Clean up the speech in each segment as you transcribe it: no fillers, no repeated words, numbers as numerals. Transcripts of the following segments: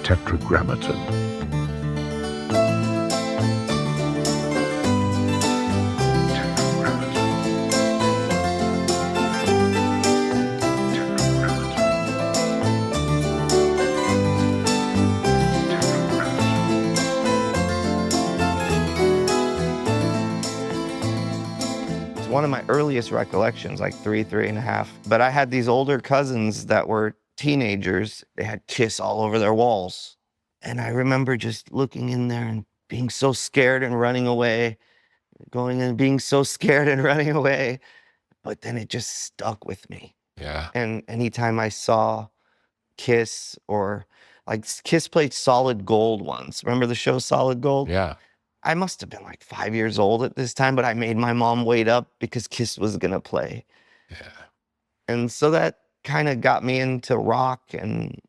Tetragrammaton. One of my earliest recollections, like three and a half. But I had these older cousins that were teenagers. They had Kiss all over their walls. And I remember just looking in there and being so scared and running away, going and being so scared and running away. But then it just stuck with me. Yeah. And anytime I saw Kiss, or like Kiss played Solid Gold once. Remember the show Solid Gold? Yeah. I must have been like 5 years old at this time, but I made my mom wait up because Kiss was gonna play. Yeah. And so that kind of got me into rock, and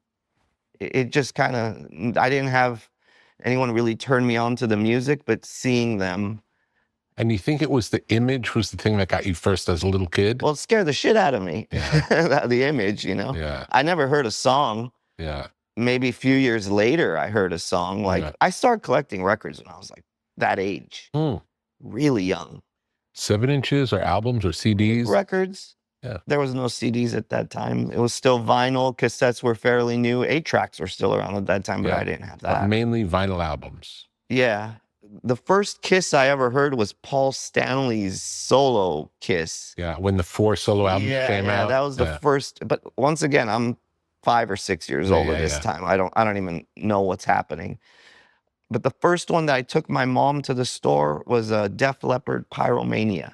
it just kind of, I didn't have anyone really turn me on to the music, but seeing them. And you think it was the image was the thing that got you first as a little kid? Well, it scared the shit out of me, Yeah. the image, you know? Yeah. I never heard a song. Yeah. Maybe a few years later, I heard a song. Like, Yeah. I started collecting records when I was like that age, really young. 7 inches or albums or CDs? Records. Yeah. There was no CDs at that time. It was still vinyl. Cassettes were fairly new. 8-tracks were still around at that time, but I didn't have that. Mainly vinyl albums. Yeah. The first Kiss I ever heard was Paul Stanley's solo Kiss. Yeah, when the 4 solo albums came out. That was the first. But once again, I'm 5 or 6 years old at this time. I don't even know what's happening. But the first one that I took my mom to the store was a Def Leppard Pyromania,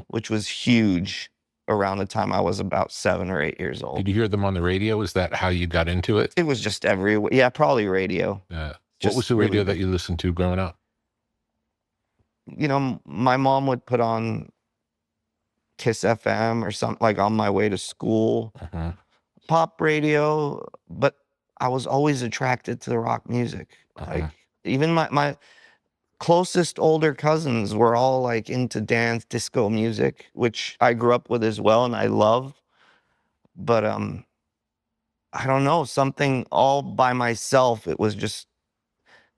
which was huge around the time I was about 7 or 8 years old. Did you hear them on the radio? Is that how you got into it? It was just everywhere. Yeah, probably radio. Yeah. What was the radio that you listened to growing up? You know, my mom would put on Kiss FM or something, like on my way to school. Pop radio, but I was always attracted to the rock music. Like, even my closest older cousins were all like into dance, disco music, which I grew up with as well, and I love. But I don't know, something all by myself. It was just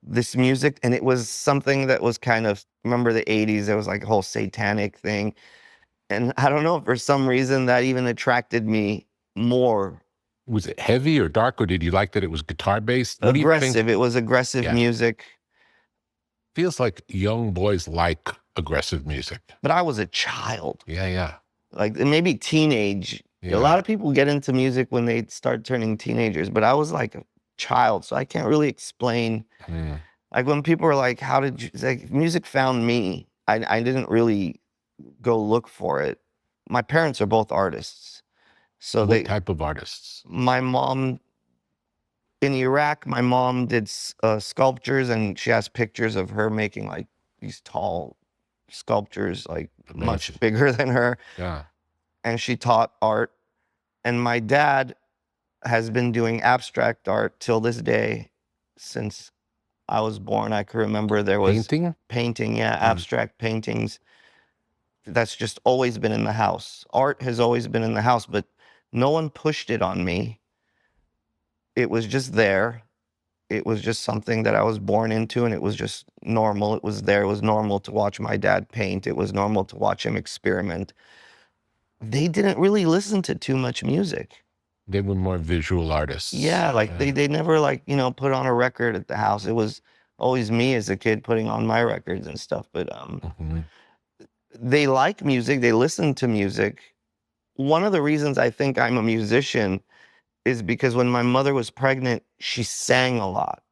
this music, and it was something that was kind of, remember the 80s, there was like a whole satanic thing. And I don't know, for some reason that even attracted me more. Was it heavy or dark, or did you like that it was guitar-based? Aggressive. It was aggressive music. Feels like young boys like aggressive music. But I was a child. Yeah. Like maybe teenage. Yeah. A lot of people get into music when they start turning teenagers, but I was like a child, so I can't really explain. Like when people are like, how did you, like, music found me. I didn't really go look for it. My parents are both artists. So what type of artists? My mom, in Iraq, my mom did sculptures, and she has pictures of her making like these tall sculptures, like much bigger than her. Yeah. And she taught art. And my dad has been doing abstract art till this day. Since I was born, I can remember there was painting, abstract paintings. That's just always been in the house. Art has always been in the house, but no one pushed it on me. It was just there. It was just something that I was born into, and it was just normal. It was there. It was normal to watch my dad paint. It was normal to watch him experiment. They didn't really listen to too much music. They were more visual artists. Yeah, like they never, like, you know, put on a record at the house. It was always me as a kid putting on my records and stuff. But they like music. They listen to music. One of the reasons I think I'm a musician is because when my mother was pregnant, she sang a lot.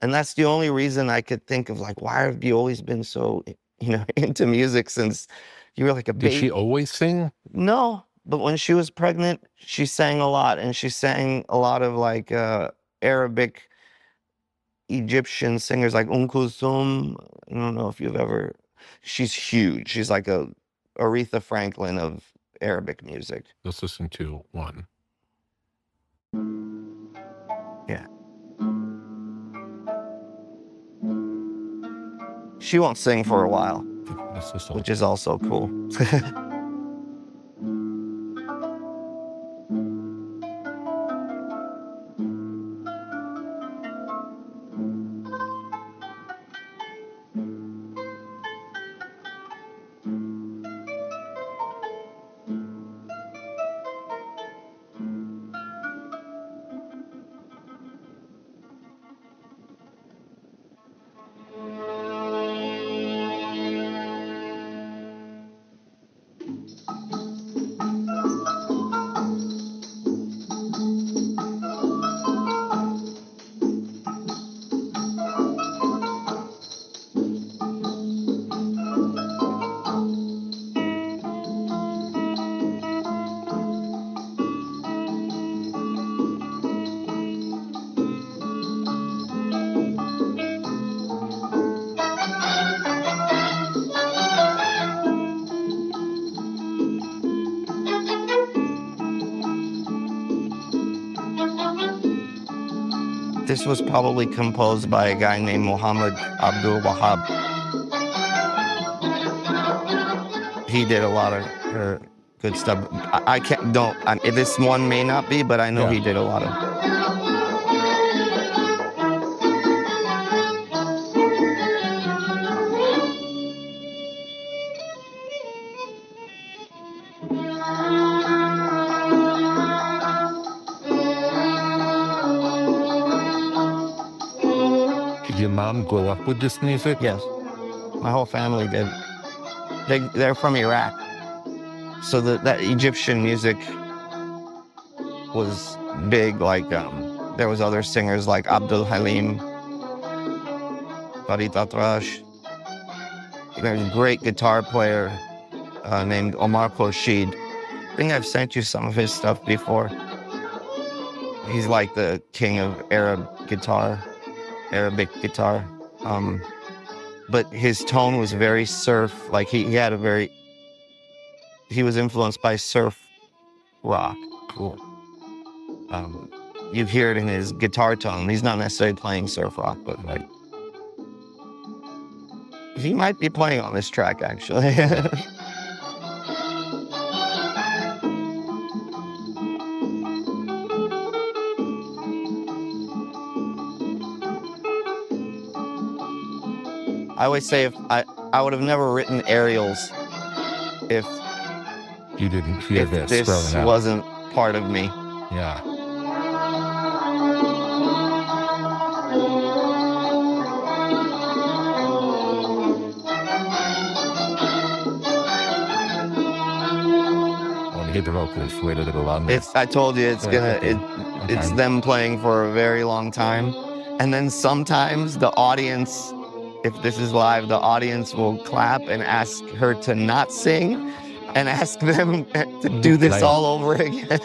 And that's the only reason I could think of, like, why have you always been so, you know, into music since you were like a baby? Did she always sing? No, but when she was pregnant, she sang a lot, and she sang a lot of like Arabic, Egyptian singers like Kulthum. I don't know if you've ever. She's huge. She's like a Aretha Franklin of Arabic music. Let's listen to one. Yeah. She won't sing for a while, which is also cool. This was probably composed by a guy named Muhammad Abdul Wahab. He did a lot of good stuff. I can't, this one may not be, but I know he did a lot of. Did your mom grow up with this music? Yes, my whole family did. They're from Iraq, so that Egyptian music was big. Like there was other singers like Abdul Halim, Farid Atrash. There's a great guitar player named Omar Khorshid. I think I've sent you some of his stuff before. He's like the king of Arabic guitar. But his tone was very surf. Like he was influenced by surf rock. Cool. You hear it in his guitar tone. He's not necessarily playing surf rock, but like, he might be playing on this track actually. I always say if I would have never written Ariels if you didn't hear this wasn't part of me. Yeah. I want to hear the vocals. Wait a little longer. I told you it's it's them playing for a very long time, and then sometimes the audience, if this is live, the audience will clap and ask her to not sing and ask them to do this all over again.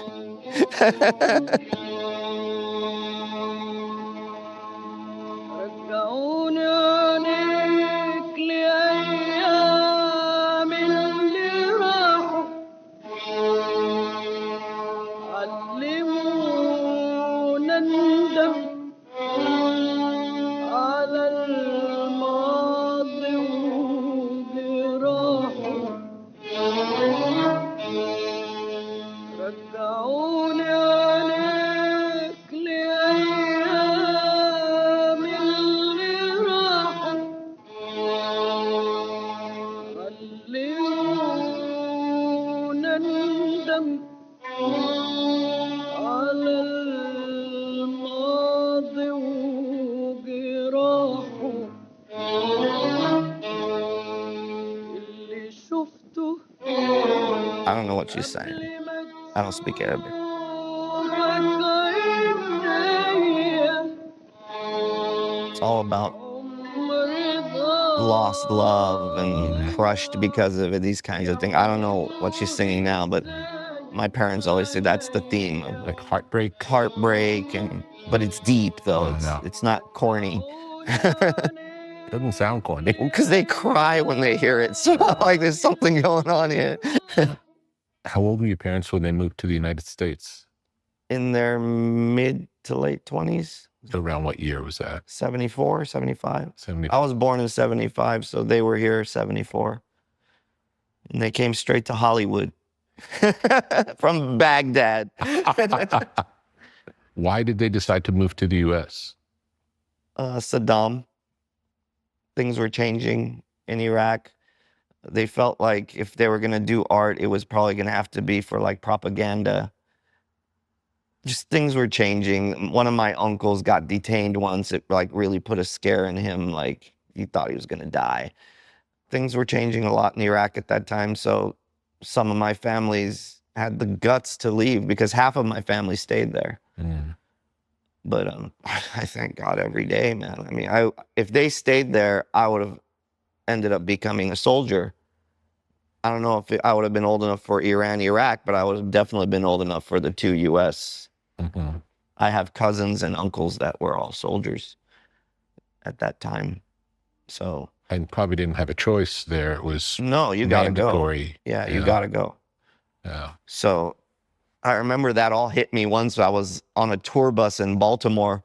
I don't know what she's saying. I don't speak Arabic. It's all about lost love and crushed because of it, these kinds of things. I don't know what she's singing now, but my parents always say that's the theme. Like heartbreak? Heartbreak, but it's deep though. It's not corny. It doesn't sound corny. Because they cry when they hear it. So like there's something going on here. How old were your parents when they moved to the United States? In their mid to late 20s. Around what year was that? 74, 75. 75. I was born in 75, so they were here 74. And they came straight to Hollywood from Baghdad. Why did they decide to move to the U.S.? Saddam. Things were changing in Iraq. They felt like if they were going to do art, it was probably going to have to be for like propaganda. Just things were changing. One of my uncles got detained once. It like really put a scare in him. Like he thought he was going to die. Things were changing a lot in Iraq at that time. So some of my families had the guts to leave because half of my family stayed there. Mm. But I thank God every day, man. I mean, if they stayed there, I would have ended up becoming a soldier. I don't know if I would have been old enough for Iran, Iraq, but I would have definitely been old enough for the 2 U.S. Mm-hmm. I have cousins and uncles that were all soldiers at that time. So. And probably didn't have a choice there. It was no, you gotta go. Yeah, you gotta go. Yeah. So I remember that all hit me once. I was on a tour bus in Baltimore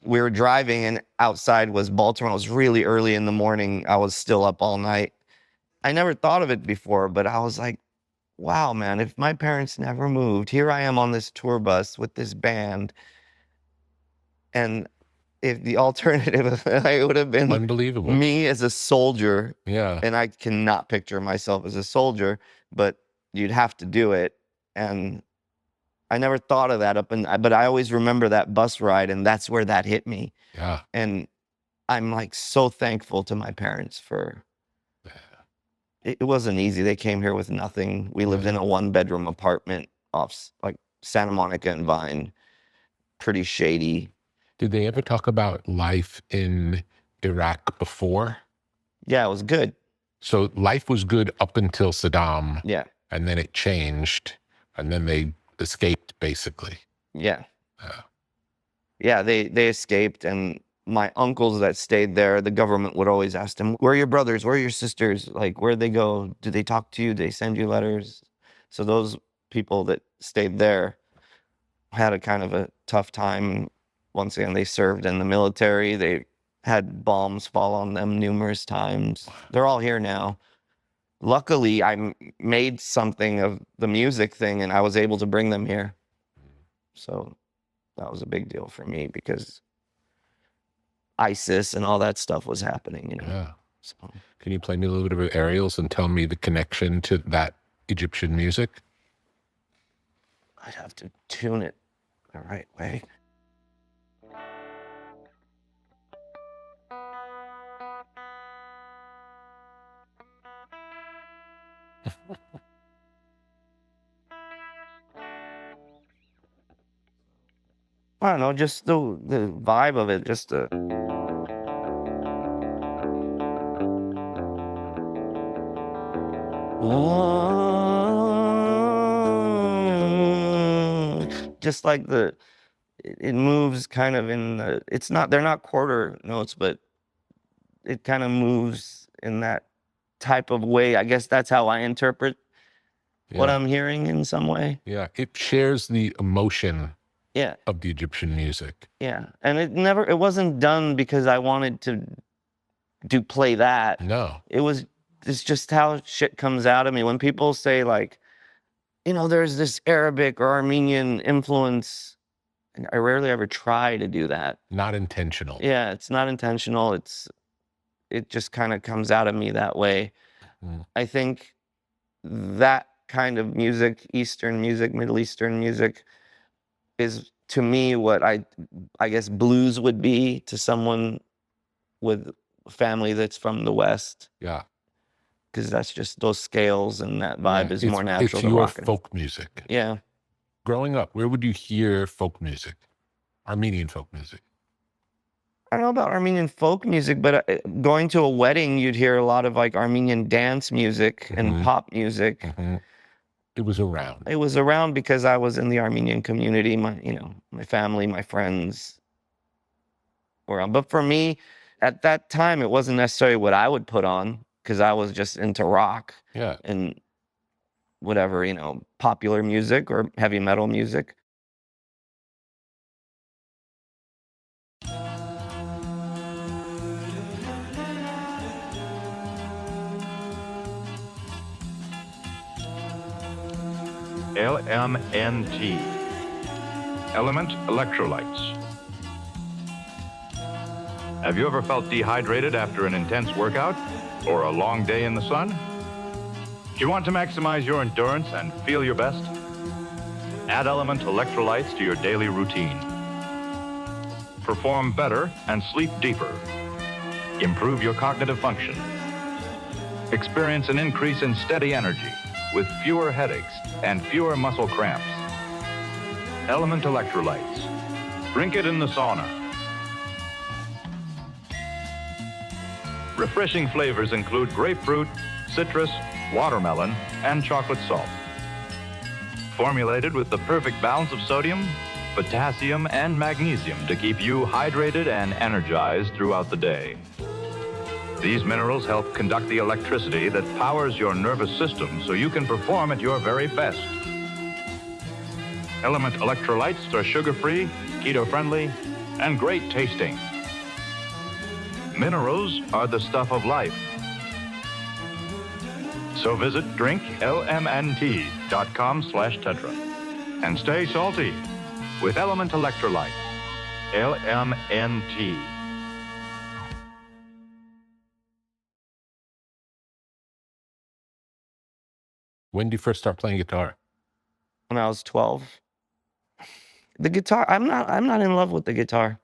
we were driving and outside was Baltimore. It was really early in the morning. I was still up all night. I never thought of it before, but I was like, wow, man, if my parents never moved, here I am on this tour bus with this band. And if the alternative, it would have been Unbelievable. Me as a soldier. Yeah. And I cannot picture myself as a soldier, but you'd have to do it. And I never thought of that but I always remember that bus ride, and that's where that hit me. Yeah. And I'm like so thankful to my parents for, it wasn't easy. They came here with nothing. We lived in a 1-bedroom apartment off like Santa Monica and Vine, pretty shady. Did they ever talk about life in Iraq before? Yeah, it was good. So life was good up until Saddam. Yeah. And then it changed, and then they escaped, basically. Yeah. Yeah, they escaped, and my uncles that stayed there, the government would always ask them, where are your brothers? Where are your sisters? Like, where'd they go? Did they talk to you? Did they send you letters? So those people that stayed there had a kind of a tough time. Once again, they served in the military. They had bombs fall on them numerous times. They're all here now. Luckily, I made something of the music thing, and I was able to bring them here. So that was a big deal for me because ISIS and all that stuff was happening, you know. Yeah. So, Can you play me a little bit of Ariels and tell me the connection to that Egyptian music? I'd have to tune it the right way. I don't know, just the vibe of it, just the... Just like it moves kind of in the, it's not, they're not quarter notes, but it kind of moves in that type of way. I guess that's how I interpret what I'm hearing in some way. Yeah, it shares the emotion Yeah. of the Egyptian music. Yeah, and it wasn't done because I wanted to play that. No. It's just how shit comes out of me. When people say like, you know, there's this Arabic or Armenian influence, and I rarely ever try to do that. Not intentional. Yeah, it's not intentional. It just kind of comes out of me that way. I think that kind of music, Eastern music, Middle Eastern music, is to me what I guess blues would be to someone with a family that's from the West. Yeah. Because that's just those scales and that vibe is more natural to your rock. folk music. Yeah. Growing up, where would you hear folk music? Armenian folk music? I don't know about Armenian folk music, but going to a wedding, you'd hear a lot of like Armenian dance music and pop music. It was around. It was around because I was in the Armenian community. My family, my friends were on. But for me, at that time, it wasn't necessarily what I would put on because I was just into rock. Yeah. And whatever, popular music or heavy metal music. LMNT, Element Electrolytes. Have you ever felt dehydrated after an intense workout or a long day in the sun? Do you want to maximize your endurance and feel your best? Add Element Electrolytes to your daily routine. Perform better and sleep deeper. Improve your cognitive function. Experience an increase in steady energy with fewer headaches and fewer muscle cramps. Element Electrolytes. Drink it in the sauna. Refreshing flavors include grapefruit, citrus, watermelon, and chocolate salt. Formulated with the perfect balance of sodium, potassium, and magnesium to keep you hydrated and energized throughout the day. These minerals help conduct the electricity that powers your nervous system so you can perform at your very best. Element Electrolytes are sugar-free, keto-friendly, and great tasting. Minerals are the stuff of life. So visit drinklmnt.com/Tetra and stay salty with Element Electrolytes. LMNT. When did you first start playing guitar? When I was 12. The guitar, I'm not in love with the guitar.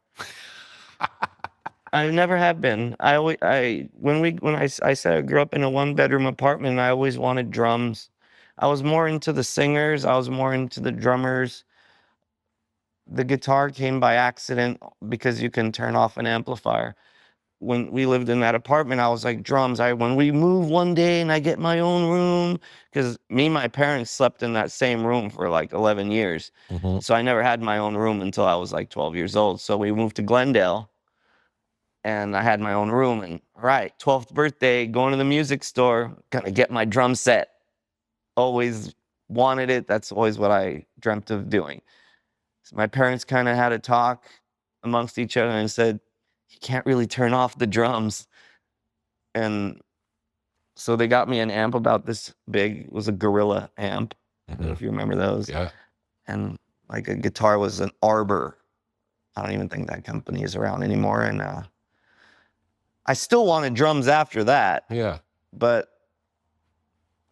I never have been. When I said I grew up in a 1-bedroom apartment, I always wanted drums. I was more into the singers. I was more into the drummers. The guitar came by accident because you can turn off an amplifier. When we lived in that apartment, I was like, drums. When we move one day and I get my own room, because me and my parents slept in that same room for like 11 years. So I never had my own room until I was like 12 years old. So we moved to Glendale and I had my own room. And all right, 12th birthday, going to the music store, gonna get my drum set. Always wanted it. That's always what I dreamt of doing. So my parents kind of had a talk amongst each other and said, you can't really turn off the drums. And so they got me an amp about this big. It was a Gorilla amp. I don't know if you remember those. Yeah. And like a guitar was an Arbor. I don't even think that company is around anymore. And I still wanted drums after that. Yeah. But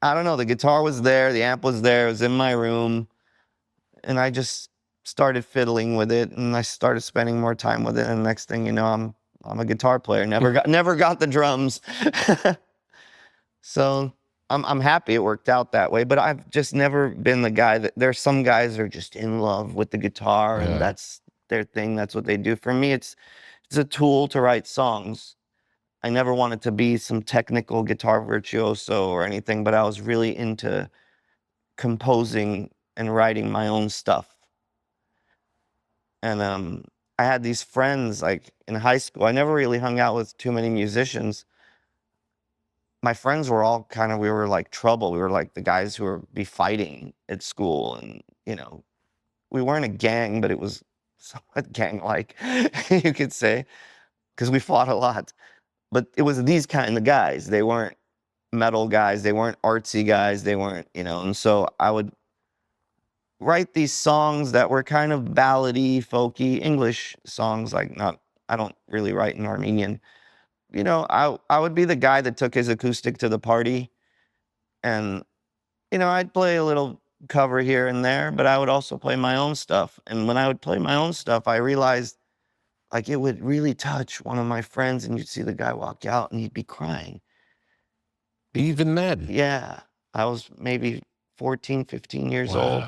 I don't know. The guitar was there. The amp was there. It was in my room. And I just started fiddling with it. And I started spending more time with it. And the next thing you know, I'm a guitar player. Never got the drums. So I'm happy it worked out that way. But I've just never been the guy that there's some guys that are just in love with the guitar and that's their thing. That's what they do. For me, it's a tool to write songs. I never wanted to be some technical guitar virtuoso or anything, but I was really into composing and writing my own stuff. And I had these friends like in high school. I never really hung out with too many musicians. My friends were all we were like trouble. We were like the guys who would be fighting at school. And, we weren't a gang, but it was somewhat gang-like, you could say, because we fought a lot. But it was these kind of guys. They weren't metal guys. They weren't artsy guys. They weren't, and so I would write these songs that were kind of ballady, folky, English songs, I don't really write in Armenian. I would be the guy that took his acoustic to the party and, I'd play a little cover here and there, but I would also play my own stuff. And when I would play my own stuff, I realized it would really touch one of my friends and you'd see the guy walk out and he'd be crying. Even then? Yeah. I was maybe 14, 15 years old.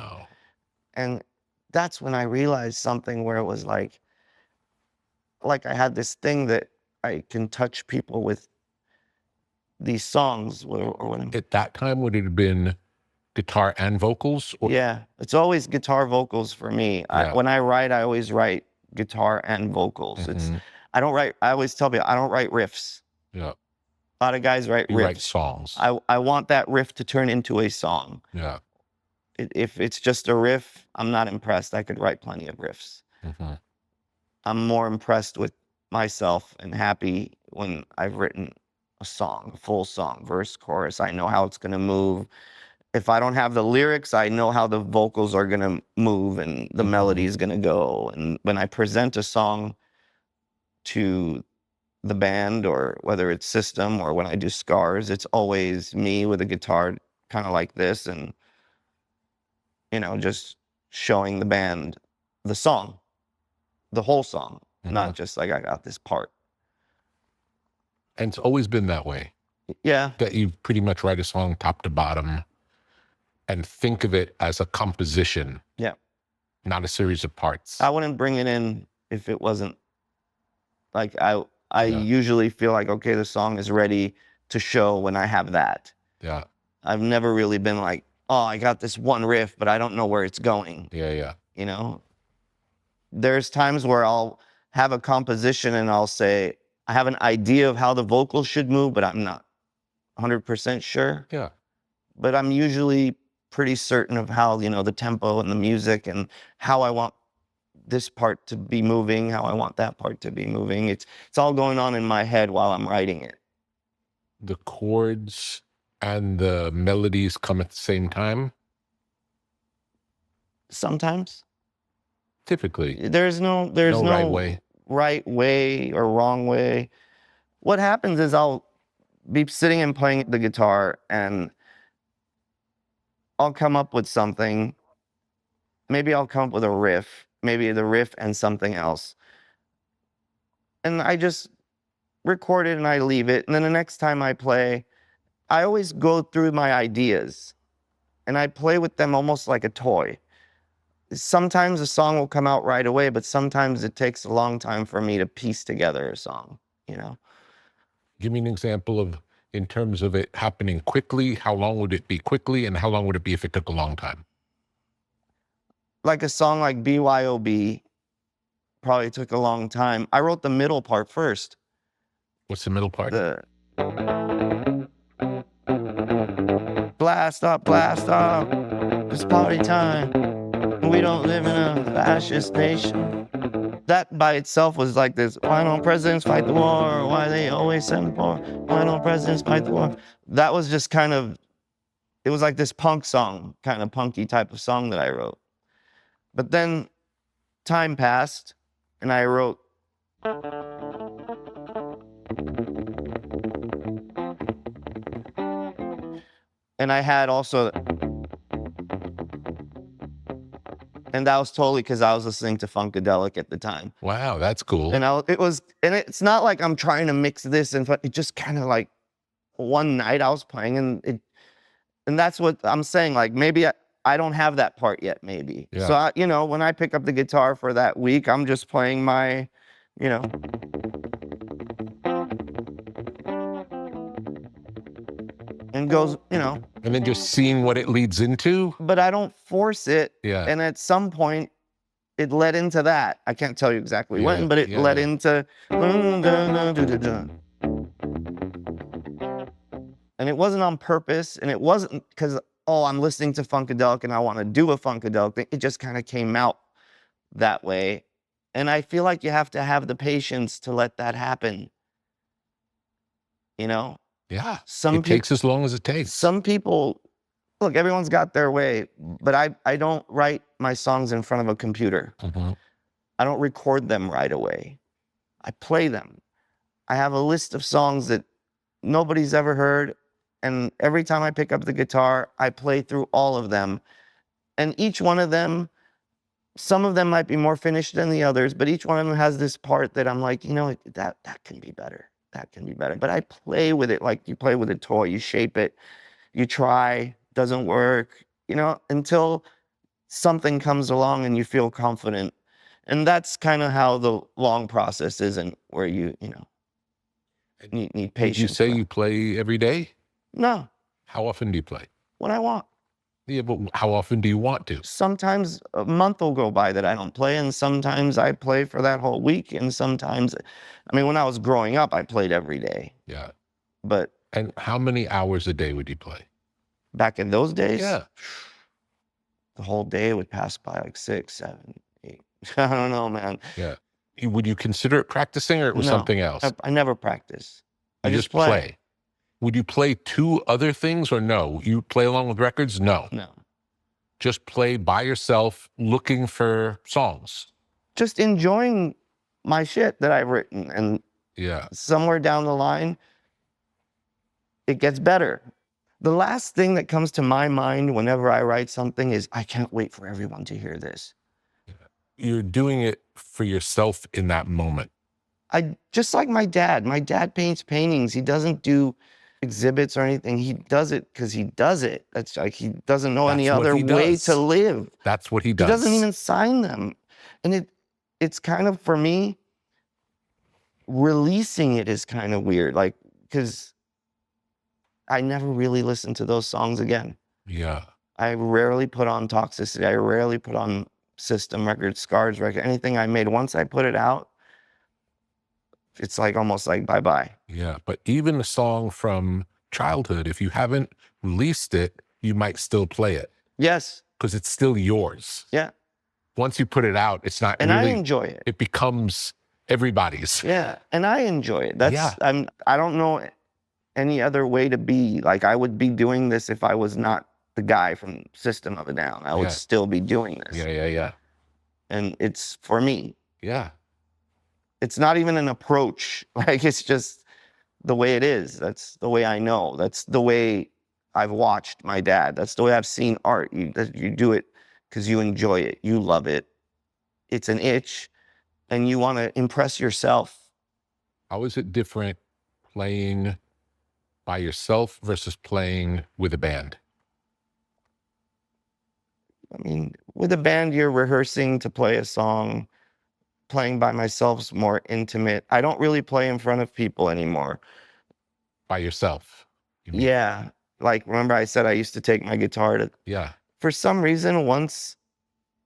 And that's when I realized something where it was like I had this thing that I can touch people with these songs or whatever. At that time, would it have been guitar and vocals? Yeah, it's always guitar vocals for me. Yeah. When I write, I always write guitar and vocals. I always tell people, I don't write riffs. Yeah. A lot of guys write riffs. You write songs. I want that riff to turn into a song. Yeah. If it's just a riff, I'm not impressed. I could write plenty of riffs. I'm more impressed with myself and happy when I've written a song, a full song, verse, chorus. I know how it's going to move. If I don't have the lyrics, I know how the vocals are going to move and the melody is going to go. And when I present a song to the band, or whether it's System or when I do Scars, it's always me with a guitar kind of like this and, just showing the band the song, the whole song, not just like I got this part. And it's always been that way. Yeah. That you pretty much write a song top to bottom and think of it as a composition. Yeah. Not a series of parts. I wouldn't bring it in if it wasn't like I usually feel like, okay, the song is ready to show when I have that. Yeah. I've never really been like, oh, I got this one riff, but I don't know where it's going. Yeah. There's times where I'll have a composition and I'll say, I have an idea of how the vocals should move, but I'm not 100% sure. Yeah. But I'm usually pretty certain of how, the tempo and the music and how I want this part to be moving, how I want that part to be moving. It's all going on in my head while I'm writing it. The chords and the melodies come at the same time? Sometimes. Typically. There's no right way or wrong way. What happens is I'll be sitting and playing the guitar and I'll come up with something. Maybe I'll come up with a riff, maybe the riff and something else. And I just record it and I leave it. And then the next time I play, I always go through my ideas and I play with them almost like a toy. Sometimes a song will come out right away, but sometimes it takes a long time for me to piece together a song, you know? Give me an example of, in terms of it happening quickly, how long would it be quickly, and how long would it be if it took a long time? Like a song like BYOB probably took a long time. I wrote the middle part first. What's the middle part? The blast up, it's party time. We don't live in a fascist nation. That by itself was like this, why don't presidents fight the war? Why they always send for? Why don't presidents fight the war? That was just kind of, it was like this punk song, kind of punky type of song that I wrote. But then time passed and I wrote and I had also, and that was totally because I was listening to Funkadelic at the time. Wow, that's cool. And it's not like I'm trying to mix this and it just kind of like one night I was playing and that's what I'm saying. Like maybe I don't have that part yet, maybe. Yeah. So you know, when I pick up the guitar for that week, I'm just playing my, you know. And goes, you know. And then just seeing what it leads into? But I don't force it. Yeah. And at some point, it led into that. I can't tell you exactly when, but it led into. And it wasn't on purpose, and it wasn't because, oh, I'm listening to Funkadelic and I want to do a Funkadelic thing. It just kind of came out that way. And I feel like you have to have the patience to let that happen. You know? Yeah, it takes as long as it takes. Some people, look, everyone's got their way, but I don't write my songs in front of a computer. Mm-hmm. I don't record them right away. I play them. I have a list of songs that nobody's ever heard, and every time I pick up the guitar, I play through all of them. And each one of them, some of them might be more finished than the others, but each one of them has this part that I'm like, you know, that can be better. That can be better. But I play with it like you play with a toy. You shape it, you try, doesn't work, you know, until something comes along and you feel confident. And that's kind of how the long process isn't, where you know, need patience. Did you say you play every day? No. How often do you play? When I want. Yeah, but how often do you want to? Sometimes a month will go by that I don't play, and sometimes I play for that whole week, and sometimes, I mean, when I was growing up, I played every day. Yeah. But. And how many hours a day would you play? Back in those days? Yeah. The whole day would pass by like 6, 7, 8. I don't know, man. Yeah. Would you consider it practicing, or it was something else? I never practice. I just play. Would you play 2 other things or no? You play along with records? No. No. Just play by yourself looking for songs. Just enjoying my shit that I've written. And somewhere down the line, it gets better. The last thing that comes to my mind whenever I write something is, I can't wait for everyone to hear this. You're doing it for yourself in that moment. Just like my dad. My dad paints paintings. He doesn't do exhibits or anything. He does it because he does it. That's like, he doesn't know any other way to live. That's what he does. He doesn't even sign them. And it's kind of, for me, releasing it is kind of weird. Like, because I never really listened to those songs again. Yeah. I rarely put on Toxicity. I rarely put on System records, Scars record, anything I made. Once I put it out, it's like almost like bye-bye. Yeah, but even a song from childhood, if you haven't released it, you might still play it. Yes. Because it's still yours. Yeah. once you put it out, it's not And really, I enjoy it. it becomes everybody's. Yeah, and I enjoy it. I don't know any other way to be. Like, I would be doing this if I was not the guy from System of a Down. I would still be doing this. Yeah. And it's for me. Yeah. It's not even an approach. Like, it's just the way it is. That's the way I know. That's the way I've watched my dad. That's the way I've seen art. You do it because you enjoy it. You love it. It's an itch, and you want to impress yourself. How is it different playing by yourself versus playing with a band? I mean, with a band, you're rehearsing to play a song. Playing by myself's more intimate. I don't really play in front of people anymore. By yourself? You mean? Yeah. Like, remember I said I used to take my guitar to... Yeah. For some reason, once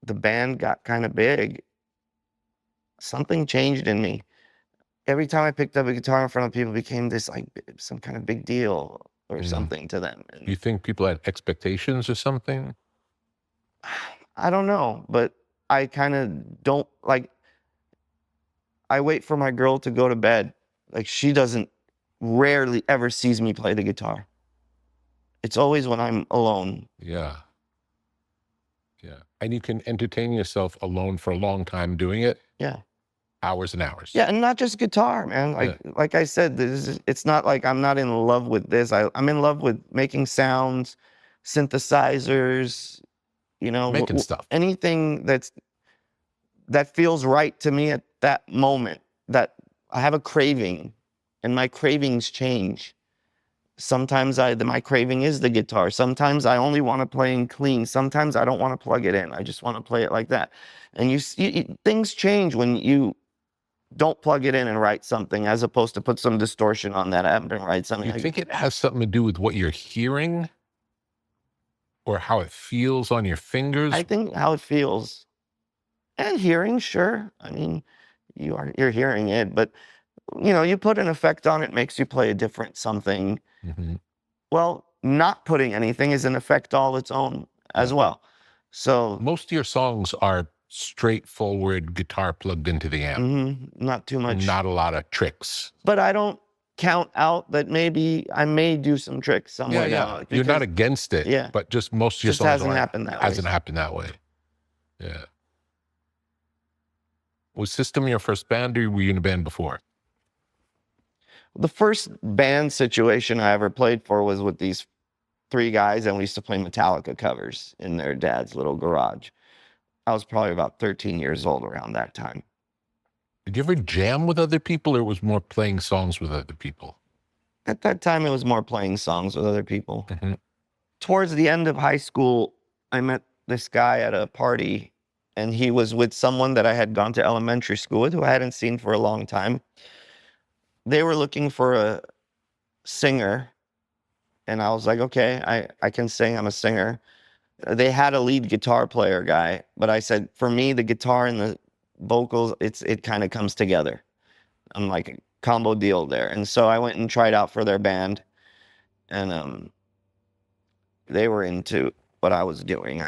the band got kind of big, something changed in me. Every time I picked up a guitar in front of people, it became this, like, some kind of big deal or something to them. And you think people had expectations or something? I don't know, but I kind of don't, like, I wait for my girl to go to bed. Like, she rarely ever sees me play the guitar. It's always when I'm alone. Yeah. Yeah. And you can entertain yourself alone for a long time doing it? Yeah. Hours and hours. Yeah, and not just guitar, man. Like I said, it's not like I'm not in love with this. I'm in love with making sounds, synthesizers, making stuff. Anything that feels right to me at that moment. That I have a craving, and my cravings change. Sometimes my craving is the guitar. Sometimes I only want to play in clean. Sometimes I don't want to plug it in. I just want to play it like that. And things change when you don't plug it in and write something, as opposed to put some distortion on that app and write something. You think it has something to do with what you're hearing or how it feels on your fingers? I think how it feels. And hearing, sure. I mean, you're hearing it, but you put an effect on it, makes you play a different something. Mm-hmm. Well, not putting anything is an effect all its own as well. So most of your songs are straightforward guitar plugged into the amp. Not too much. Not a lot of tricks. But I don't count out that maybe I may do some tricks somewhere down. You're not against it. Yeah. But just most of your songs hasn't happened that way. Hasn't happened that way. Yeah. Was System your first band, or were you in a band before? The first band situation I ever played for was with these 3 guys, and we used to play Metallica covers in their dad's little garage. I was probably about 13 years old around that time. Did you ever jam with other people, or it was more playing songs with other people? At that time, it was more playing songs with other people. Mm-hmm. Towards the end of high school, I met this guy at a party, and he was with someone that I had gone to elementary school with, who I hadn't seen for a long time. They were looking for a singer, and I was like, okay, I can sing, I'm a singer. They had a lead guitar player guy, but I said, for me, the guitar and the vocals, it kind of comes together. I'm like a combo deal there. And so I went and tried out for their band, and they were into what I was doing.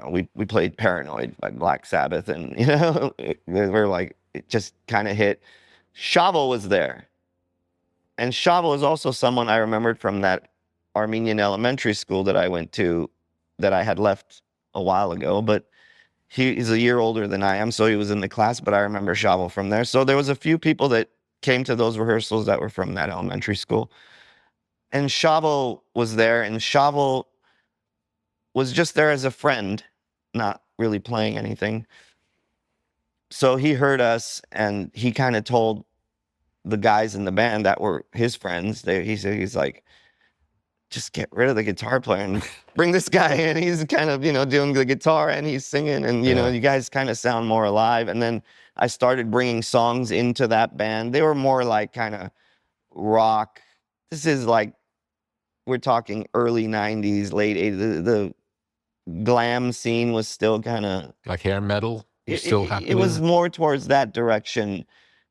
We played Paranoid by Black Sabbath, and they were like, it just kind of hit. Shavo was there. And Shavo is also someone I remembered from that Armenian elementary school that I went to, that I had left a while ago, but he's a year older than I am, so he was in the class, but I remember Shavo from there. So there was a few people that came to those rehearsals that were from that elementary school. And Shavo was there, and Shavo was just there as a friend, not really playing anything. So he heard us, and he kind of told the guys in the band that were his friends, he's like, just get rid of the guitar player and bring this guy in. He's kind of, doing the guitar and he's singing, and, you guys kind of sound more alive. And then I started bringing songs into that band. They were more like kind of rock. This is like, we're talking early 90s, late 80s. The glam scene was still kind of... Like hair metal? It was more towards that direction.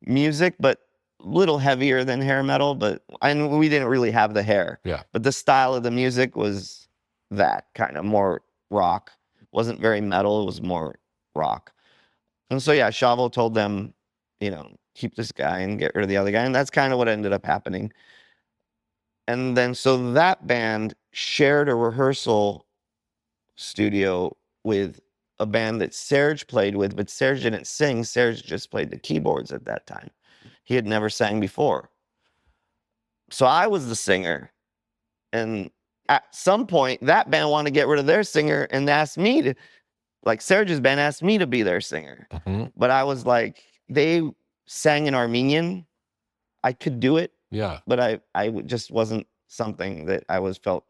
Music, but little heavier than hair metal, and we didn't really have the hair. Yeah. But the style of the music was that kind of more rock. Wasn't very metal, it was more rock. And so, yeah, Chavo told them, keep this guy and get rid of the other guy. And that's kind of what ended up happening. And then, so that band shared a rehearsal studio with a band that Serge played with, but Serge didn't sing. Serge just played the keyboards at that time. He had never sang before. So I was the singer. And at some point, that band wanted to get rid of their singer and asked me to, like Serge's band asked me to be their singer. But I was like, they sang in Armenian. I could do it. Yeah. But I just wasn't something that I felt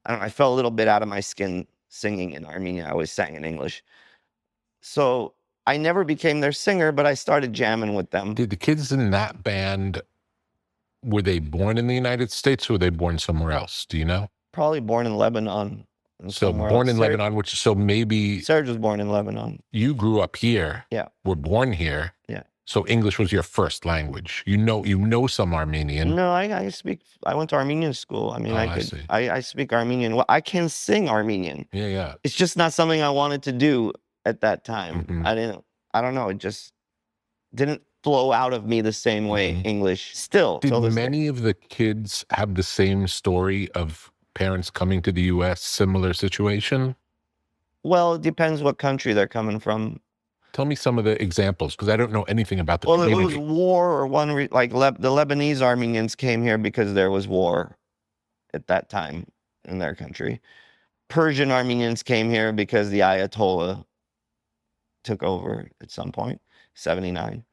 a little bit out of my skin singing in Armenian. I always sang in English. So I never became their singer, but I started jamming with them. Did the kids in that band, were they born in the United States or were they born somewhere else? Do you know? Probably born in Lebanon. So born in Lebanon, so maybe... Serge was born in Lebanon. You grew up here. Yeah. Were born here. Yeah. So English was your first language. You know some Armenian. No, I went to Armenian school. I mean, I speak Armenian. Well, I can sing Armenian. Yeah, yeah. It's just not something I wanted to do at that time. I don't know. It just didn't flow out of me the same way English still. Did many of the kids have the same story of parents coming to the U.S., similar situation? Well, it depends what country they're coming from. Tell me some of the examples, because I don't know anything about the community. Well, it was war or the Lebanese Armenians came here because there was war at that time in their country. Persian Armenians came here because the Ayatollah took over at some point, 79.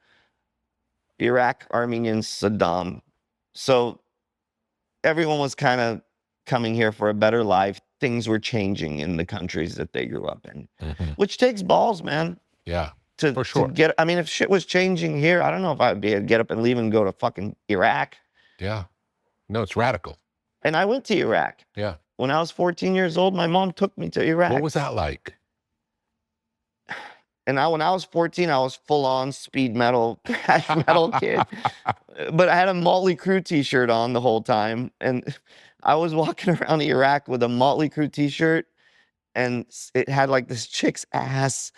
Iraq Armenians, Saddam. So everyone was kind of coming here for a better life. Things were changing in the countries that they grew up in, which takes balls, man. Yeah, for sure. If shit was changing here, I don't know if I'd be able to get up and leave and go to fucking Iraq. Yeah. No, it's radical. And I went to Iraq. Yeah. When I was 14 years old, my mom took me to Iraq. What was that like? And when I was 14, I was full-on speed metal, thrash metal kid. But I had a Motley Crue t-shirt on the whole time. And I was walking around Iraq with a Motley Crue t-shirt, and it had like this chick's ass.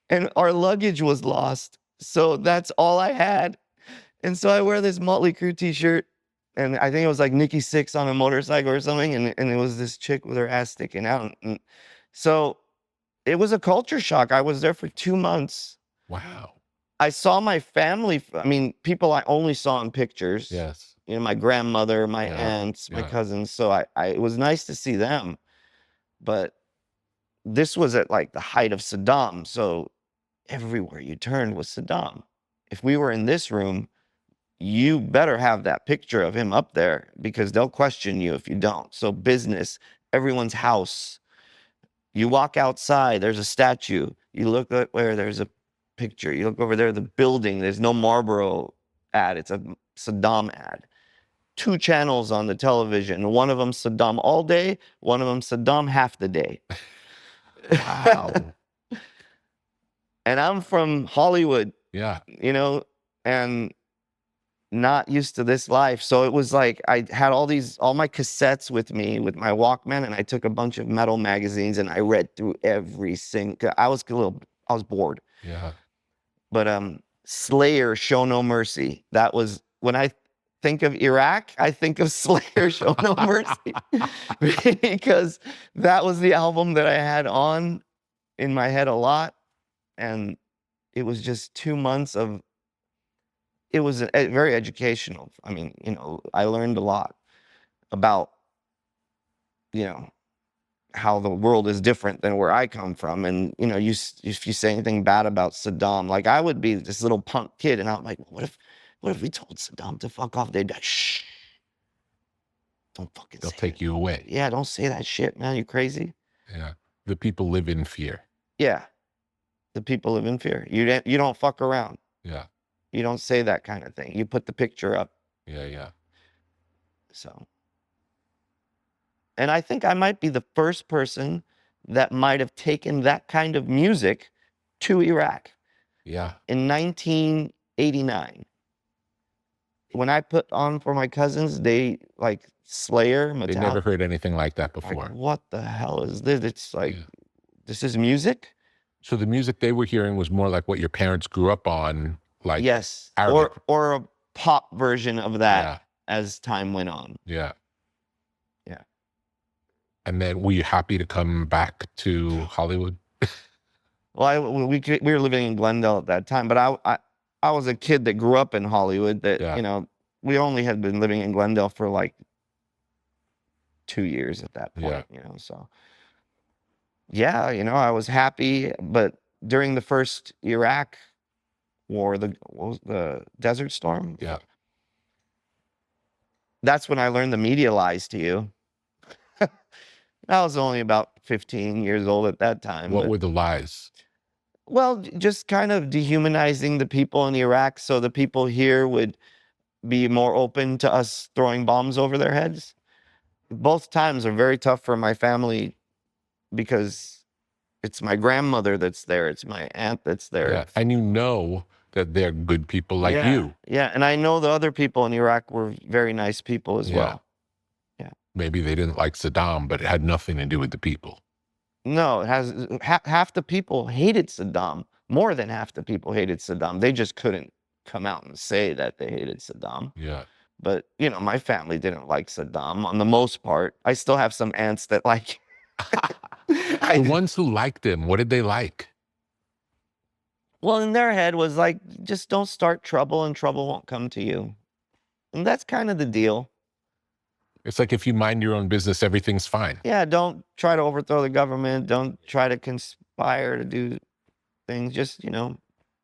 And our luggage was lost. So that's all I had. And so I wear this Motley Crue t-shirt. And I think it was like Nikki Sixx on a motorcycle or something. And it was this chick with her ass sticking out. And so it was a culture shock. I was there for 2 months. Wow. I saw my family. I mean, people I only saw in pictures. Yes. My grandmother, my aunts, my cousins. So it was nice to see them. But this was at like the height of Saddam. So everywhere you turned was Saddam. If we were in this room, you better have that picture of him up there because they'll question you if you don't. So business, everyone's house. You walk outside, there's a statue. You look at where there's a picture. You look over there, the building, there's no Marlboro ad. It's a Saddam ad. 2 channels on the television. One of them Saddam all day. One of them Saddam half the day. Wow. And I'm from Hollywood. Yeah. And not used to this life. So it was like I had all my cassettes with me with my Walkman, and I took a bunch of metal magazines and I read through every single. I was bored. Yeah. But Slayer, Show No Mercy. That was when I think of Iraq, I think of Slayer, Show No Mercy, because that was the album that I had on in my head a lot, and it was just 2 months of. It was very educational. I mean, I learned a lot about, how the world is different than where I come from. And, if you say anything bad about Saddam, like I would be this little punk kid and I'm like, what if we told Saddam to fuck off? They'd be like, shh. Don't fucking They'll take you away. Yeah, don't say that shit, man. You crazy? Yeah. The people live in fear. Yeah. The people live in fear. You don't fuck around. Yeah. You don't say that kind of thing. You put the picture up. Yeah, yeah. So. And I think I might be the first person that might have taken that kind of music to Iraq. Yeah. In 1989. When I put on for my cousins, they like Slayer, Metallica. They never heard anything like that before. Like, what the hell is this? It's like this is music. So the music they were hearing was more like what your parents grew up on, like Yes, Arabic. or a pop version of that Yeah. as time went on. Yeah. Yeah. And then were you happy to come back to Hollywood? Well, we were living in Glendale at that time, but I was a kid that grew up in Hollywood. That Yeah. you know, we only had been living in Glendale for like 2 years at that point. Yeah. You know, so yeah, you know, I was happy. But during the first Iraq war, what was the Desert Storm? Yeah. That's when I learned the media lies to you. I was only about 15 years old at that time. What but- were the lies? Well, just kind of dehumanizing the people in Iraq so the people here would be more open to us throwing bombs over their heads. Both times are very tough for my family because it's my grandmother that's there. It's my aunt that's there. Yeah. And you know that they're good people like Yeah, you. Yeah, and I know the other people in Iraq were very nice people as Yeah. well. Maybe they didn't like Saddam, but it had nothing to do with the people. No, it has half the people hated Saddam. More than half the people hated Saddam. They just couldn't come out and say that they hated Saddam. Yeah. But, you know, my family didn't like Saddam on the most part. I still have some aunts that like. The ones who liked him, what did they like? Well, in their head was like, just don't start trouble and trouble won't come to you. And that's kind of the deal. It's like if you mind your own business, everything's fine. Yeah, don't try to overthrow the government. Don't try to conspire to do things. Just, you know,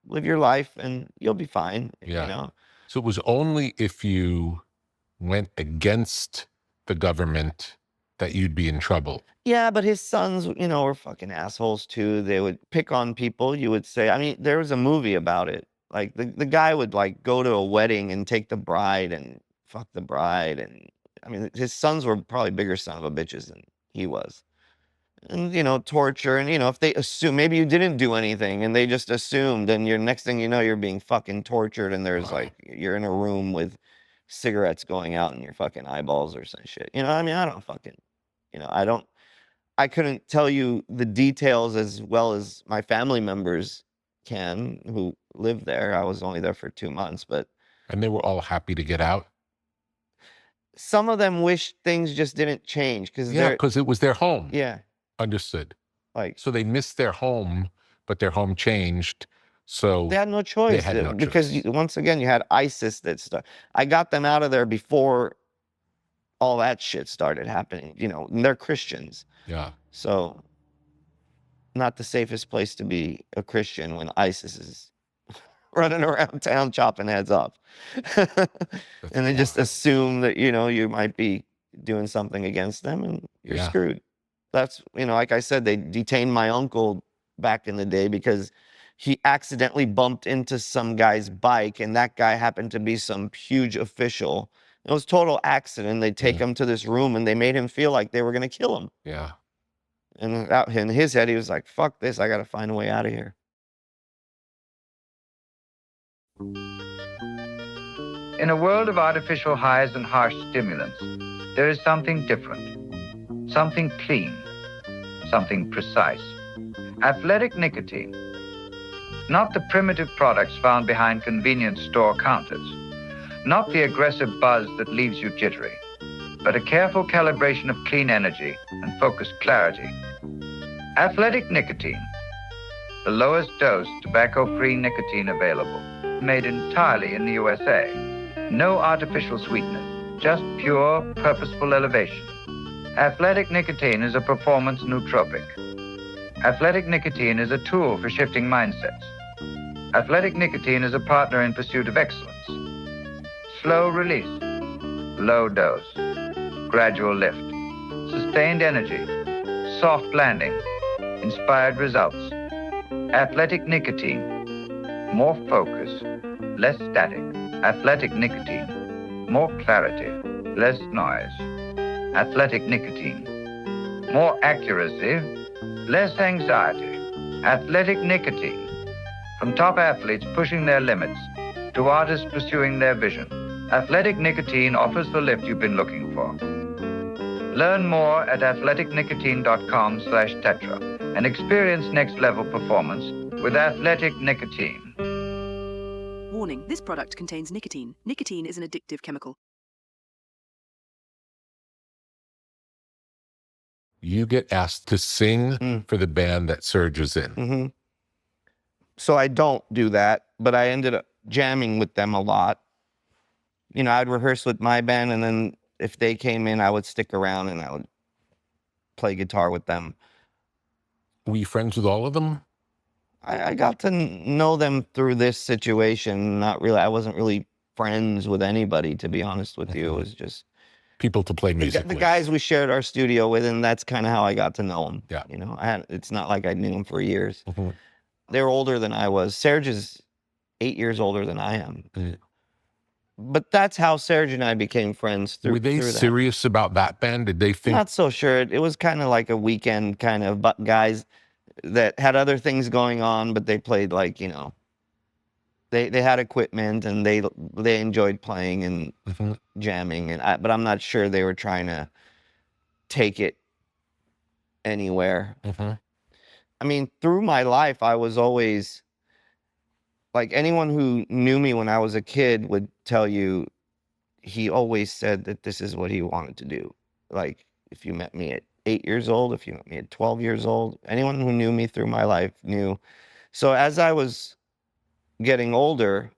live your life and you'll be fine. Yeah. You know? So it was only if you went against the government that you'd be in trouble. Yeah, but his sons, you know, were fucking assholes too. They would pick on people. You would say, I mean, there was a movie about it. Like the guy would like go to a wedding and take the bride and fuck the bride. And I mean, his sons were probably bigger son of a bitches than he was. And, you know, torture. And, you know, if they assume, maybe you didn't do anything and they just assumed, and you're next thing you know, you're being fucking tortured. And there's like, you're in a room with cigarettes going out in your fucking eyeballs or some shit. You know, I mean, I don't fucking, you know, I couldn't tell you the details as well as my family members can who live there. I was only there for 2 months, but. And they were all happy to get out? Some of them wish things just didn't change because because it was their home. Yeah. Understood. Like, so they missed their home, but their home changed. So they had no choice. They had no because choice. once again, you had ISIS that started. I got them out of there before all that shit started happening. You know, and they're Christians. Yeah. So not the safest place to be a Christian when ISIS is running around town chopping heads off. And they just assume that, you know, you might be doing something against them and you're screwed. That's, you know, like I said, they detained my uncle back in the day because he accidentally bumped into some guy's bike and that guy happened to be some huge official. It was total accident. They take him to this room and they made him feel like they were going to kill him. Yeah. And out in his head, he was like, fuck this. I got to find a way out of here. In a world of artificial highs and harsh stimulants, there is something different, something clean, something precise. Athletic nicotine. Not the primitive products found behind convenience store counters. Not the aggressive buzz that leaves you jittery, but a careful calibration of clean energy and focused clarity. Athletic nicotine. The lowest dose tobacco-free nicotine available. Made entirely in the USA. No artificial sweetener, just pure, purposeful elevation. Athletic nicotine is a performance nootropic. Athletic nicotine is a tool for shifting mindsets. Athletic nicotine is a partner in pursuit of excellence. Slow release, low dose, gradual lift, sustained energy, soft landing, inspired results. Athletic nicotine. More focus, less static. Athletic nicotine. More clarity, less noise. Athletic nicotine. More accuracy, less anxiety. Athletic nicotine. From top athletes pushing their limits to artists pursuing their vision, Athletic nicotine offers the lift you've been looking for. Learn more at athleticnicotine.com/tetra. and experience next level performance with athletic nicotine. Warning, this product contains nicotine. Nicotine is an addictive chemical. You get asked to sing for the band that Serge is in. Mm-hmm. So I don't do that, but I ended up jamming with them a lot. You know, I'd rehearse with my band, and then if they came in, I would stick around and I would play guitar with them. Were you friends with all of them? I got to know them through this situation. Not really. I wasn't really friends with anybody, to be honest with you. It was just people to play music the with. guys we shared our studio with, and that's kind of how I got to know them. Yeah. You know, it's not like I knew them for years. Mm-hmm. They're older than I was. Serge is 8 years older than I am. Mm. But that's how Serge and I became friends. Were they serious about that band? Did they think? Not so sure. It was kind of like a weekend kind of guys that had other things going on, but they played like, you know, they had equipment and they enjoyed playing and jamming. But I'm not sure they were trying to take it anywhere. I mean, through my life, I was always like, anyone who knew me when I was a kid would tell you he always said that this is what he wanted to do. Like, if you met me at 8 years old, if you met me at 12 years old, anyone who knew me through my life knew. So as I was getting older,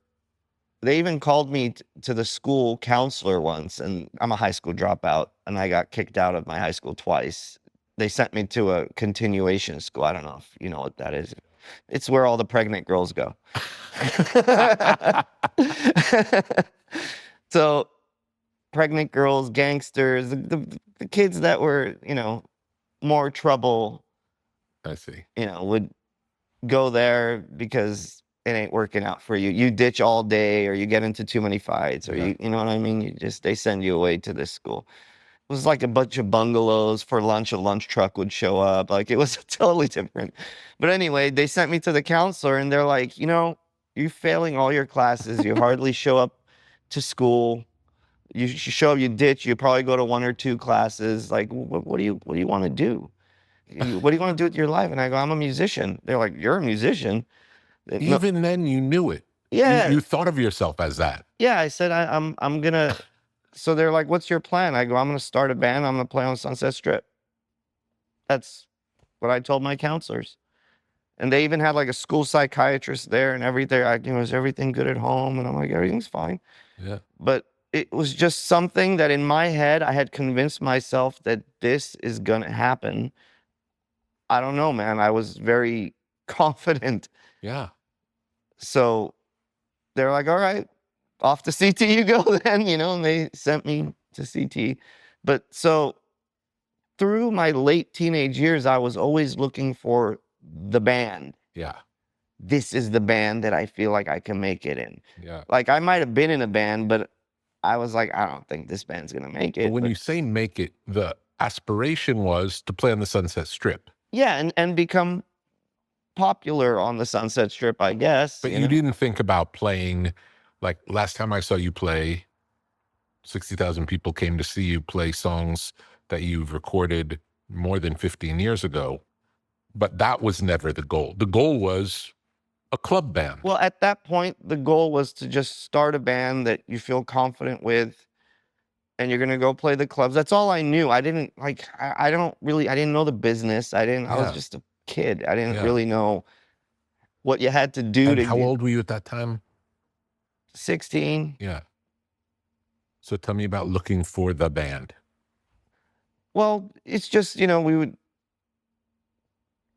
they even called me to the school counselor once, and I'm a high school dropout, and I got kicked out of my high school twice. They sent me to a continuation school. I don't know if you know what that is. It's where all the pregnant girls go. So pregnant girls, gangsters, the kids that were, you know, more trouble, I see. You know, would go there because it ain't working out for you. You ditch all day, or you get into too many fights, or you know what I mean? They send you away to this school. It was like a bunch of bungalows. For lunch, a lunch truck would show up. Like, it was totally different. But anyway, they sent me to the counselor, and they're like, you know, you're failing all your classes. You hardly show up to school. You show up, you ditch. You probably go to 1 or 2 classes. Like, what do you want to do? What do you want to do with your life? And I go, I'm a musician. They're like, you're a musician? Even then, you knew it. Yeah. You thought of yourself as that. Yeah, I said, I'm gonna. So they're like, what's your plan? I go, I'm gonna start a band. I'm gonna play on Sunset Strip. That's what I told my counselors. And they even had like a school psychiatrist there and everything. You know, is everything good at home? And I'm like, everything's fine. Yeah. But it was just something that in my head, I had convinced myself that this is gonna happen. I don't know, man. I was very confident. Yeah. So they're like, all right, off to CT you go then, you know, and they sent me to CT. But so through my late teenage years, I was always looking for the band. Yeah. This is the band that I feel like I can make it in. Yeah. Like, I might have been in a band, but I was like, I don't think this band's gonna make it. But when you say make it, the aspiration was to play on the Sunset Strip. Yeah, and become popular on the Sunset Strip, I guess. But you didn't think about playing, like last time I saw you play, 60,000 people came to see you play songs that you've recorded more than 15 years ago. But that was never the goal. The goal was a club band. Well, at that point, the goal was to just start a band that you feel confident with, and you're gonna go play the clubs. That's all I knew. I didn't like. I didn't know the business. I was just a kid. I didn't really know what you had to do. And how old were you at that time? 16. Yeah. So tell me about looking for the band. Well, it's just, you know, we would,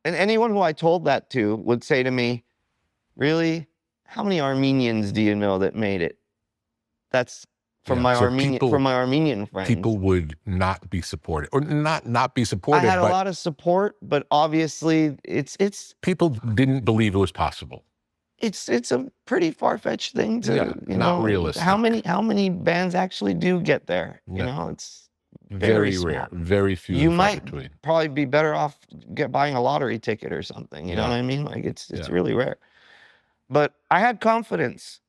and anyone who I told that to would say to me, really? How many Armenians do you know that made it? That's from my Armenian friends. People would not be supported, or not be supported. I had a lot of support, but obviously it's people didn't believe it was possible. It's a pretty far-fetched thing to, you know. Not realistic. How many bands actually do get there? You know, it's very rare, very few. You might probably be better off buying a lottery ticket or something. You know what I mean? Like, it's really rare. But I had confidence,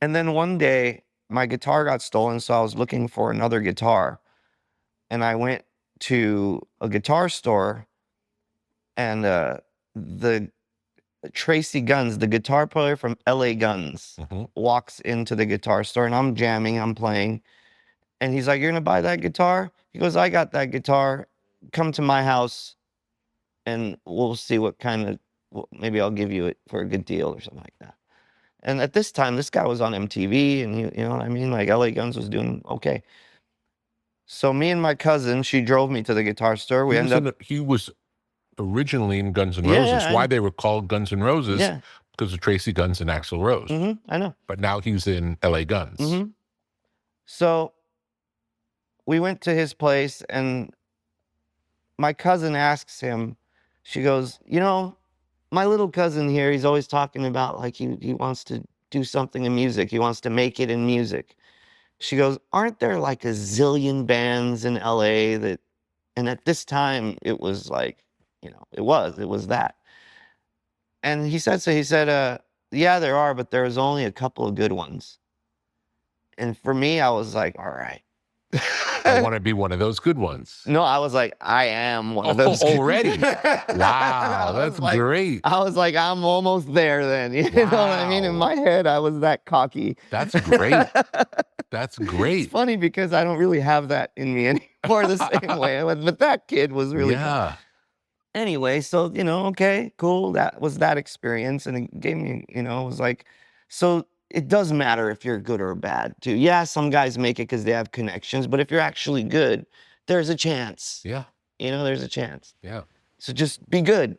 and then one day my guitar got stolen, so I was looking for another guitar, and I went to a guitar store, And the Tracy Guns, the guitar player from LA Guns, walks into the guitar store, and I'm jamming, I'm playing. And he's like, "You're gonna buy that guitar?" He goes, "I got that guitar. Come to my house and we'll see what kind of, maybe I'll give you it for a good deal or something like that." And at this time, this guy was on MTV, and you know what I mean? Like, LA Guns was doing okay. So me and my cousin, she drove me to the guitar store. He was originally in Guns N' Yeah, Roses. yeah, Why they were called Guns N' Roses? Yeah. Because of Tracy Guns and Axl Rose. I know. But now he's in LA Guns. So we went to his place, and my cousin asks him, she goes, "You know, my little cousin here, he's always talking about like he wants to do something in music. He wants to make it in music." She goes, "Aren't there like a zillion bands in LA that," and at this time it was like, you know, it was that. And he said, "Yeah, there are, but there's only a couple of good ones." And for me, I was like, all right. I want to be one of those good ones. No, I was like, I am one of those. Already? Wow, that's great. I was like, I'm almost there then. You know what I mean? In my head, I was that cocky. That's great. That's great. It's funny because I don't really have that in me anymore the same way. But that kid was really cool. Anyway, so, you know, okay, cool. That was that experience. And it gave me, you know, it was like, so it does matter if you're good or bad too. Yeah, some guys make it because they have connections, but if you're actually good, there's a chance. Yeah. You know, there's a chance. Yeah. So just be good.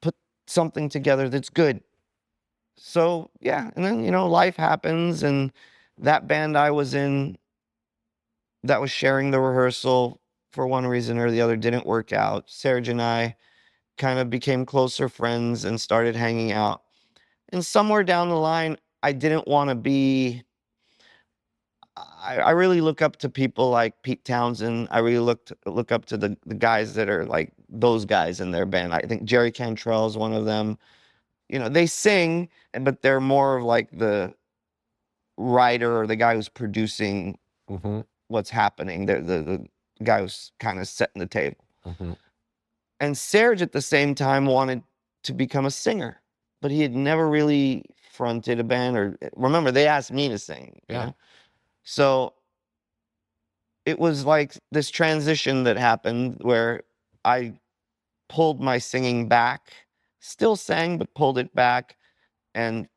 Put something together that's good. So yeah, and then, you know, life happens, and that band I was in that was sharing the rehearsal for one reason or the other didn't work out. Serge and I kind of became closer friends and started hanging out. And somewhere down the line, I didn't want to be, I really look up to people like Pete Townsend. I really look up to the guys that are like those guys in their band. I think Jerry Cantrell is one of them. You know, they sing, but they're more of like the writer or the guy who's producing what's happening. They're the guy who's kind of setting the table. And Serge at the same time wanted to become a singer, but he had never really fronted a band, or remember they asked me to sing. Yeah. You know? So it was like this transition that happened where I pulled my singing back, still sang, but pulled it back. And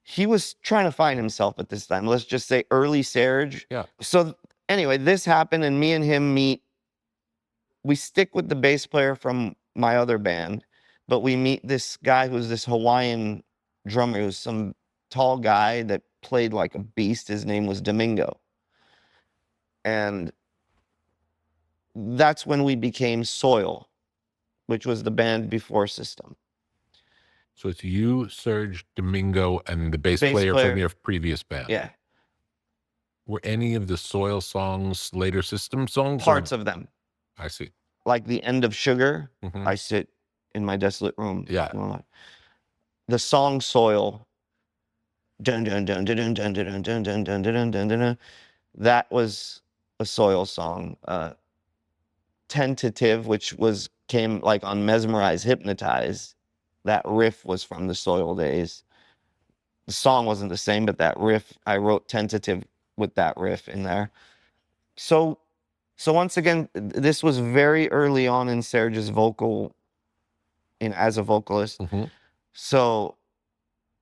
he was trying to find himself at this time. Let's just say early Serge. Yeah. So anyway, this happened, and me and him meet. We stick with the bass player from my other band, but we meet this guy who's this Hawaiian drummer, who's some tall guy that played like a beast. His name was Domingo. And that's when we became Soil, which was the band before System. So it's you, Serge, Domingo, and the bass player from your previous band. Yeah. Were any of the Soil songs later System songs? Parts of them. I see. Like the end of Sugar, I sit in my desolate room. Yeah. The song Soil, dun dun dun dun dun dun dun dun dun dun dun dun dun, that was a Soil song. Tentative, which came like on Mesmerize, Hypnotize. That riff was from the Soil days. The song wasn't the same, but that riff, I wrote Tentative with that riff in there. So once again, this was very early on in Serge's vocal, as a vocalist. So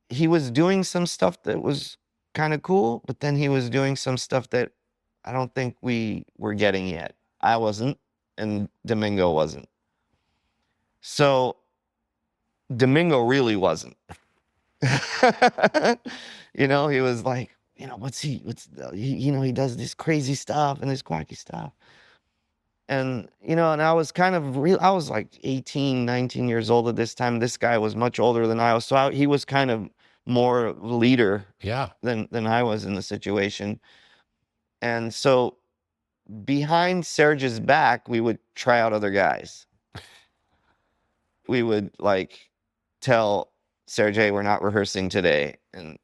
he was doing some stuff that was kind of cool, but then he was doing some stuff that I don't think we were getting yet. I wasn't, and Domingo wasn't. So Domingo really wasn't. You know, he was like, you know, he does this crazy stuff and this quacky stuff. And, you know, and I was kind of I was like 18, 19 years old at this time. This guy was much older than I was. So he was kind of more leader than I was in the situation. And so behind Serge's back, we would try out other guys. We would like tell Serge, "Hey, we're not rehearsing today." And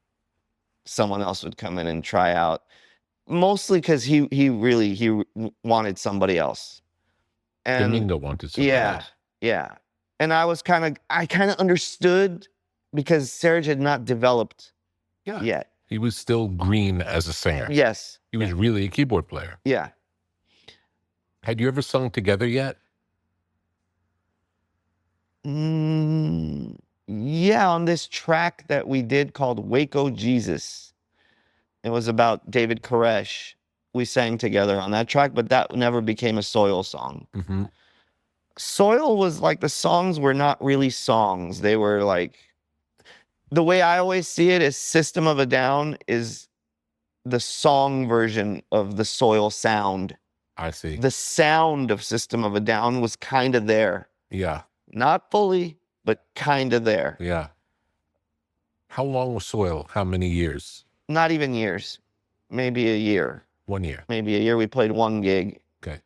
someone else would come in and try out. Mostly because he wanted somebody else. And Domingo wanted somebody else. Yeah. And I kind of understood because Serge had not developed yet. He was still green as a singer. Yes. He was really a keyboard player. Yeah. Had you ever sung together yet? Yeah, on this track that we did called Waco Jesus. It was about David Koresh. We sang together on that track, but that never became a Soil song. Mm-hmm. Soil was like, the songs were not really songs. They were like, the way I always see it is System of a Down is the song version of the Soil sound. I see. The sound of System of a Down was kind of there. Yeah. Not fully, but kind of there. Yeah. How long was Soil? How many years? Not even years. Maybe a year. 1 year. Maybe a year. We played one gig. Okay.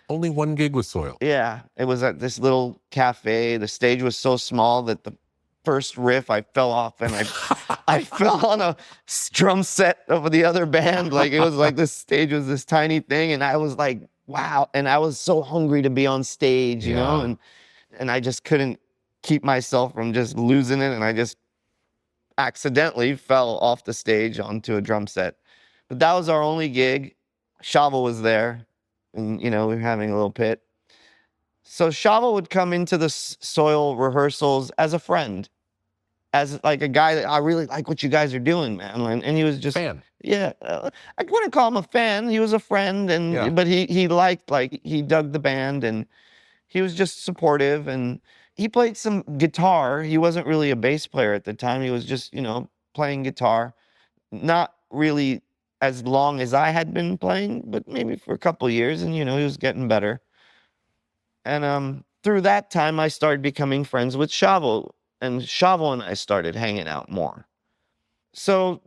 Only one gig with Soil. Yeah. It was at this little cafe. The stage was so small that the first riff I fell off and I fell on a drum set of the other band. Like, it was like this stage was this tiny thing, and I was like, wow. And I was so hungry to be on stage, you know, and I just couldn't keep myself from just losing it, and I just accidentally fell off the stage onto a drum set. But that was our only gig. Shavo was there, and we were having a little pit. So Shavo would come into the Soil rehearsals as a friend, as like a guy that I really like what you guys are doing, man. And he was just fan. Yeah, I wouldn't call him a fan. He was a friend, but he liked, like, he dug the band, and he was just supportive, and he played some guitar. He wasn't really a bass player at the time. He was just, playing guitar. Not really as long as I had been playing, but maybe for a couple of years, and, he was getting better. And through that time, I started becoming friends with Shavo, and Shavo and I started hanging out more. So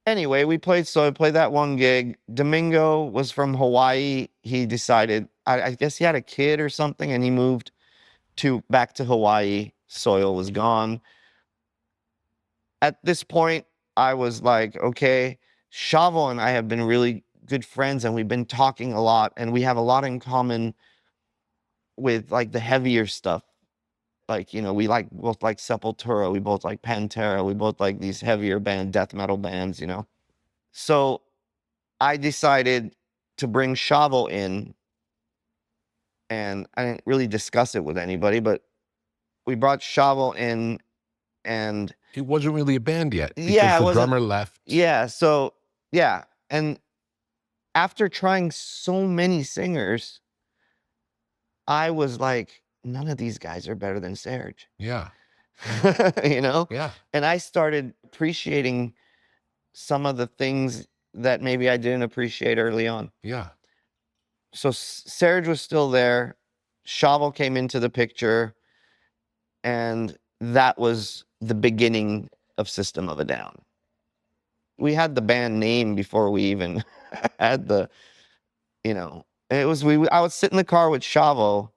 anyway, we played that one gig. Domingo was from Hawaii. He decided, I guess he had a kid or something, and he moved back to Hawaii. Soil was gone. At this point, I was like, okay, Shavo and I have been really good friends, and we've been talking a lot, and we have a lot in common with, like, the heavier stuff. Like, we both like Sepultura, we both like Pantera, we both like these heavier death metal bands, So I decided to bring Shavo in, and I didn't really discuss it with anybody, but we brought Shavo in, and He wasn't really a band yet. Yeah, Because the drummer left. And after trying so many singers, I was like, none of these guys are better than Serge. Yeah. Yeah. And I started appreciating some of the things that maybe I didn't appreciate early on. Yeah. So Serge was still there. Shavo came into the picture, and that was the beginning of System of a Down. We had the band name before we even had the, it was, I would sit in the car with Shavo,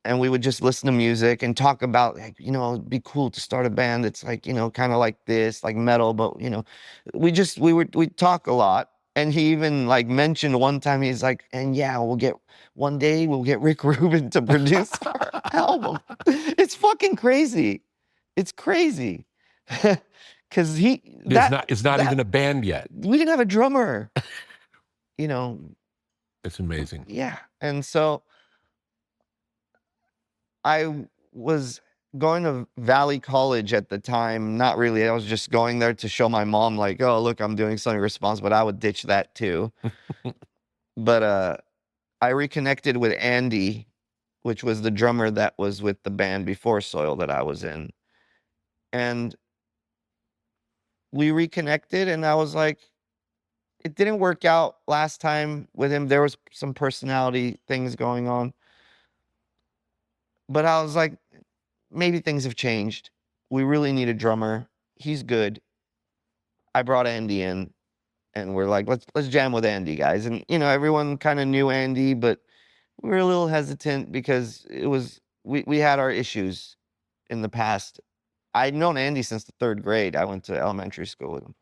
and we would just listen to music and talk about, like, it'd be cool to start a band that's like, kind of like this, like metal, but, we'd talk a lot. And he even, like, mentioned one time, he's like, and one day we'll get Rick Rubin to produce our album. It's fucking crazy. It's crazy. Cause It's not even a band yet. We didn't have a drummer, It's amazing. Yeah. And so I was going to Valley College at the time. Not really. I was just going there to show my mom, like, oh, look, I'm doing something responsible, but I would ditch that too. But I reconnected with Andy, which was the drummer that was with the band before Soil that I was in. And we reconnected, and I was like, it didn't work out last time with him. There was some personality things going on. But I was like, maybe things have changed. We really need a drummer. He's good. I brought Andy in, and we're like, let's jam with Andy, guys. And everyone kind of knew Andy, but we were a little hesitant because we had our issues in the past. I'd known Andy since the 3rd grade. I went to elementary school with him.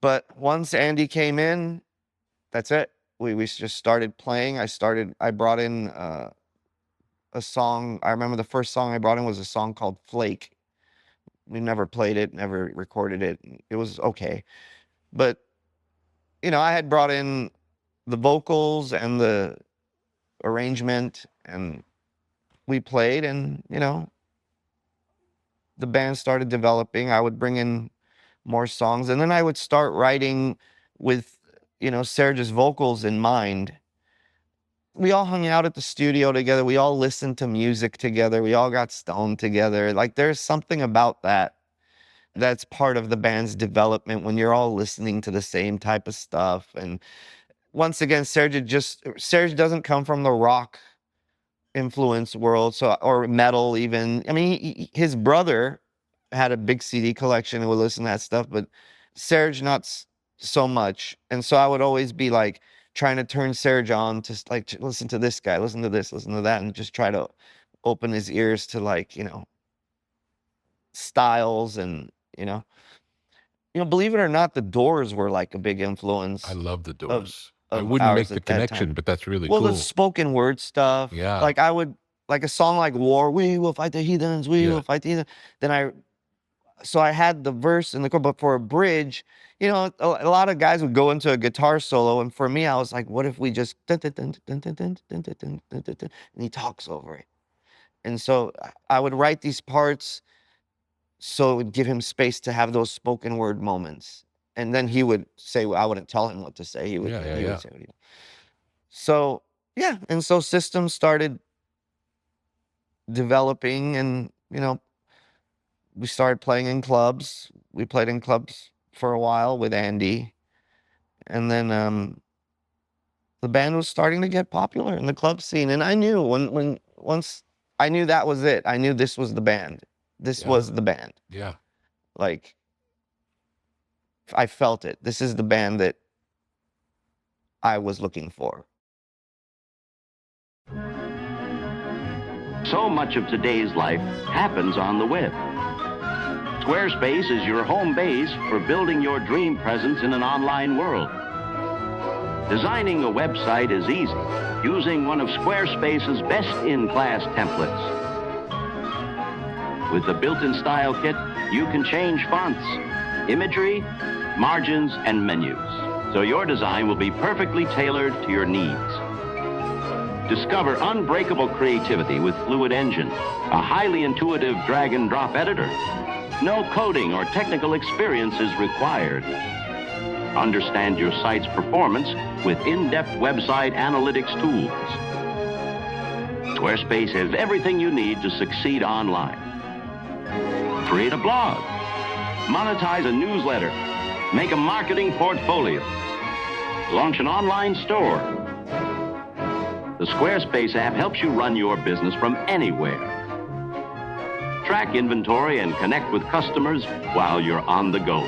But once Andy came in, that's it. We just started playing. I brought in a song. I remember the first song I brought in was a song called Flake. We never played it, never recorded it. It was okay. But, I had brought in the vocals and the arrangement, and we played, and, the band started developing. I would bring in more songs, and then I would start writing with, Serge's vocals in mind. We all hung out at the studio together. We all listened to music together. We all got stoned together. Like, there's something about that that's part of the band's development when you're all listening to the same type of stuff. And once again, Serge doesn't come from the rock influence world, or metal even. I mean, his brother had a big CD collection and would listen to that stuff, but Serge not so much. And so I would always be like trying to turn Serge on to like, listen to this guy, listen to this, listen to that, and just try to open his ears to like, styles and, believe it or not, the Doors were like a big influence. I love the Doors. I of wouldn't make ours the at that connection, time. but that's really Well, cool. the spoken word stuff. Yeah. Like I would, like a song like War, we will fight the heathens, we will fight the heathens. Then so I had the verse and the chord, but for a bridge, a lot of guys would go into a guitar solo, and for me, I was like, what if we just dun, dun, dun, dun, dun, dun, dun, dun, dun, dun, dun, dun, and he talks over it. And so I would write these parts so it would give him space to have those spoken word moments. And then he would say, well, I wouldn't tell him what to say. He would, he would say what he would. So, yeah. And so systems started developing, and, we started playing in clubs. We played in clubs for a while with Andy. And then the band was starting to get popular in the club scene. And I knew once I knew that was it. I knew this was the band. This was the band. Yeah. Like, I felt it. This is the band that I was looking for. So much of today's life happens on the web. Squarespace is your home base for building your dream presence in an online world. Designing a website is easy, using one of Squarespace's best-in-class templates. With the built-in style kit, you can change fonts, imagery, margins, and menus, so your design will be perfectly tailored to your needs. Discover unbreakable creativity with Fluid Engine, a highly intuitive drag-and-drop editor. No coding or technical experience is required. Understand your site's performance with in-depth website analytics tools. Squarespace has everything you need to succeed online. Create a blog, monetize a newsletter, make a marketing portfolio, launch an online store. The Squarespace app helps you run your business from anywhere. Track inventory and connect with customers while you're on the go.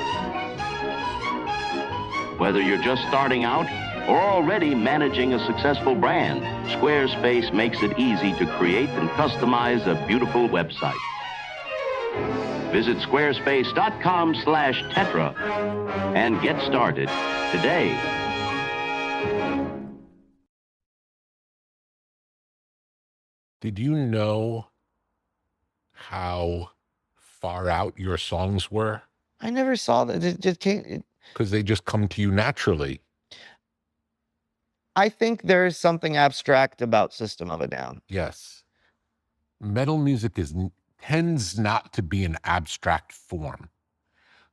Whether you're just starting out or already managing a successful brand, Squarespace makes it easy to create and customize a beautiful website. Visit squarespace.com/Tetra and get started today. Did you know how far out your songs were? I never saw that. It just came. Because they just come to you naturally. I think there is something abstract about System of a Down. Yes. Metal music tends not to be an abstract form.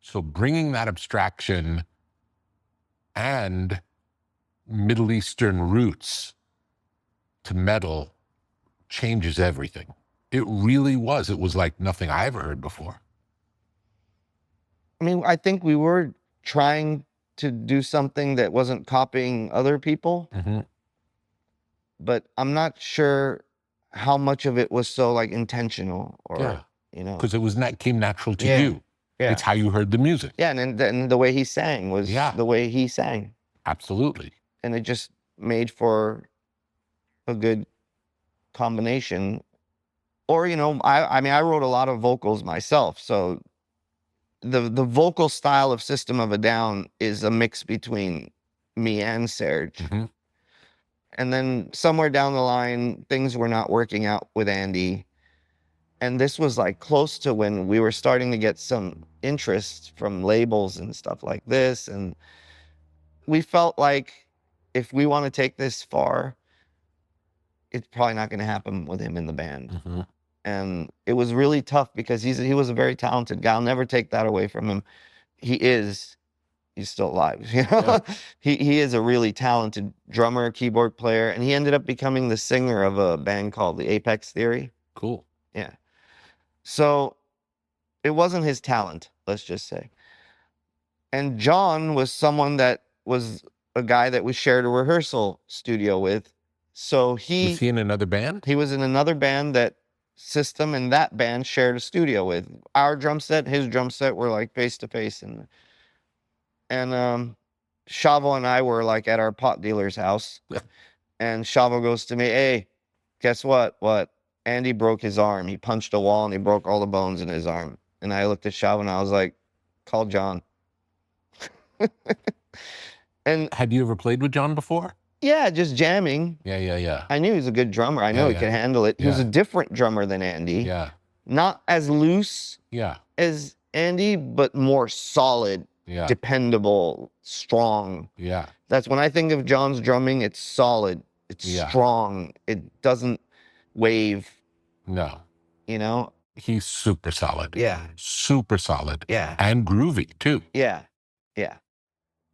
So bringing that abstraction and Middle Eastern roots to metal changes everything. It really was. It was like nothing I ever heard before. I mean, I think we were trying to do something that wasn't copying other people, but I'm not sure how much of it was so like intentional or, because it came natural to you. Yeah. It's how you heard the music. Yeah. And the way he sang was the way he sang. Absolutely. And it just made for a good combination. Or, I mean, I wrote a lot of vocals myself. So the vocal style of System of a Down is a mix between me and Serge. And then somewhere down the line, things were not working out with Andy. And this was like close to when we were starting to get some interest from labels and stuff like this. And we felt like if we want to take this far, it's probably not going to happen with him in the band. Mm-hmm. And it was really tough because he was a very talented guy. I'll never take that away from him. He's still alive. You know? Yeah. He is a really talented drummer, keyboard player, and he ended up becoming the singer of a band called the Apex Theory. Cool. Yeah. So it wasn't his talent, let's just say. And John was someone that was a guy that we shared a rehearsal studio with. So was he in another band? He was in another band that System and that band shared a studio with. Our drum set, his drum set were like face to face. And Shavo and I were like at our pot dealer's house. And Shavo goes to me, hey, guess what? What? Andy broke his arm. He punched a wall and he broke all the bones in his arm. And I looked at Shavo and I was like, call John. And had you ever played with John before? Yeah, just jamming. Yeah. I knew he was a good drummer. I know he could handle it. He was a different drummer than Andy. Yeah. Not as loose as Andy, but more solid, dependable, strong. Yeah. That's when I think of John's drumming, it's solid. It's strong. It doesn't wave. No. You know? He's super solid. Yeah. Super solid. Yeah. And groovy, too. Yeah. Yeah.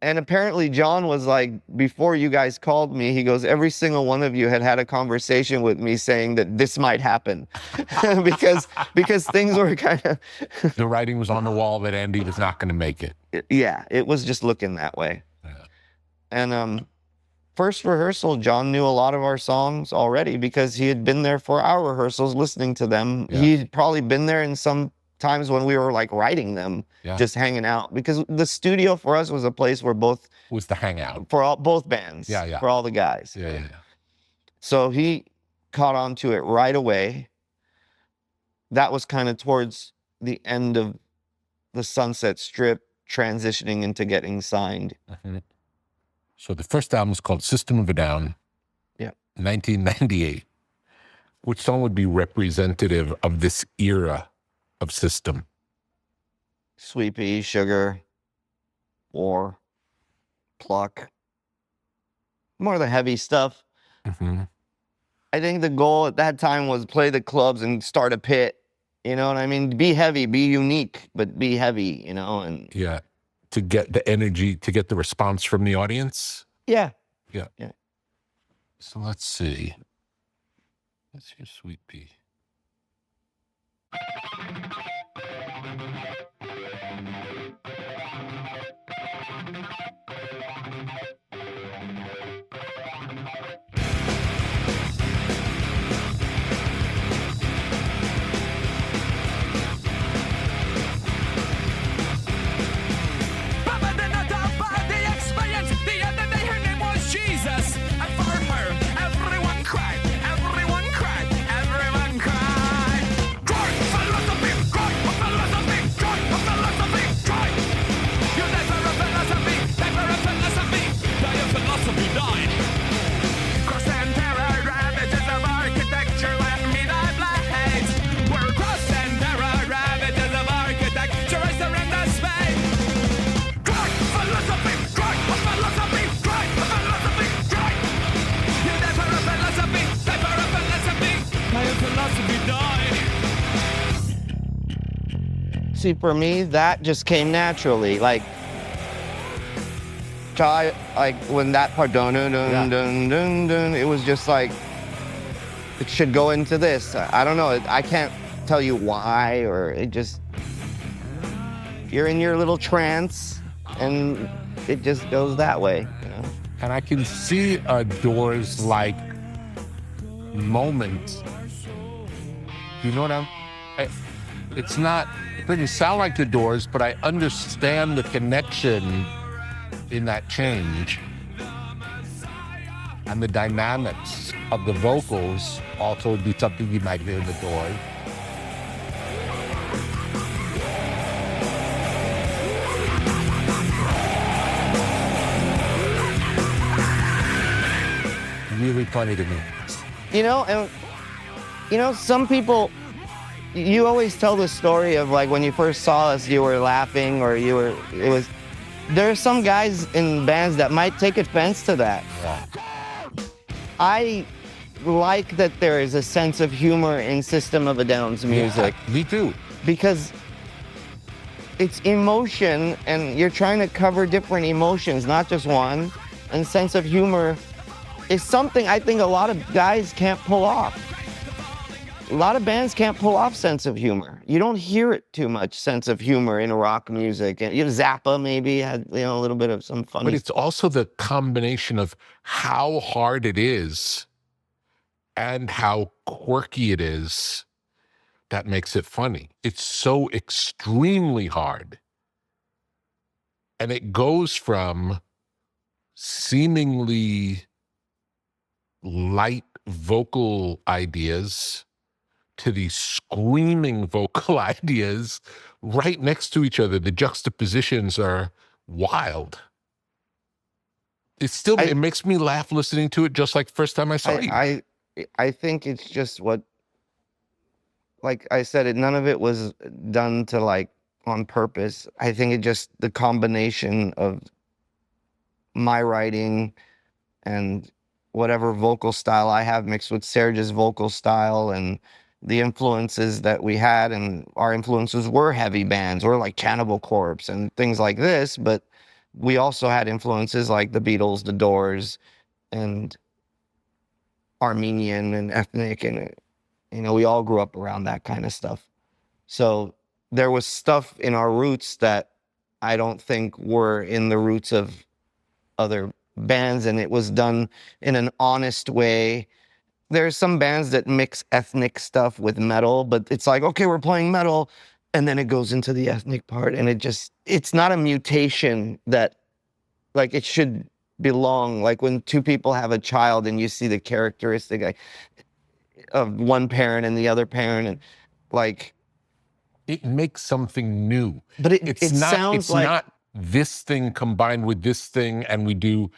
And apparently John was like, before you guys called me, he goes, every single one of you had a conversation with me saying that this might happen. because things were kind of... The writing was on the wall that Andy was not going to make it. Yeah, it was just looking that way. Yeah. And first rehearsal, John knew a lot of our songs already because he had been there for our rehearsals, listening to them. Yeah. He'd probably been there in some times when we were like writing them, just hanging out, because the studio for us was a place where both was the hangout for both bands, for all the guys. Yeah. So he caught on to it right away. That was kind of towards the end of the Sunset Strip, transitioning into getting signed. Mm-hmm. So the first album was called System of a Down. Yeah, 1998. Which song would be representative of this era of System? Sweet Pea, Sugar, War, Pluck. More the heavy stuff. Mm-hmm. I think the goal at that time was play the clubs and start a pit. You know what I mean? Be heavy, be unique, but be heavy, you know? And yeah, to get the energy, to get the response from the audience? Yeah. So let's see. Let's hear Sweet Pea. See, for me, that just came naturally. Like when that part, dun dun dun dun dun dun, it was just like, it should go into this. I don't know. I can't tell you why, or it just, you're in your little trance, and it just goes that way. You know? And I can see a Doors-like moment. You know what it's not, it doesn't sound like the Doors, but I understand the connection in that change. And the dynamics of the vocals also would be something you might hear in the Doors. funny to me. Some people, you always tell the story of like when you first saw us, you were laughing or there are some guys in bands that might take offense to that. Yeah. I like that there is a sense of humor in System of a Down's music. Yeah, me too. Because it's emotion and you're trying to cover different emotions, not just one. And sense of humor is something I think a lot of guys can't pull off. A lot of bands can't pull off sense of humor. You don't hear it too much, sense of humor in rock music. And Zappa maybe had a little bit of some funny. But it's also the combination of how hard it is and how quirky it is that makes it funny. It's so extremely hard. And it goes from seemingly light vocal ideas to these screaming vocal ideas right next to each other. The juxtapositions are wild. It makes me laugh listening to it just like the first time I saw you. I think it's just what, like I said, none of it was done to like on purpose. I think it just the combination of my writing and whatever vocal style I have mixed with Serge's vocal style and the influences that we had, and our influences were heavy bands or like Cannibal Corpse and things like this, but we also had influences like the Beatles, the Doors, and Armenian and ethnic, and we all grew up around that kind of stuff. So there was stuff in our roots that I don't think were in the roots of other bands, and it was done in an honest way. There's some bands that mix ethnic stuff with metal, but it's like, okay, we're playing metal, and then it goes into the ethnic part, and it's not a mutation that, like, it should belong. Like when two people have a child and you see the characteristic of one parent and the other parent, and like... It makes something new. But it sounds like... not this thing combined with this thing, and we do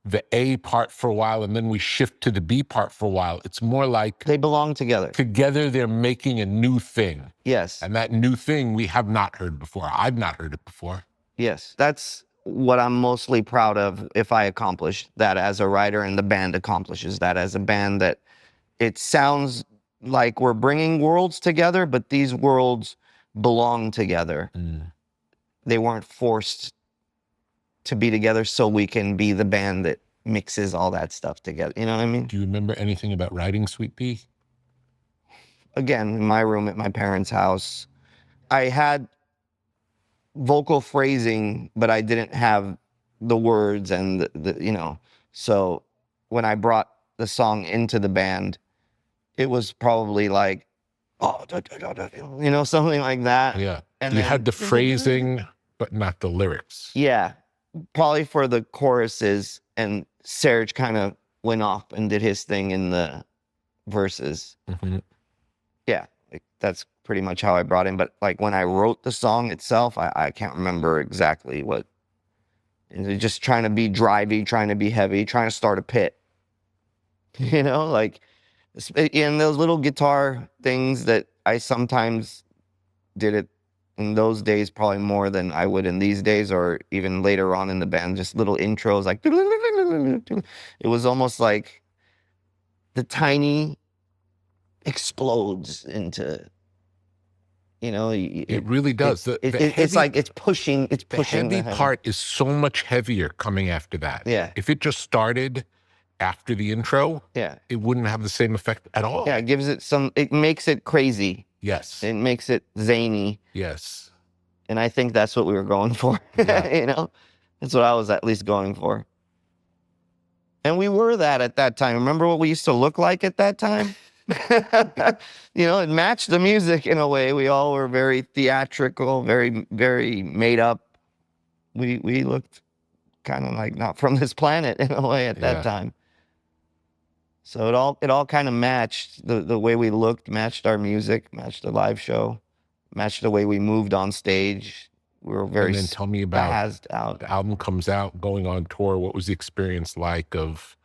the A part for a while, and then we shift to the B part for a while. It's more like... They belong together. Together, they're making a new thing. Yes. And that new thing we have not heard before. I've not heard it before. Yes. That's what I'm mostly proud of if I accomplish that as a writer, and the band accomplishes that as a band, that it sounds like we're bringing worlds together, but these worlds belong together. Mm. They weren't forced to be together so we can be the band that mixes all that stuff together. You know what I mean? Do you remember anything about writing Sweet Pea? Again, in my room at my parents' house, I had vocal phrasing, but I didn't have the words and the so when I brought the song into the band, it was probably like, something like that. Yeah. And you then, had the phrasing, but not the lyrics. Yeah. Probably for the choruses, and Serge kind of went off and did his thing in the verses. Mm-hmm. Yeah, like, that's pretty much how I brought in. But like when I wrote the song itself, I can't remember exactly what. Just trying to be drivey, trying to be heavy, trying to start a pit. Like in those little guitar things that I sometimes did it in those days, probably more than I would in these days, or even later on in the band, just little intros like it was almost like the tiny explodes into, it really does. It's like it's pushing. The heavy part is so much heavier coming after that. Yeah. If it just started after the intro, yeah, it wouldn't have the same effect at all. Yeah, it makes it crazy. Yes. It makes it zany. Yes. And I think that's what we were going for. Yeah. That's what I was at least going for. And we were that at that time. Remember what we used to look like at that time? It matched the music in a way. We all were very theatrical, very, very made up. We looked kind of like not from this planet in a way at that time. So it all kind of matched the way we looked, matched our music, matched the live show, matched the way we moved on stage. We were very and then tell me about spazzed out. The album comes out, going on tour. What was the experience like of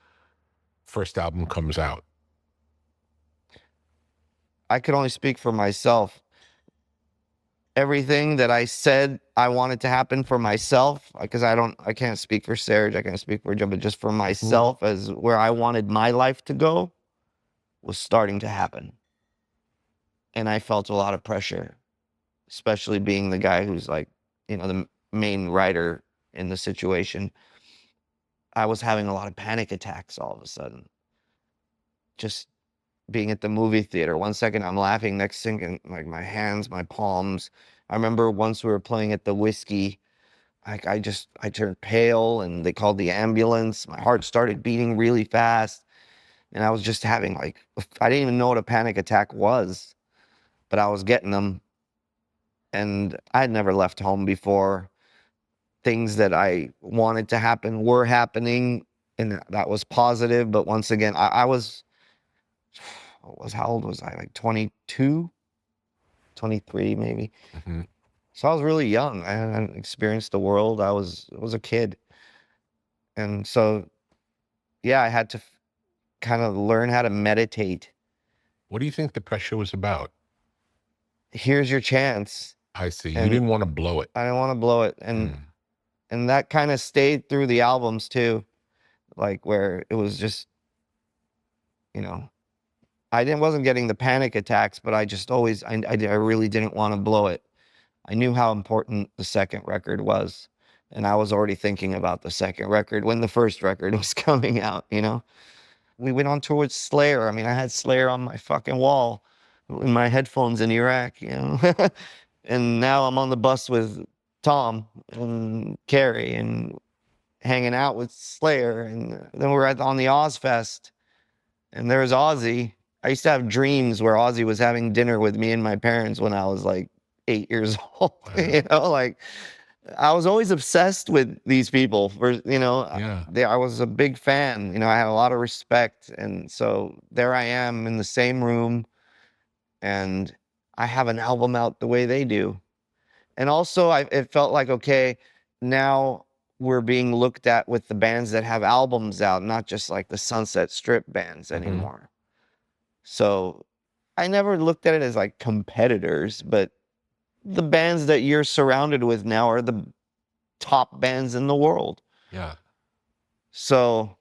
first album comes out? I could only speak for myself. Everything that I said I wanted to happen for myself, because I can't speak for Serge, I can't speak for Joe, but just for myself, as where I wanted my life to go, was starting to happen. And I felt a lot of pressure, especially being the guy who's like, the main writer in the situation. I was having a lot of panic attacks all of a sudden. Just being at the movie theater. 1 second I'm laughing, next second, like my hands, my palms. I remember once we were playing at the Whiskey, I turned pale and they called the ambulance. My heart started beating really fast. And I was just having I didn't even know what a panic attack was, but I was getting them. And I had never left home before. Things that I wanted to happen were happening, and that was positive. But once again, how old was I? Like 22, 23 maybe. Mm-hmm. So I was really young. I hadn't experienced the world. I was a kid. And so, yeah, I had to kind of learn how to meditate. What do you think the pressure was about? Here's your chance. I see. You didn't want to blow it. I didn't want to blow it. And that kind of stayed through the albums too. Like where it was just, I wasn't getting the panic attacks, but I just always, I really didn't want to blow it. I knew how important the second record was. And I was already thinking about the second record when the first record was coming out, We went on tour with Slayer. I mean, I had Slayer on my fucking wall in my headphones in Iraq, And now I'm on the bus with Tom and Carrie and hanging out with Slayer. And then we're on the Ozfest and there's Ozzy. I used to have dreams where Ozzy was having dinner with me and my parents when I was like 8 years old. Wow. I was always obsessed with these people. Yeah. I was a big fan. I had a lot of respect. And so there I am in the same room and I have an album out the way they do. And also it felt like, okay, now we're being looked at with the bands that have albums out, not just like the Sunset Strip bands anymore. So I never looked at it as like competitors, but the bands that you're surrounded with now are the top bands in the world. Yeah. So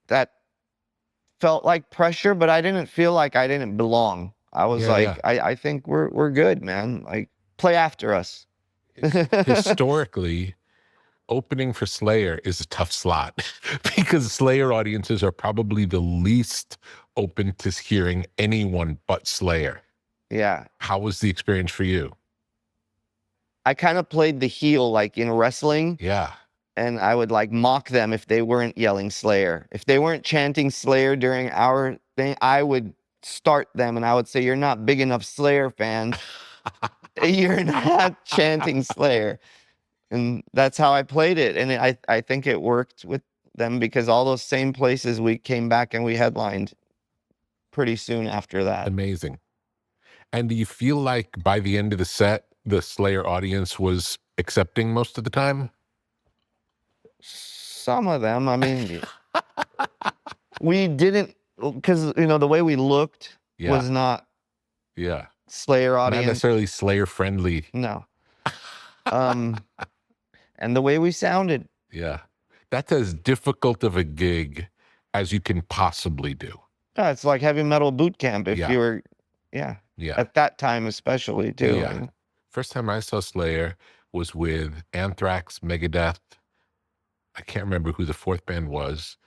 that felt like pressure, but I didn't feel like I didn't belong. I was I think we're good, man. Like, play after us. Historically, opening for Slayer is a tough slot because Slayer audiences are probably the least open to hearing anyone but Slayer. Yeah. How was the experience for you? I kind of played the heel like in wrestling. Yeah. And I would like mock them if they weren't yelling Slayer. If they weren't chanting Slayer during our thing, I would start them and I would say, you're not big enough Slayer fans. You're not chanting Slayer. And that's how I played it. And I think it worked with them because all those same places we came back and we headlined pretty soon after that. Amazing. And do you feel like by the end of the set, the Slayer audience was accepting most of the time? Some of them. I mean, we didn't, because, the way we looked was not Slayer audience. Not necessarily Slayer friendly. No. And the way we sounded. Yeah. That's as difficult of a gig as you can possibly do. Yeah, it's like heavy metal boot camp if you were, at that time especially too. Yeah. First time I saw Slayer was with Anthrax, Megadeth. I can't remember who the fourth band was.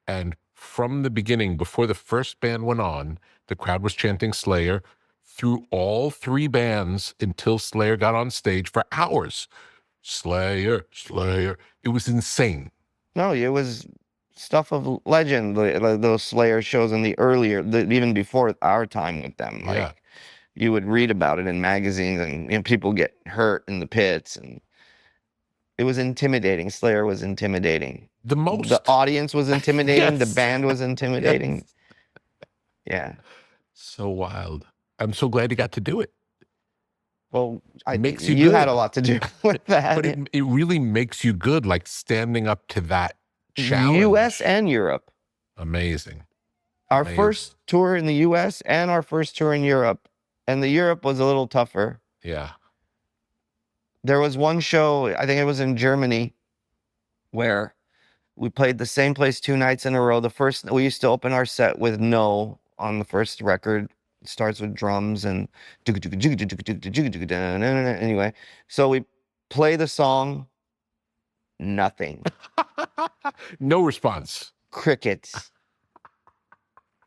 And from the beginning, before the first band went on, the crowd was chanting Slayer through all three bands until Slayer got on stage for hours. Slayer, Slayer. It was insane. No, it was stuff of legend, those Slayer shows in the earlier, even before our time with them. Like, you would read about it in magazines and people get hurt in the pits. And it was intimidating. Slayer was intimidating. The most. The audience was intimidating. The band was intimidating. Yeah. So wild. I'm so glad you got to do it. Well, you had a lot to do with that. But it really makes you good, like standing up to that challenge. U.S. and Europe. Amazing. Our Amazing. first tour in the US and our first tour in Europe. And the Europe was a little tougher. Yeah. There was one show, I think it was in Germany, where we played the same place 2 nights in a row. We used to open our set with No on the first record. It starts with drums and anyway. So we play the song, nothing. No response. Crickets.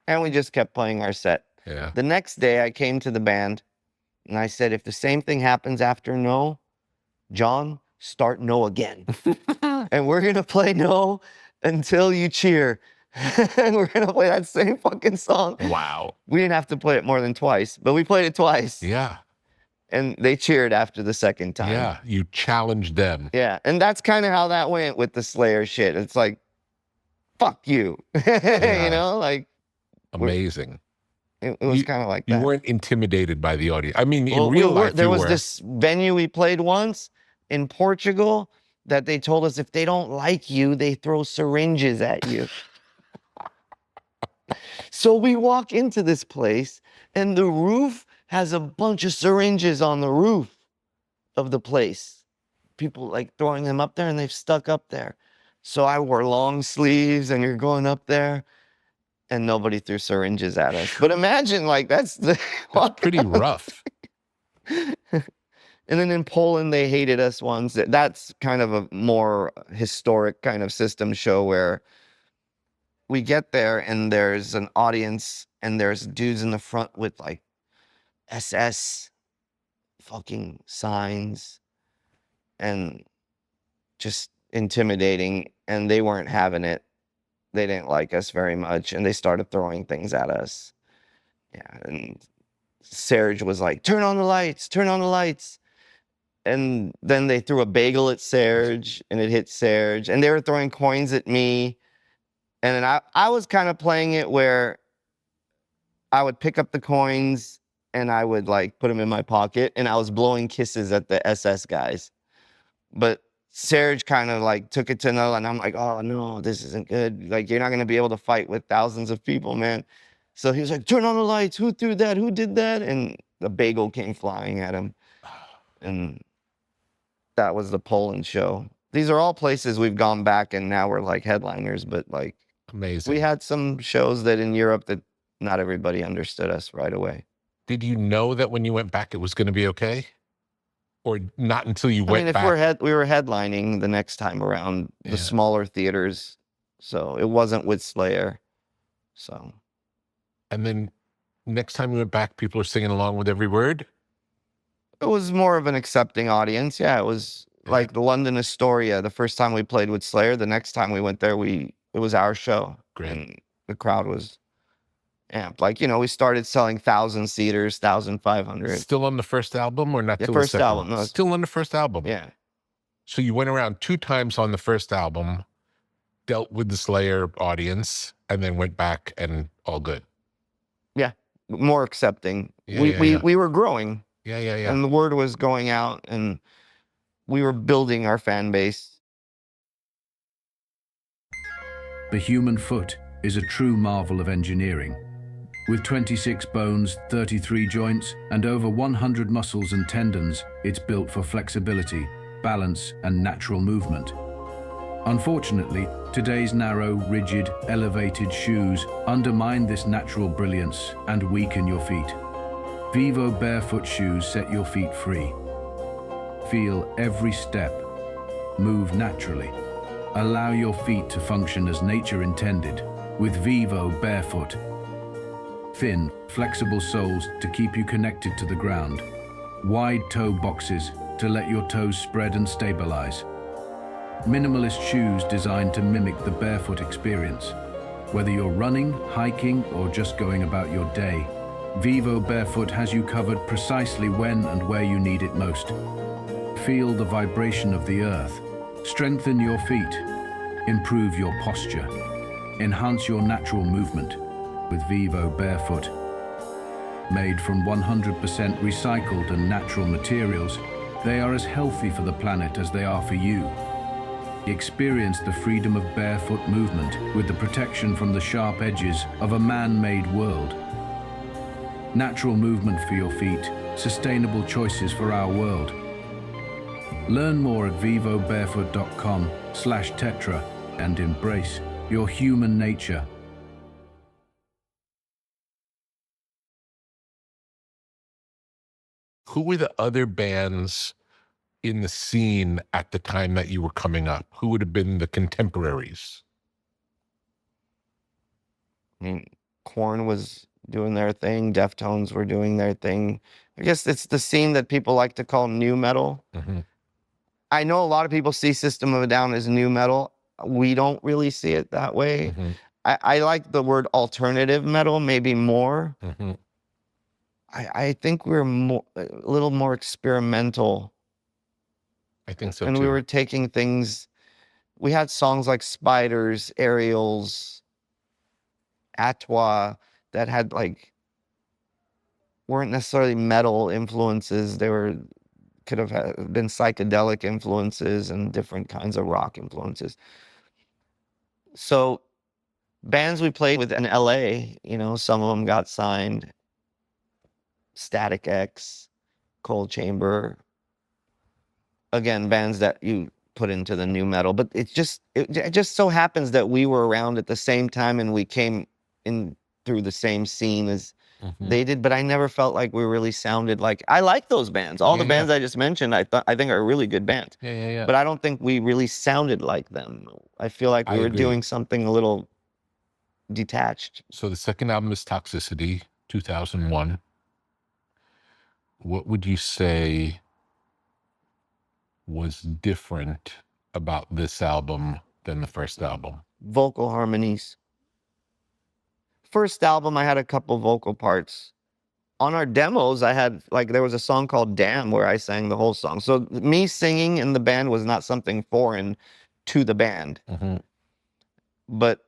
And we just kept playing our set. Yeah. The next day I came to the band and I said, if the same thing happens after No, John, start No again. And we're going to play No until you cheer. And we're going to play that same fucking song. Wow. We didn't have to play it more than twice, but we played it twice. Yeah. And they cheered after the second time. Yeah. You challenged them. Yeah. And that's kind of how that went with the Slayer shit. It's like, fuck you. Yeah. You know, like. Amazing. It was kind of like You that. weren't intimidated by the audience. I mean, in Well, real life, there you was were. this venue we played once in Portugal that they told us if they don't like you, they throw syringes at you. So we walk into this place and the roof has a bunch of syringes on the roof of the place. People like throwing them up there and they've stuck up there. So I wore long sleeves and you're going up there and nobody threw syringes at us. But imagine like that's Pretty rough. And then in Poland, they hated us once. That's kind of a more historic kind of system show where we get there and there's an audience and there's dudes in the front with like SS fucking signs and just intimidating. And they weren't having it. They didn't like us very much. And they started throwing things at us. Yeah. And Serge was like, turn on the lights, turn on the lights. And then they threw a bagel at Serge and it hit Serge. And they were throwing coins at me. And then I was kind of playing it where I would pick up the coins and I would like put them in my pocket and I was blowing kisses at the SS guys. But Serge kind of like took it to another, and I'm like, oh no, this isn't good. Like, you're not going to be able to fight with thousands of people, man. So he was like, turn on the lights. Who threw that? Who did that? And the bagel came flying at him. And that was the Poland show. These are all places we've gone back and now we're like headliners, but like, Amazing. we had some shows that in Europe that not everybody understood us right away. Did you know that when you went back it was going to be okay? Or not until you went back? We were headlining the next time around the smaller theaters, so it wasn't with Slayer. So, and then next time you went back, people are singing along with every word? It was more of an accepting audience. Yeah, it was like the London Astoria. The first time we played with Slayer, the next time we went there, it was our show. Great. And the crowd was amped. Like, you know, we started selling 1,000-seaters, 1,500. Still on the first album or not? The till first the second album. one? No, Still on the first album. yeah. So you went around 2 times on the first album, dealt with the Slayer audience, and then went back and all good. Yeah, more accepting. Yeah, We were growing. Yeah. And the word was going out and we were building our fan base. The human foot is a true marvel of engineering. With 26 bones, 33 joints, and over 100 muscles and tendons, it's built for flexibility, balance, and natural movement. Unfortunately, today's narrow, rigid, elevated shoes undermine this natural brilliance and weaken your feet. Vivo Barefoot shoes set your feet free. Feel every step. Move naturally. Allow your feet to function as nature intended with Vivo Barefoot. Thin, flexible soles to keep you connected to the ground. Wide toe boxes to let your toes spread and stabilize. Minimalist shoes designed to mimic the barefoot experience. Whether you're running, hiking, or just going about your day, Vivo Barefoot has you covered precisely when and where you need it most. Feel the vibration of the earth. Strengthen your feet. Improve your posture. Enhance your natural movement with Vivo Barefoot. Made from 100% recycled and natural materials, they are as healthy for the planet as they are for you. Experience the freedom of barefoot movement with the protection from the sharp edges of a man-made world. Natural movement for your feet, sustainable choices for our world. Learn more at vivobarefoot.com/tetra and embrace your human nature. Who were the other bands in the scene at the time that you were coming up? Who would have been the contemporaries? I mean, Korn was doing their thing. Deftones were doing their thing. I guess it's the scene that people like to call new metal. Mm-hmm. I know a lot of people see System of a Down as new metal. We don't really see it that way. Mm-hmm. I like the word alternative metal maybe more. Mm-hmm. I think we're a little more experimental. I think so and too. we were taking things. We had songs like Spiders, Ariels, Atwa that had weren't necessarily metal influences. They could have been psychedelic influences and different kinds of rock influences. So bands we played with in LA, some of them got signed. Static X, Cold Chamber. Again, bands that you put into the new metal. But it just so happens that we were around at the same time and we came in through the same scene as they did. But I never felt like we really sounded like. I like those bands. All the bands I just mentioned, I think are really good bands. Yeah. But I don't think we really sounded like them. I feel like we were doing something a little detached. So the second album is Toxicity, 2001. What would you say was different about this album than the first album? Vocal harmonies. First album, I had a couple vocal parts. On our demos, I had, there was a song called Damn where I sang the whole song. So me singing in the band was not something foreign to the band. Mm-hmm. But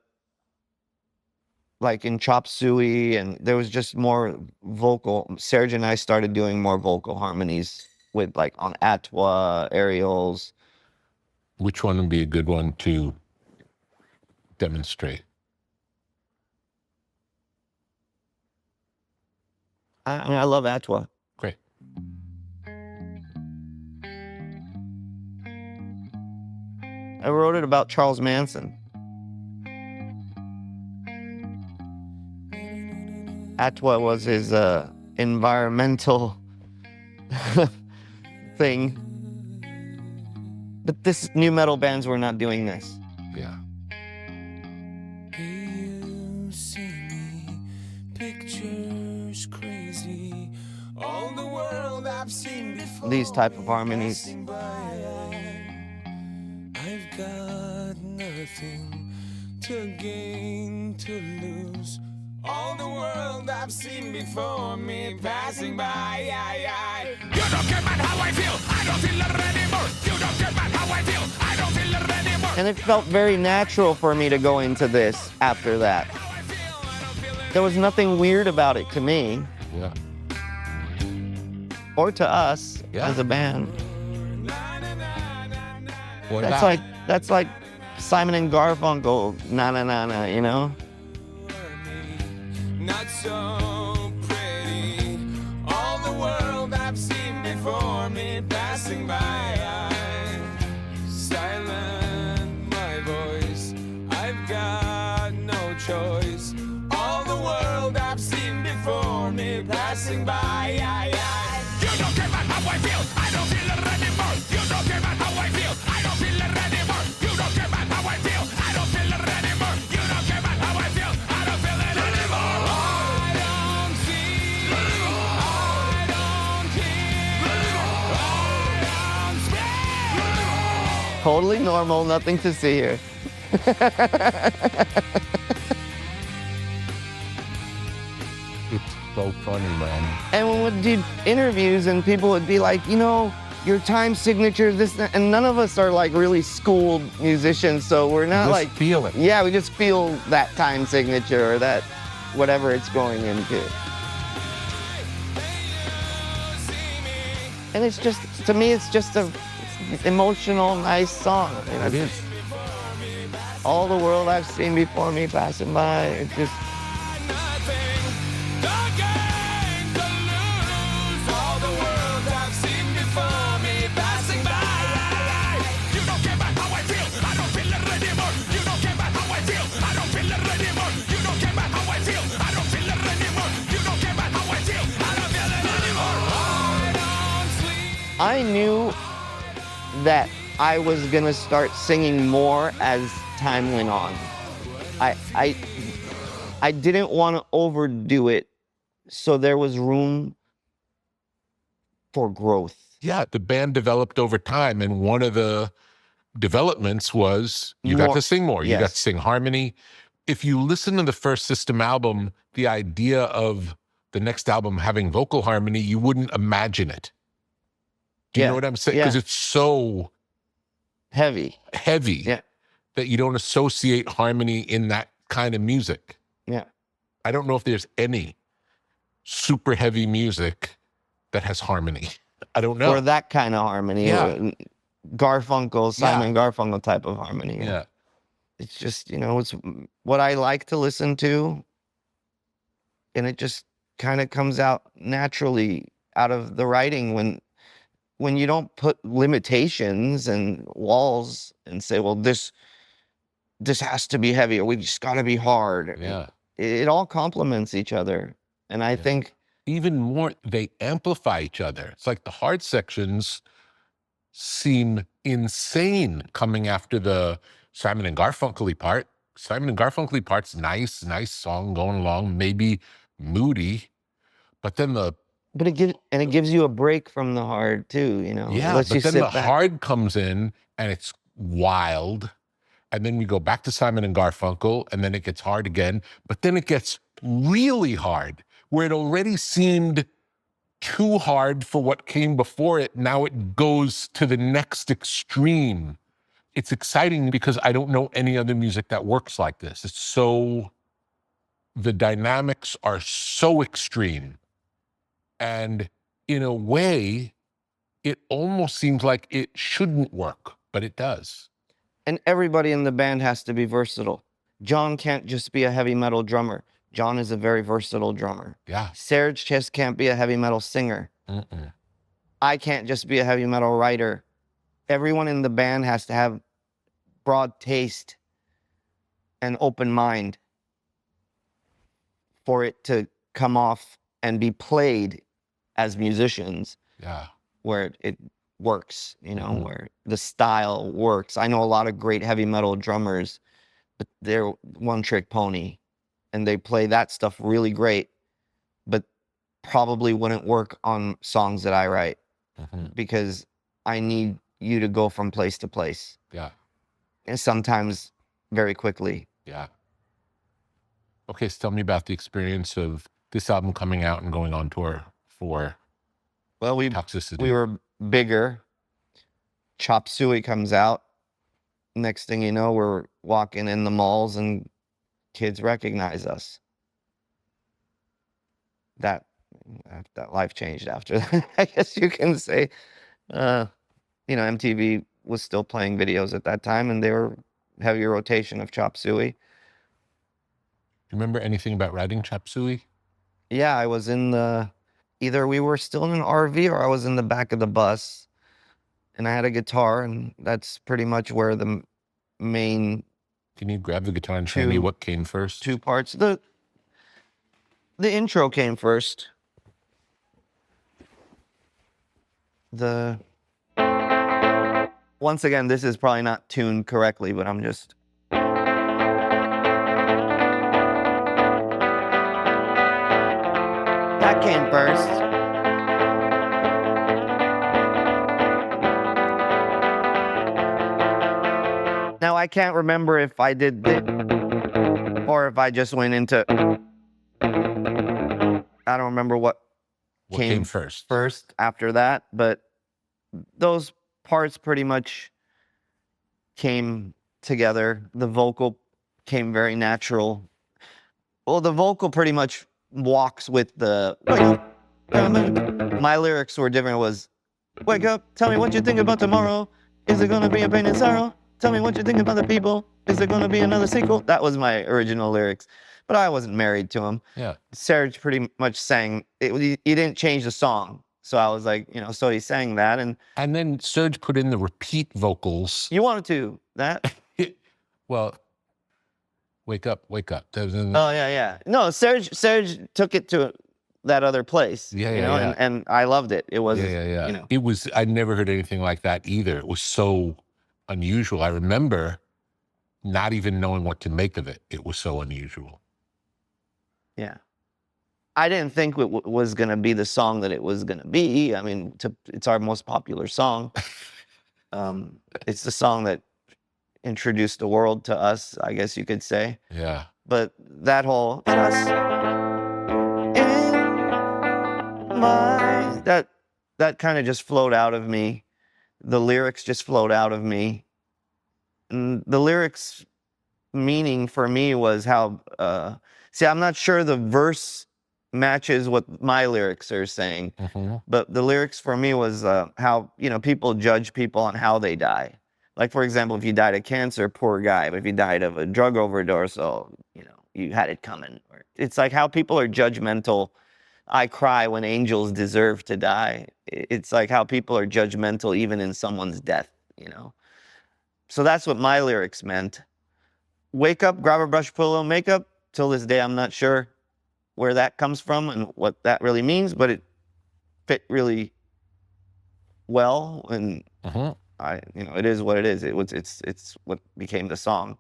in Chop Suey, and there was just more vocal. Serge and I started doing more vocal harmonies with on Atwa, Ariels. Which one would be a good one to demonstrate? I love Atwa. Great. I wrote it about Charles Manson. Atwa was his environmental thing. But this new metal bands were not doing this. Yeah. You see me, pictures crazy, all the world I've seen before. These type of harmonies. I've got nothing to gain, to lose. All the world I've seen before me passing by. You don't care about how I feel. I don't feel it anymore. You don't care about how I feel. I don't feel it anymore. And it felt very natural for me to go into this after that. There was nothing weird about it to me. Yeah. Or to us as a band. That's like Simon and Garfunkel, na na na na, Not so pretty. All the world I've seen before me passing by. Silent my voice. I've got no choice. All the world I've seen before me passing by. You don't care about how I feel. I don't feel it anymore. You don't care about how I feel. I don't feel it anymore. You don't care about how I feel. I don't feel it anymore. You don't care about how I feel. I don't feel it anymore. Totally normal, nothing to see here. It's so funny, man. And when we did interviews and people would be like, your time signature, this, and none of us are really schooled musicians, so we're not Just feel it. Yeah, we just feel that time signature or that whatever it's going into. And it's just, to me, it's just a emotional, nice song. It is. All the world I've seen before me passing by. It just, Nothing to gain, to lose. All the world I've seen before me passing by. You don't care about how I feel. I don't feel it anymore. You don't care about how I feel. I don't feel it anymore. You don't care about how I feel. I don't feel it anymore. You don't care about how I feel. I don't feel it anymore. I don't sleep. I knew that I was gonna start singing more as time went on. I didn't want to overdo it, so there was room for growth. Yeah, the band developed over time, and one of the developments was you got More- to sing more. You got yes. to sing harmony. If you listen to the first System album, the idea of the next album having vocal harmony, you wouldn't imagine it. Do you Yeah, know what I'm saying? yeah. Because it's so Heavy. heavy Yeah. that you don't associate harmony in that kind of music. Yeah. I don't know if there's any super heavy music that has harmony. I don't know. For that kind of harmony. Yeah. Garfunkel, Simon Garfunkel type of harmony. Yeah. It's just, it's what I like to listen to. And it just kind of comes out naturally out of the writing when you don't put limitations and walls and say, well, this has to be heavy or we just got to be hard. Yeah. It all complements each other. And I think Even more, they amplify each other. It's like the hard sections seem insane coming after the Simon and Garfunkel part. Simon and Garfunkel part's nice song going along, maybe moody, but then it gives you a break from the hard too, yeah, lets but you then sit the back. hard comes in and it's wild. And then we go back to Simon and Garfunkel and then it gets hard again, but then it gets really hard where it already seemed too hard for what came before it. Now it goes to the next extreme. It's exciting because I don't know any other music that works like this. The dynamics are so extreme. And in a way, it almost seems like it shouldn't work, but it does. And everybody in the band has to be versatile. John can't just be a heavy metal drummer. John is a very versatile drummer. Yeah. Serge just can't be a heavy metal singer. Mm-mm. I can't just be a heavy metal writer. Everyone in the band has to have broad taste and open mind for it to come off and be played as musicians. Yeah. Where it works, where the style works. I know a lot of great heavy metal drummers, but they're one-trick pony, and they play that stuff really great, but probably wouldn't work on songs that I write because I need you to go from place to place. Yeah. And sometimes very quickly. Yeah. Okay, so tell me about the experience of this album coming out and going on tour for Toxicity. We were bigger. Chop Suey comes out. Next thing you know, we're walking in the malls and kids recognize us. That life changed after that, I guess you can say. MTV was still playing videos at that time, and they were heavy rotation of Chop Suey. You remember anything about writing Chop Suey? Yeah, I was either we were still in an RV or I was in the back of the bus, and I had a guitar, and that's pretty much where the main... Can you grab the guitar and show me what came first? Two parts. The intro came first. Once again, this is probably not tuned correctly, but I'm just... That came first. Now, I can't remember if I did this or if I just went into... I don't remember what came first after that, but those parts pretty much came together. The vocal came very natural. Well, the vocal pretty much walks with the... My lyrics were different. It was, wake up, tell me what you think about tomorrow. Is it gonna be a pain and sorrow? Tell me what you think about the people. Is there going to be another sequel? That was my original lyrics. But I wasn't married to him. Yeah. Serge pretty much sang, he didn't change the song. So I was like, so he sang that. And then Serge put in the repeat vocals. You wanted to, that? Well, wake up. Oh, yeah. No, Serge took it to that other place. Yeah. And I loved it. It was, It was, I'd never heard anything like that either. It was so unusual. I remember not even knowing what to make of it. It was so unusual. Yeah. I didn't think it was going to be the song that it was going to be. I mean, it's our most popular song. It's the song that introduced the world to us, I guess you could say. Yeah. But that whole that kind of just flowed out of me. The lyrics just flowed out of me. And the lyrics meaning for me was how, I'm not sure the verse matches what my lyrics are saying, but the lyrics for me was how, people judge people on how they die. Like, for example, if you died of cancer, poor guy. But if you died of a drug overdose, you had it coming. It's like how people are judgmental. I cry when angels deserve to die. It's like how people are judgmental even in someone's death, So that's what my lyrics meant. Wake up, grab a brush, put a little makeup. Till this day, I'm not sure where that comes from and what that really means, but it fit really well. And it is what it is. It's what became the song.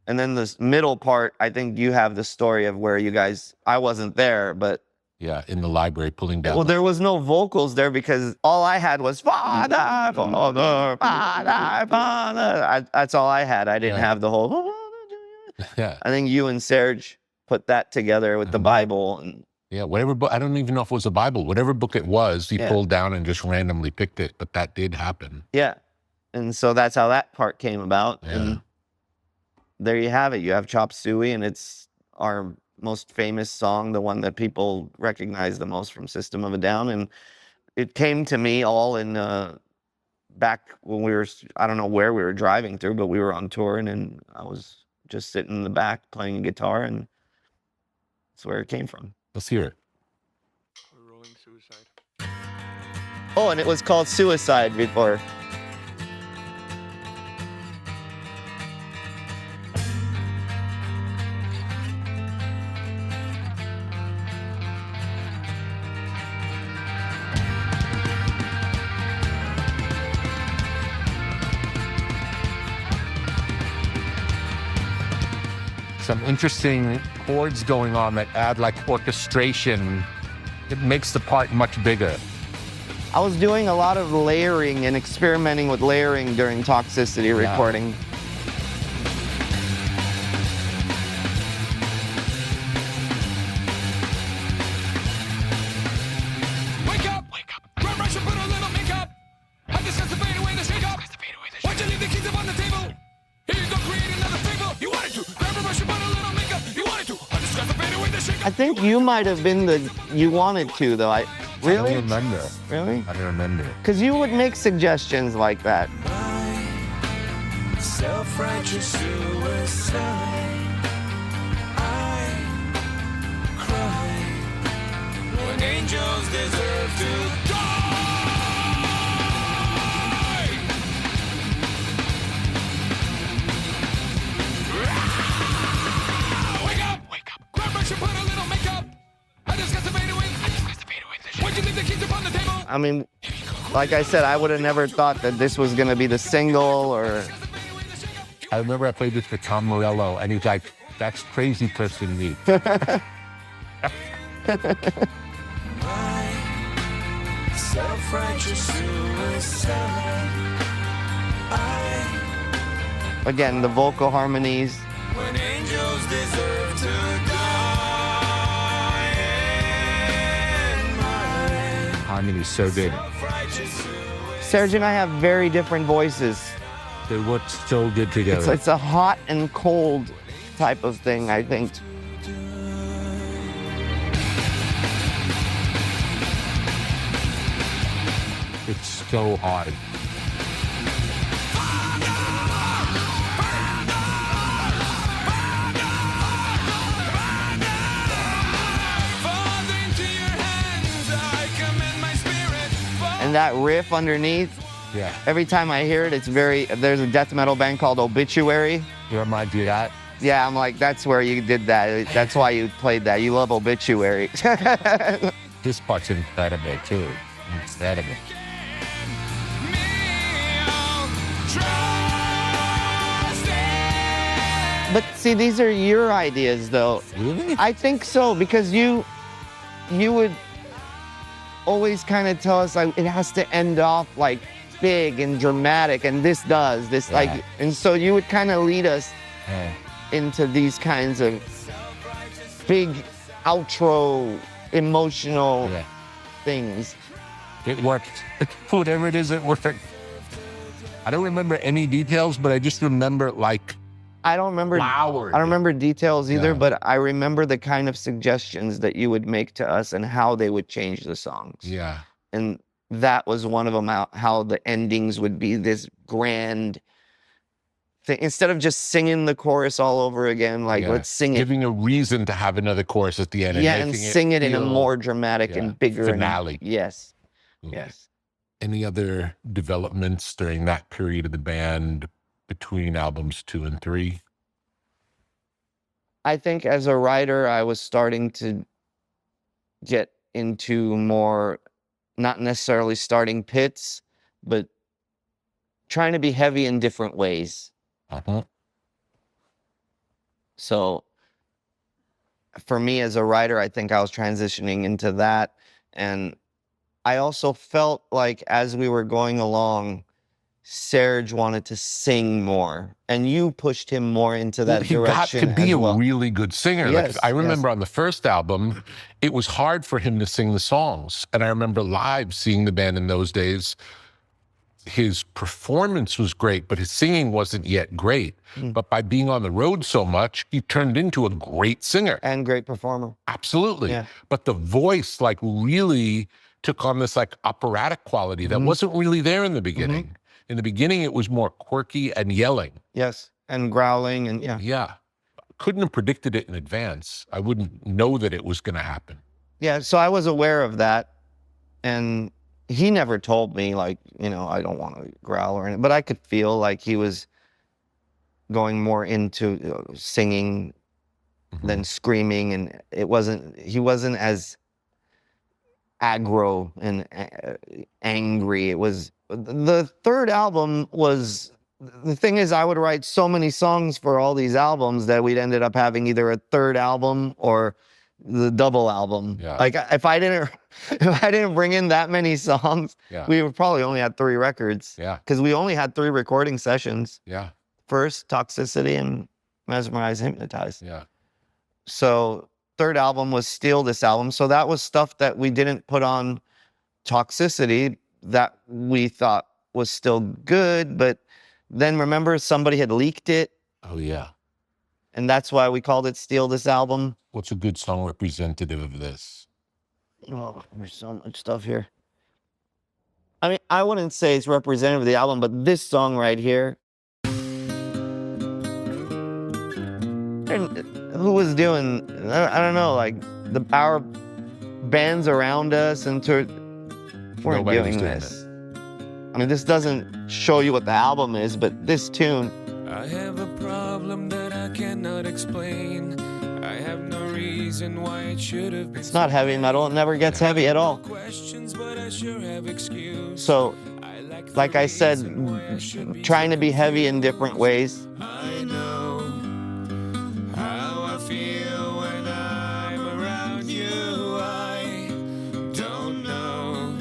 And then this middle part, I think you have the story of where you guys, I wasn't there, but yeah, in the library pulling down. Well, there was no vocals there because all I had was Father, Father, Father, Father. That's all I had. I didn't have the whole. Yeah. I think you and Serge put that together with the Bible and. Yeah, whatever book. I don't even know if it was a Bible. Whatever book it was, he pulled down and just randomly picked it. But that did happen. Yeah, and so that's how that part came about. Yeah. And there you have it. You have Chop Suey, and it's our most famous song, the one that people recognize the most from System of a Down. And it came to me all in back when we were, I don't know where we were driving through, but we were on tour, and I was just sitting in the back playing a guitar, and that's where it came from. Let's hear it. Rolling Suicide. Oh, and it was called Suicide before. Some interesting chords going on that add like orchestration. It makes the part much bigger. I was doing a lot of layering and experimenting with layering during Toxicity recording. Wake up! Run, rush, and put a little makeup. I discuss the fade away, the shake up. Why'd you leave the keys up on the table? Here you go, create another fable. You wanted to. Grab a brush and put a little makeup. You wanted to. I discuss the fade away, the shake up. I think you might have been the you wanted to though. Really? I don't remember. Really? I don't remember. Because you would make suggestions like that. Self-righteous suicide. I cry when angels deserve to die. Wake up! Grab brush and put a little makeup. I discuss the fade away. Why'd you leave the keys upon the table? I mean, like I said, I would have never thought that this was going to be the single or... I remember I played this with Tom Morello, and he's like, that's crazy person me. Self-righteous suicide. Again, the vocal harmonies. When angels deserve to die. Harmony's so good. Serge and I have very different voices. They work so good together. It's a hot and cold type of thing, I think. It's so hard. that riff underneath, Yeah. every time I hear it, there's a death metal band called Obituary. You remind you of that? Yeah, I'm like, that's where you did that. That's why you played that. You love Obituary. This part's incredible too. Incredible. But see, these are your ideas, though. Really? I think so, because you would always kind of tell us like it has to end off like big and dramatic, and this does this like, and so you would kind of lead us into these kinds of big outro emotional things. It worked. Whatever it is, it worked. I don't remember any details, but I just remember like I don't remember flowers. I don't remember details either, but I remember the kind of suggestions that you would make to us and how they would change the songs. Yeah. And that was one of them, how the endings would be this grand thing. Instead of just singing the chorus all over again, like let's sing it. Giving a reason to have another chorus at the end. And sing it in a more dramatic and bigger finale. Yes. Okay. Yes. Any other developments during that period of the band between albums 2 and 3? I think as a writer, I was starting to get into more, not necessarily starting pits, but trying to be heavy in different ways. So for me as a writer, I think I was transitioning into that. And I also felt like as we were going along, Serge wanted to sing more, and you pushed him more into that direction. He got to be a well. really good singer. Yes, like, I remember on the first album, it was hard for him to sing the songs. And I remember live seeing the band in those days. His performance was great, but his singing wasn't yet great. But by being on the road so much, he turned into a great singer. And great performer. Absolutely. Yeah. But the voice like really took on this like operatic quality that wasn't really there in the beginning. In the beginning, it was more quirky and yelling. Yes, and growling and Yeah. Couldn't have predicted it in advance. I wouldn't know that it was going to happen. Yeah, so I was aware of that, and he never told me, like, you know, I don't want to growl or anything, but I could feel like he was going more into singing than screaming, and he wasn't as aggro and angry. It was, the third album was, the thing is, I would write so many songs for all these albums that we'd ended up having either a third album or the double album. Yeah. Like if I didn't bring in that many songs, we would probably only had 3 records. Yeah. Because we only had 3 recording sessions. Yeah. First, Toxicity and Mesmerize and Hypnotize. Yeah. So third album was Steal This Album. So that was stuff that we didn't put on Toxicity that we thought was still good, but then remember somebody had leaked it. Oh yeah. And that's why we called it Steal This Album. What's a good song representative of this? Oh, there's so much stuff here. I mean, I wouldn't say it's representative of the album, but this song right here. And who was doing, I don't know, like our bands around us and weren't doing this. I mean, this doesn't show you what the album is, but this tune. I have a problem that I cannot explain. I have no reason why it should have been. It's not heavy metal. It never gets heavy at all. Questions, but I sure have excuse. So, like I said, trying to be heavy in different ways. I know how I feel when I'm around you. I don't know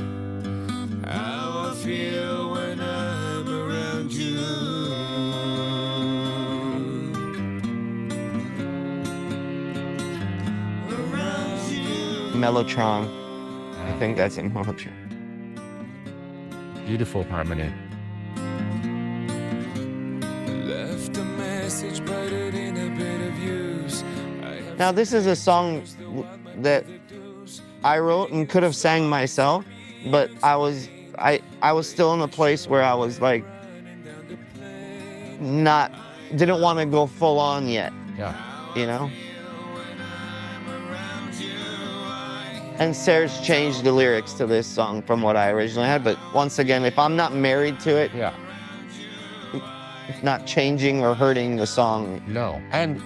how I feel when I'm around you. Around you. Mellotron. I think that's in Mellotron. Beautiful harmony. Left a message, but it in a bit of use. Now this is a song that I wrote and could have sang myself, but I was still in a place where I was like didn't want to go full on yet. Yeah. You know? And Serge changed the lyrics to this song from what I originally had. But once again, if I'm not married to it, Yeah. it's not changing or hurting the song. No. And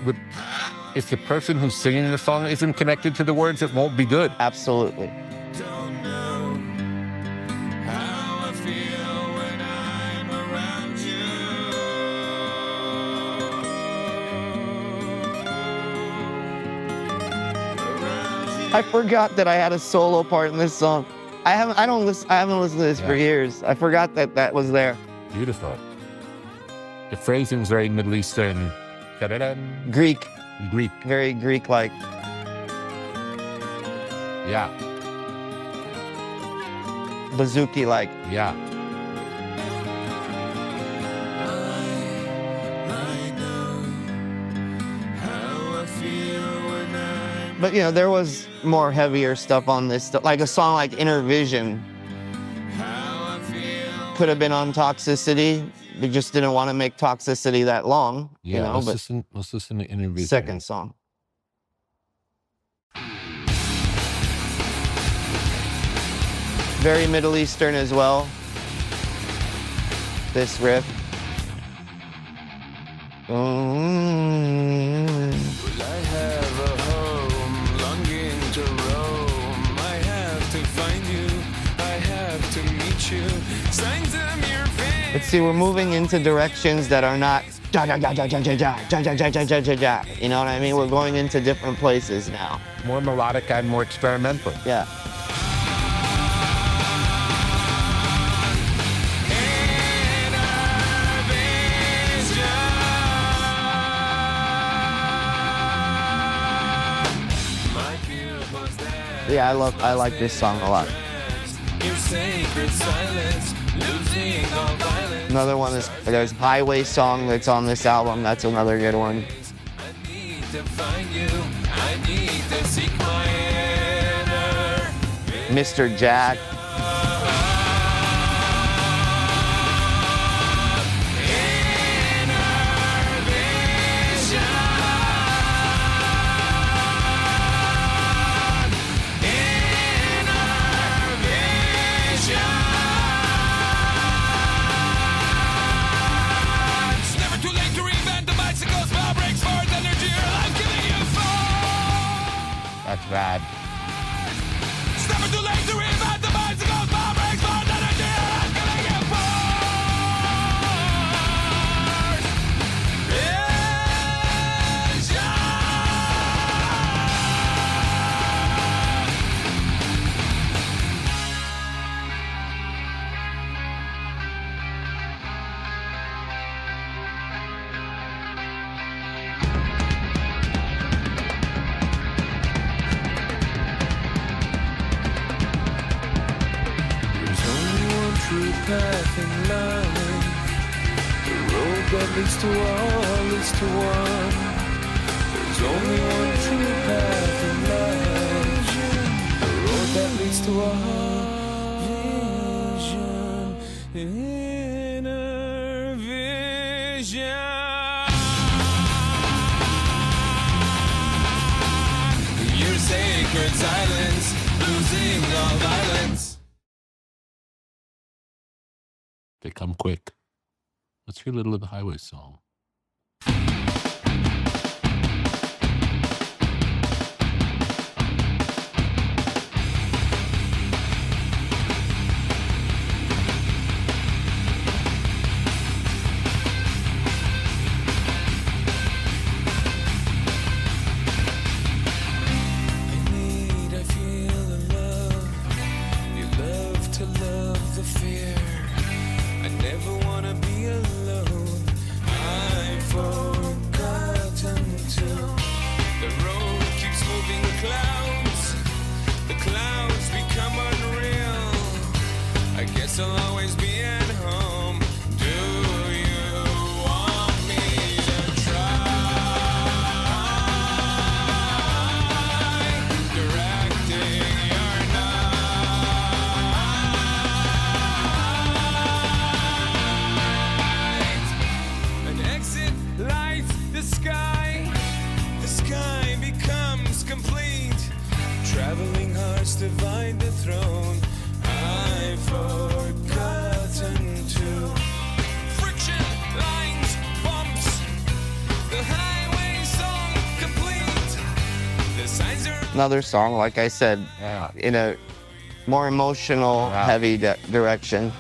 if the person who's singing the song isn't connected to the words, it won't be good. Absolutely. Don't know how I feel when I'm around you. I forgot that I had a solo part in this song. I haven't listened to this for years. I forgot that that was there. Beautiful. The phrasing's very Middle Eastern. Da-da-dun. Greek, Greek. very Greek-like. Yeah. Bouzouki-like. Yeah. But you know, there was more heavier stuff on this stuff. Like a song like Inner Vision could have been on Toxicity. We just didn't want to make Toxicity that long. Yeah, you know, let's listen to Inner Vision. second song. Very Middle Eastern as well. This riff. Will I have a home, longing to roam? I have to find you, I have to meet you. Signs of your face. Let's see, we're moving into directions that are not ja ja ja ja ja ja ja ja ja ja ja ja ja ja. You know what I mean? We're going into different places now. More melodic and more experimental. Yeah. Yeah, I like this song a lot. Your sacred silence, losing all violence. Another one is there's Highway Song that's on this album. That's another good one. I need to find you. I need to seek my inner Mr. Jack. That's rad. It's never too late to reinvent the bicycles, my brakes, more energy, I'm gonna get true path in life. The road that leads to all is to one. There's only one true path in life. The road that leads to all. Vision, inner vision. Your sacred silence, losing all violence. They come quick. Let's hear a little of the Highway Song. I feel the love. You love to love the fear. I never wanna be alone. I another song, like I said, in a more emotional, heavy direction.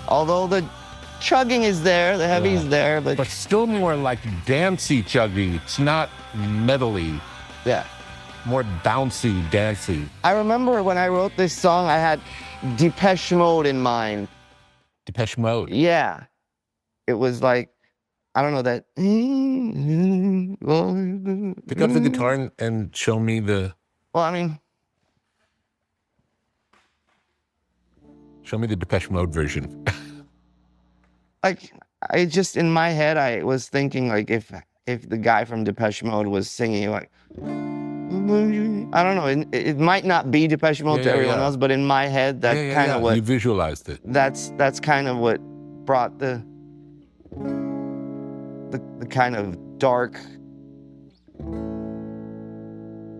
Although the chugging is there, the heavy's there, but still more like dancey chuggy. It's not metally. Yeah. More bouncy, dancey. I remember when I wrote this song, I had Depeche Mode in mind. Depeche Mode? Yeah. It was like, I don't know that. Pick up the guitar and show me the... Well, I mean... Show me the Depeche Mode version. Like, I just, in my head, I was thinking, like, if the guy from Depeche Mode was singing, like... I don't know, it might not be Depeche Mode to everyone else, but in my head, that kind of what... You visualized it. That's kind of what brought the kind of dark...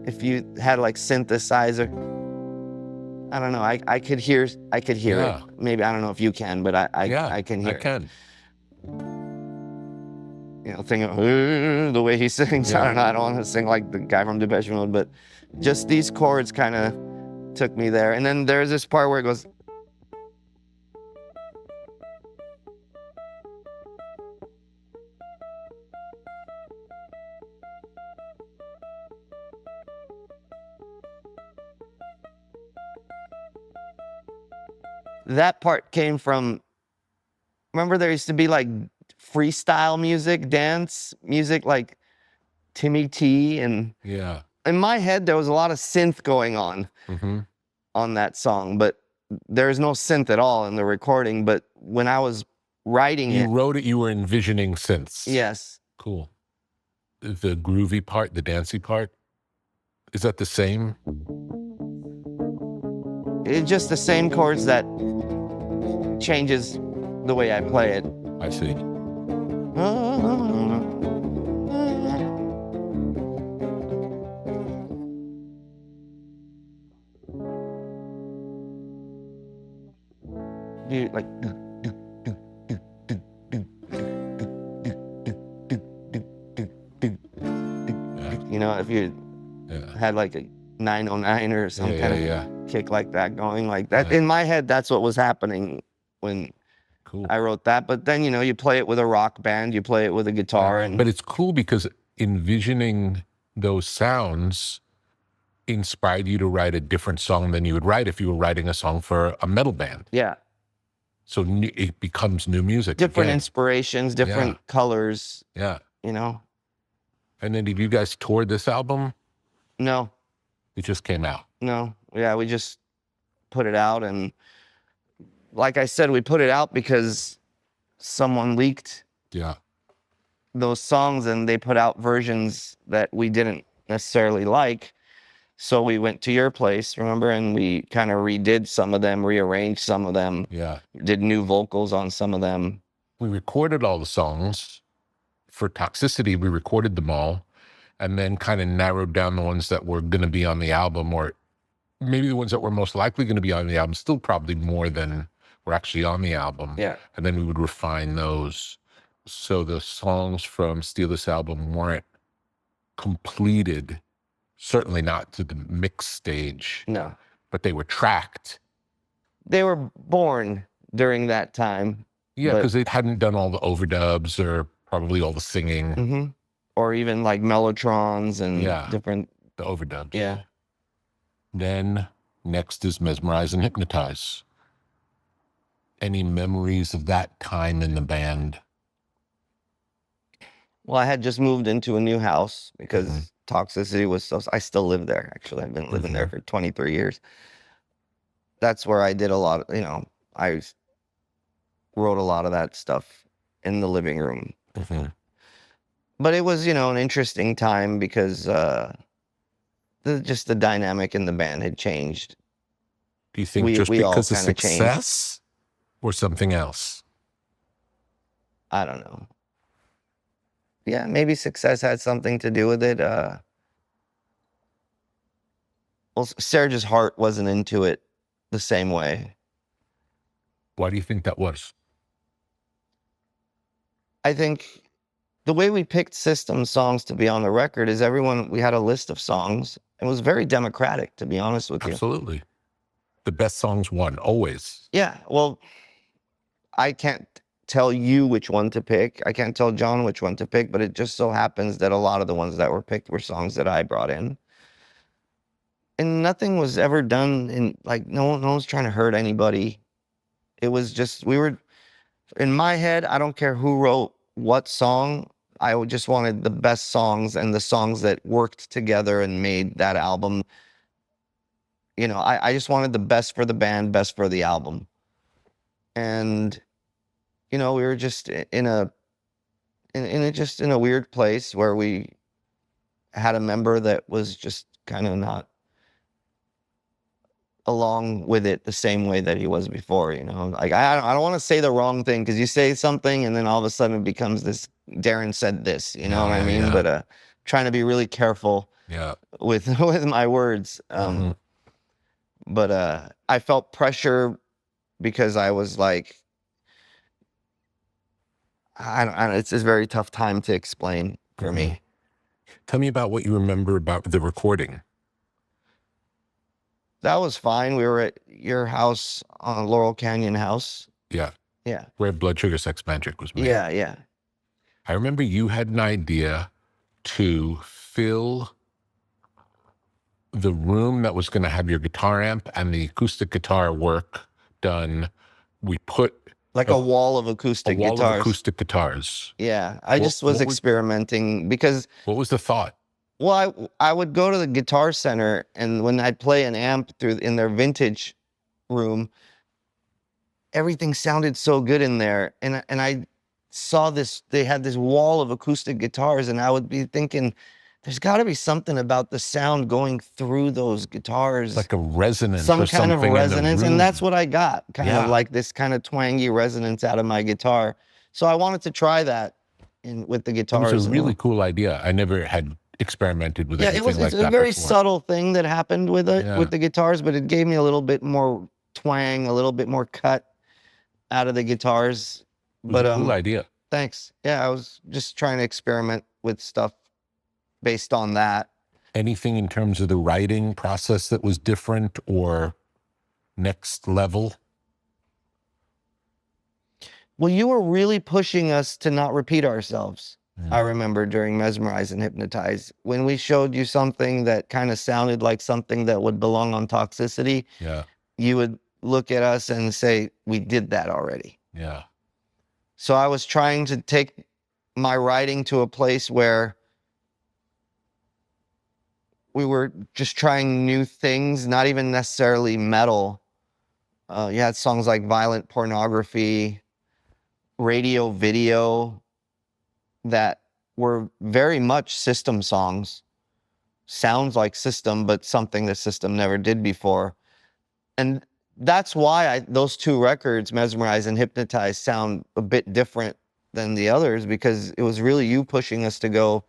If you had, like, synthesizer... I don't know, I could hear it. Maybe, I don't know if you can, but I can hear it. I can. You know, thing of the way he sings. I don't know, I don't want to sing like the guy from Depeche Mode, but just these chords kind of took me there. And then there's this part where it goes. That part came from, remember there used to be like freestyle music, dance music, like Timmy T, and in my head there was a lot of synth going on on that song, but there's no synth at all in the recording. But when I was writing you wrote it, you were envisioning synths. Yes. Cool. The groovy part, the dancey part, is that the same? It's just the same chords that changes the way I play it. I see. Dude, like, you know, if you had like a 909 or some kind of kick like that going like that. In my head, that's what was happening when I wrote that. But then, you know, you play it with a rock band, you play it with a guitar. And but it's cool because envisioning those sounds inspired you to write a different song than you would write if you were writing a song for a metal band. Yeah. So it becomes new music. Different inspirations, different colors. Yeah. You know? And then did you guys tour this album? No. It just came out. No. Yeah, we just put it out. And like I said, we put it out because someone leaked those songs and they put out versions that we didn't necessarily like. So we went to your place, remember? And we kind of redid some of them, rearranged some of them. Yeah. Did new vocals on some of them. We recorded all the songs. For Toxicity, we recorded them all and then kind of narrowed down the ones that were going to be on the album, or maybe the ones that were most likely going to be on the album, still probably more than were actually on the album. Yeah. And then we would refine those. So the songs from Steal This Album weren't completed, certainly not to the mix stage. No. But they were tracked. They were born during that time. Yeah, because they hadn't done all the overdubs or probably all the singing. Or even like mellotrons and different... The overdubs. Yeah. Then next is Mesmerize and Hypnotize. Any memories of that time in the band? Well, I had just moved into a new house because Toxicity was so... I still live there, actually. I've been living there for 23 years. That's where I did a lot of, you know, I wrote a lot of that stuff in the living room. But it was, you know, an interesting time because just the dynamic in the band had changed. Do you think just because of success or something else? I don't know. Yeah, maybe success had something to do with it. Well, Serge's heart wasn't into it the same way. Why do you think that was? I think the way we picked System songs to be on the record is we had a list of songs. It was very democratic, to be honest with you. Absolutely. The best songs won, always. Yeah, well, I can't tell you which one to pick. I can't tell John which one to pick, but it just so happens that a lot of the ones that were picked were songs that I brought in. And nothing was ever done in, like, no one's trying to hurt anybody. It was just, in my head, I don't care who wrote what song. I just wanted the best songs and the songs that worked together and made that album. You know, I just wanted the best for the band, best for the album. And, you know, we were just in a weird place where we had a member that was just kind of not along with it the same way that he was before, you know. Like, I don't want to say the wrong thing, because you say something and then all of a sudden it becomes this, Daron said this, you know what I mean? Yeah. But trying to be really careful with my words. But I felt pressure because I was like, I don't, it's a very tough time to explain for me. Tell me about what you remember about the recording. That was fine. We were at your house on Laurel Canyon House. Yeah. Yeah. Where Blood Sugar Sex Magic was made. Yeah, yeah. I remember you had an idea to fill the room that was going to have your guitar amp and the acoustic guitar work done. We put like a wall of acoustic guitars. A wall of acoustic guitars. Yeah. I just was experimenting because... What was the thought? Well, I would go to the Guitar Center, and when I'd play an amp in their vintage room, everything sounded so good in there. And I saw this, they had this wall of acoustic guitars, and I would be thinking, there's got to be something about the sound going through those guitars. Like a resonance. Some kind of resonance, and that's what I got. Kind of like this kind of twangy resonance out of my guitar. So I wanted to try that with the guitars. It was a really cool idea. I never had experimented with anything like that. It's a very subtle thing that happened with it, with the guitars, but it gave me a little bit more twang, a little bit more cut out of the guitars. But a cool idea. Thanks. Yeah, I was just trying to experiment with stuff based on that. Anything in terms of the writing process that was different or next level? Well, you were really pushing us to not repeat ourselves. I remember during Mesmerize and Hypnotize, when we showed you something that kind of sounded like something that would belong on Toxicity, you would look at us and say, we did that already. Yeah. So I was trying to take my writing to a place where we were just trying new things, not even necessarily metal. You had songs like Violent Pornography, Radio Video, that were very much System songs. Sounds like System, but something that System never did before. And that's why those two records, Mesmerize and Hypnotize, sound a bit different than the others, because it was really you pushing us to go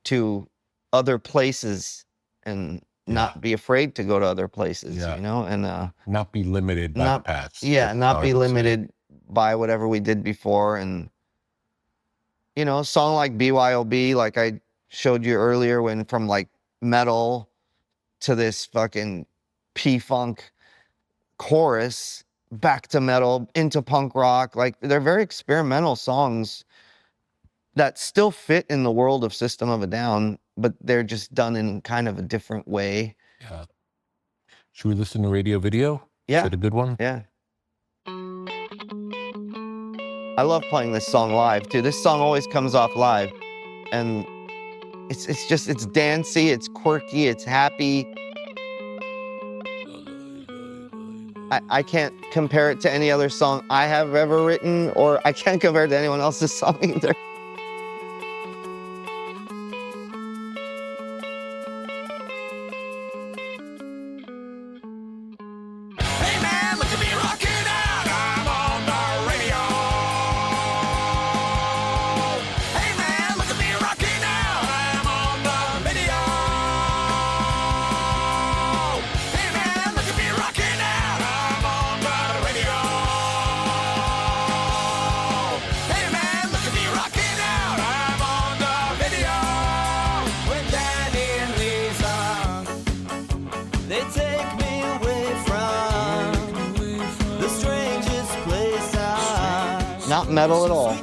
to other places and not be afraid to go to other places, you know? And not be limited by the past. Yeah, not be limited by whatever we did before. And you know, a song like BYOB, like I showed you earlier, went from like metal to this fucking P-funk chorus, back to metal, into punk rock. Like, they're very experimental songs that still fit in the world of System of a Down, but they're just done in kind of a different way. Yeah. Should we listen to Radio Video? Yeah. Is it a good one? Yeah. I love playing this song live too. This song always comes off live, and it's dancey, it's quirky, it's happy. I can't compare it to any other song I have ever written, or I can't compare it to anyone else's song either. Rockin' not metal at all.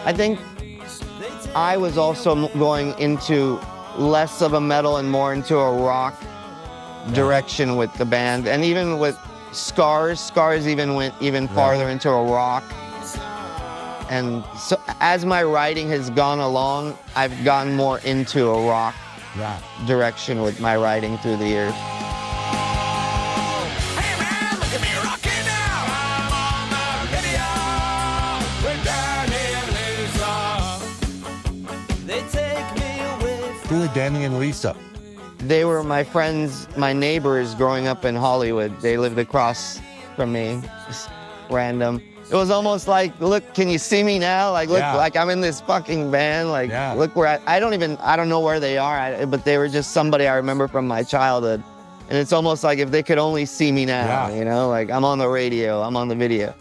I think I was also going into less of a metal and more into a rock direction with the band. And even with Scars even went even farther into a rock. And so as my writing has gone along, I've gotten more into a rock direction with my writing through the years. Who are Danny and Lisa? They were my friends, my neighbors growing up in Hollywood. They lived across from me, just random. It was almost like, look, can you see me now? Like, look, like I'm in this fucking band. Like, look where I don't know where they are, but they were just somebody I remember from my childhood. And it's almost like if they could only see me now, you know, like I'm on the radio, I'm on the video.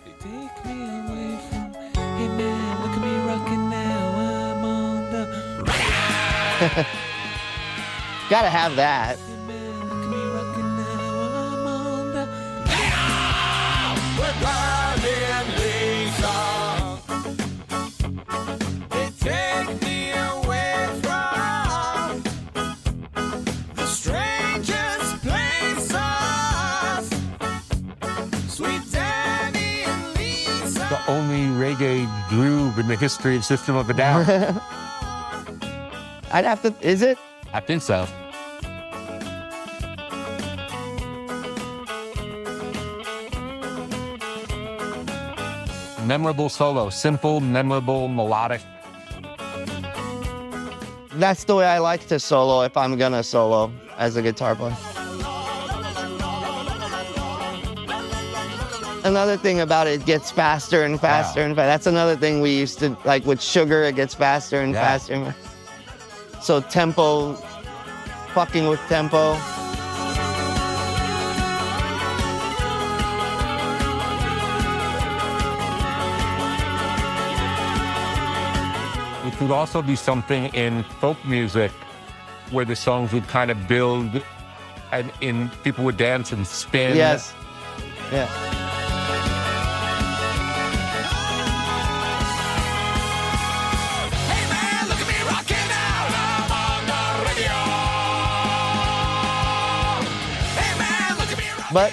Gotta have that. The only reggae groove in the history of System of a Down. I'd have to, is it? I think so. Memorable solo, simple, memorable, melodic. That's the way I like to solo if I'm gonna solo as a guitar player. Another thing about it gets faster and faster and faster. That's another thing we used to, like with Sugar, it gets faster and faster. So tempo, fucking with tempo. It could also be something in folk music where the songs would kind of build and people would dance and spin. Yes. Yeah. But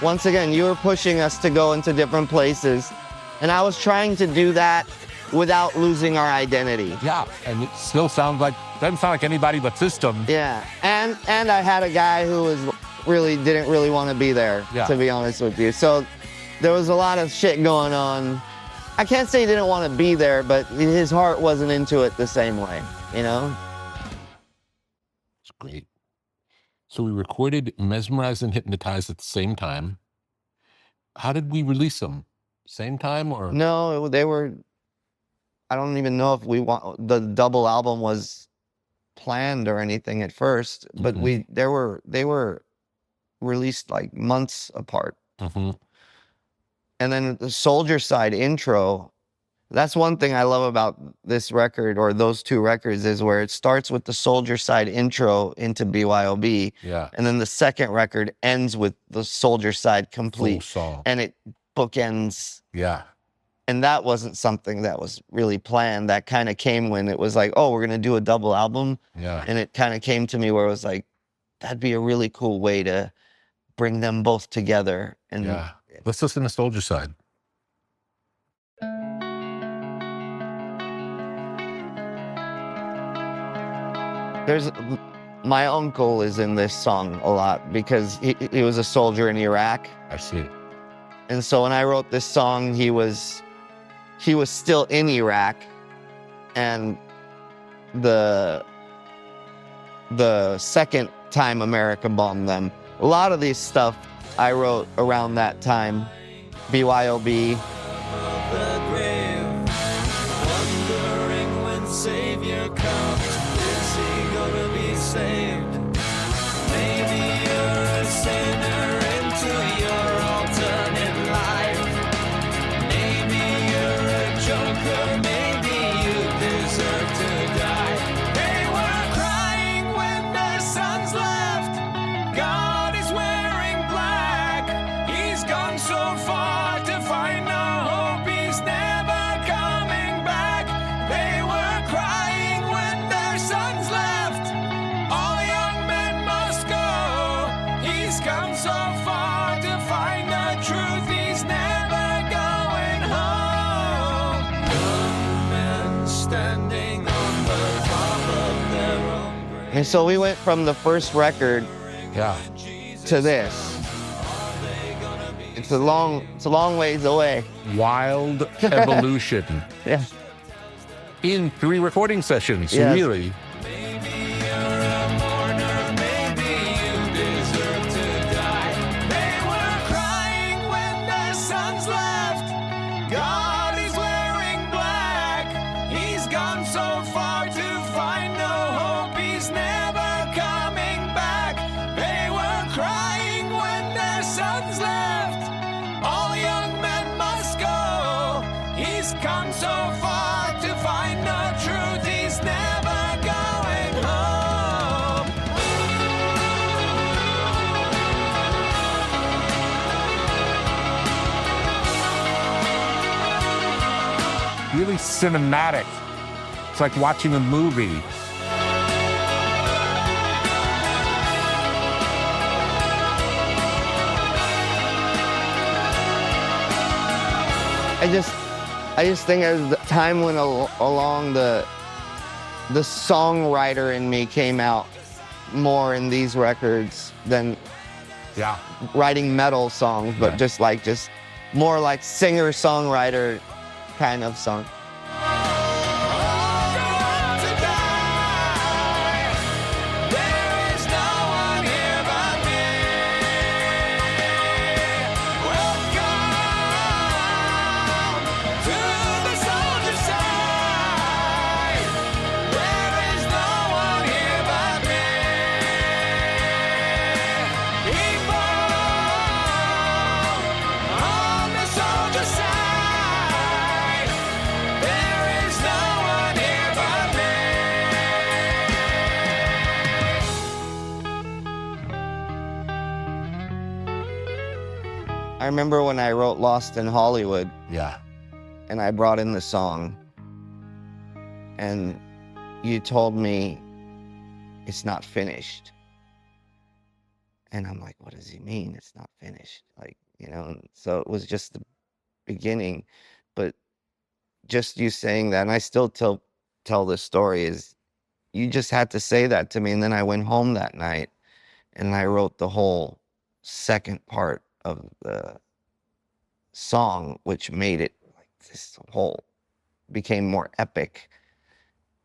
once again, you were pushing us to go into different places. And I was trying to do that without losing our identity. Yeah, and it still doesn't sound like anybody but System. Yeah, and I had a guy who didn't really want to be there, to be honest with you. So there was a lot of shit going on. I can't say he didn't want to be there, but his heart wasn't into it the same way, you know? It's great. So we recorded Mesmerize and Hypnotize at the same time. How did we release them? Same time or? No, they were, I don't even know if the double album was planned or anything at first, but they were released like months apart. And then the Soldier Side intro, that's one thing I love about this record, or those two records, is where it starts with the Soldier Side intro into BYOB. Yeah. And then the second record ends with the Soldier Side complete. Full song. And it bookends. Yeah. And that wasn't something that was really planned. That kind of came when it was like, oh, we're going to do a double album. Yeah. And it kind of came to me where it was like, that'd be a really cool way to bring them both together. And yeah. Let's listen to Soldier Side. My uncle is in this song a lot because he was a soldier in Iraq. I see. And so when I wrote this song, he was still in Iraq, and the second time America bombed them. A lot of these stuff I wrote around that time. BYOB. God is wearing black. He's gone so far to find us. And so we went from the first record Yeah. to this. It's a long ways away. Wild evolution. Yeah. In 3 recording sessions, Yes. really. Really cinematic. It's like watching a movie. I just think as the time went along, the songwriter in me came out more in these records than Yeah. writing metal songs, but just more like singer-songwriter kind of song. I remember when I wrote Lost in Hollywood. Yeah. And I brought in the song, and you told me it's not finished. And I'm like, what does he mean it's not finished? Like, you know, so it was just the beginning. But just you saying that, and I still tell this story, is you just had to say that to me. And then I went home that night and I wrote the whole second part of the song, which made it like this whole, became more epic.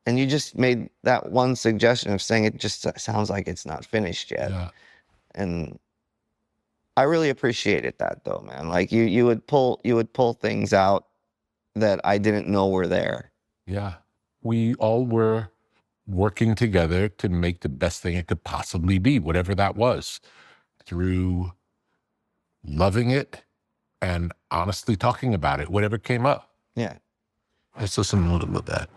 And you just made that one suggestion of saying it just sounds like it's not finished yet. Yeah. And I really appreciated that though, man. Like you would pull things out that I didn't know were there. Yeah. We all were working together to make the best thing it could possibly be, whatever that was, through loving it and honestly talking about it, whatever came up. Yeah. Let's listen a little bit of that.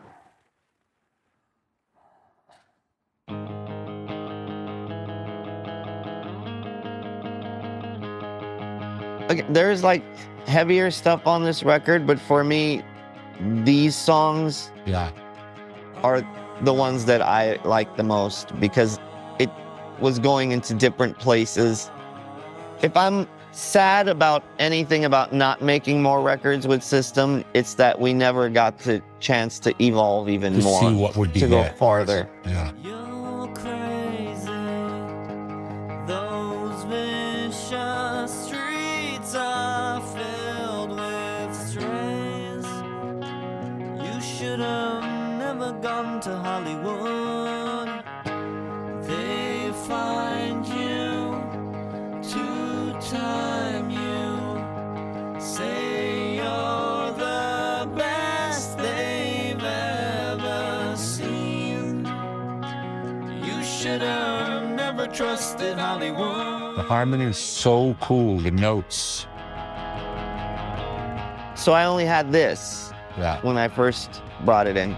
Okay, there's like heavier stuff on this record, but for me, these songs are the ones that I like the most because it was going into different places. If I'm sad about anything about not making more records with System, it's that we never got the chance to evolve even To more, see what would be to go there. farther. Yeah. You're crazy. Those vicious streets are filled with strays. You should have never gone to Hollywood. They find you to time you. Say you're the best they've ever seen. You should have never trusted Hollywood. The harmony is so cool, the notes. So I only had this when I first brought it in.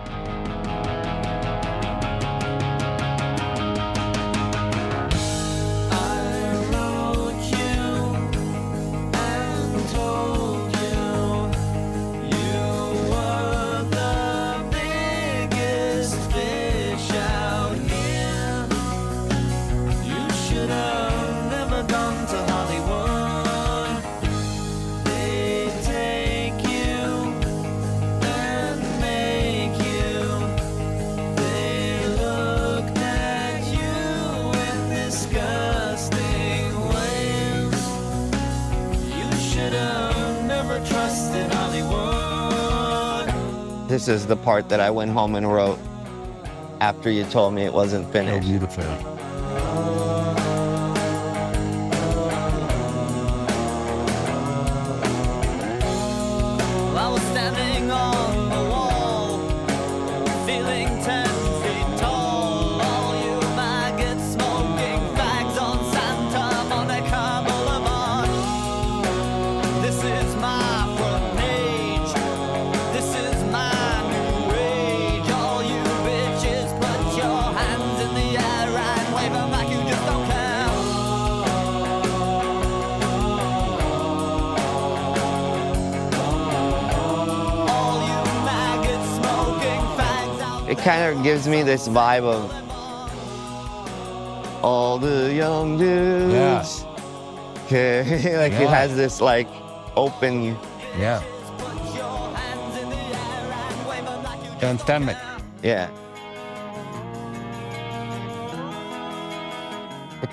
They take you and make you This is the part that I went home and wrote after you told me it wasn't Oh, finished. beautiful. I was standing on the wall, feeling 10 feet tall. All you maggots smoking fags on Santa Monica Boulevard. This is my front page. This is my new age. All you bitches, put your hands in the air and wave them like you just don't care. All you maggots smoking fags out. It kind of gives me this vibe of all the young dudes. Okay, like it Yeah. has this like open. Yeah. Put your hands in the air and wave them like you just Dynamic. Yeah.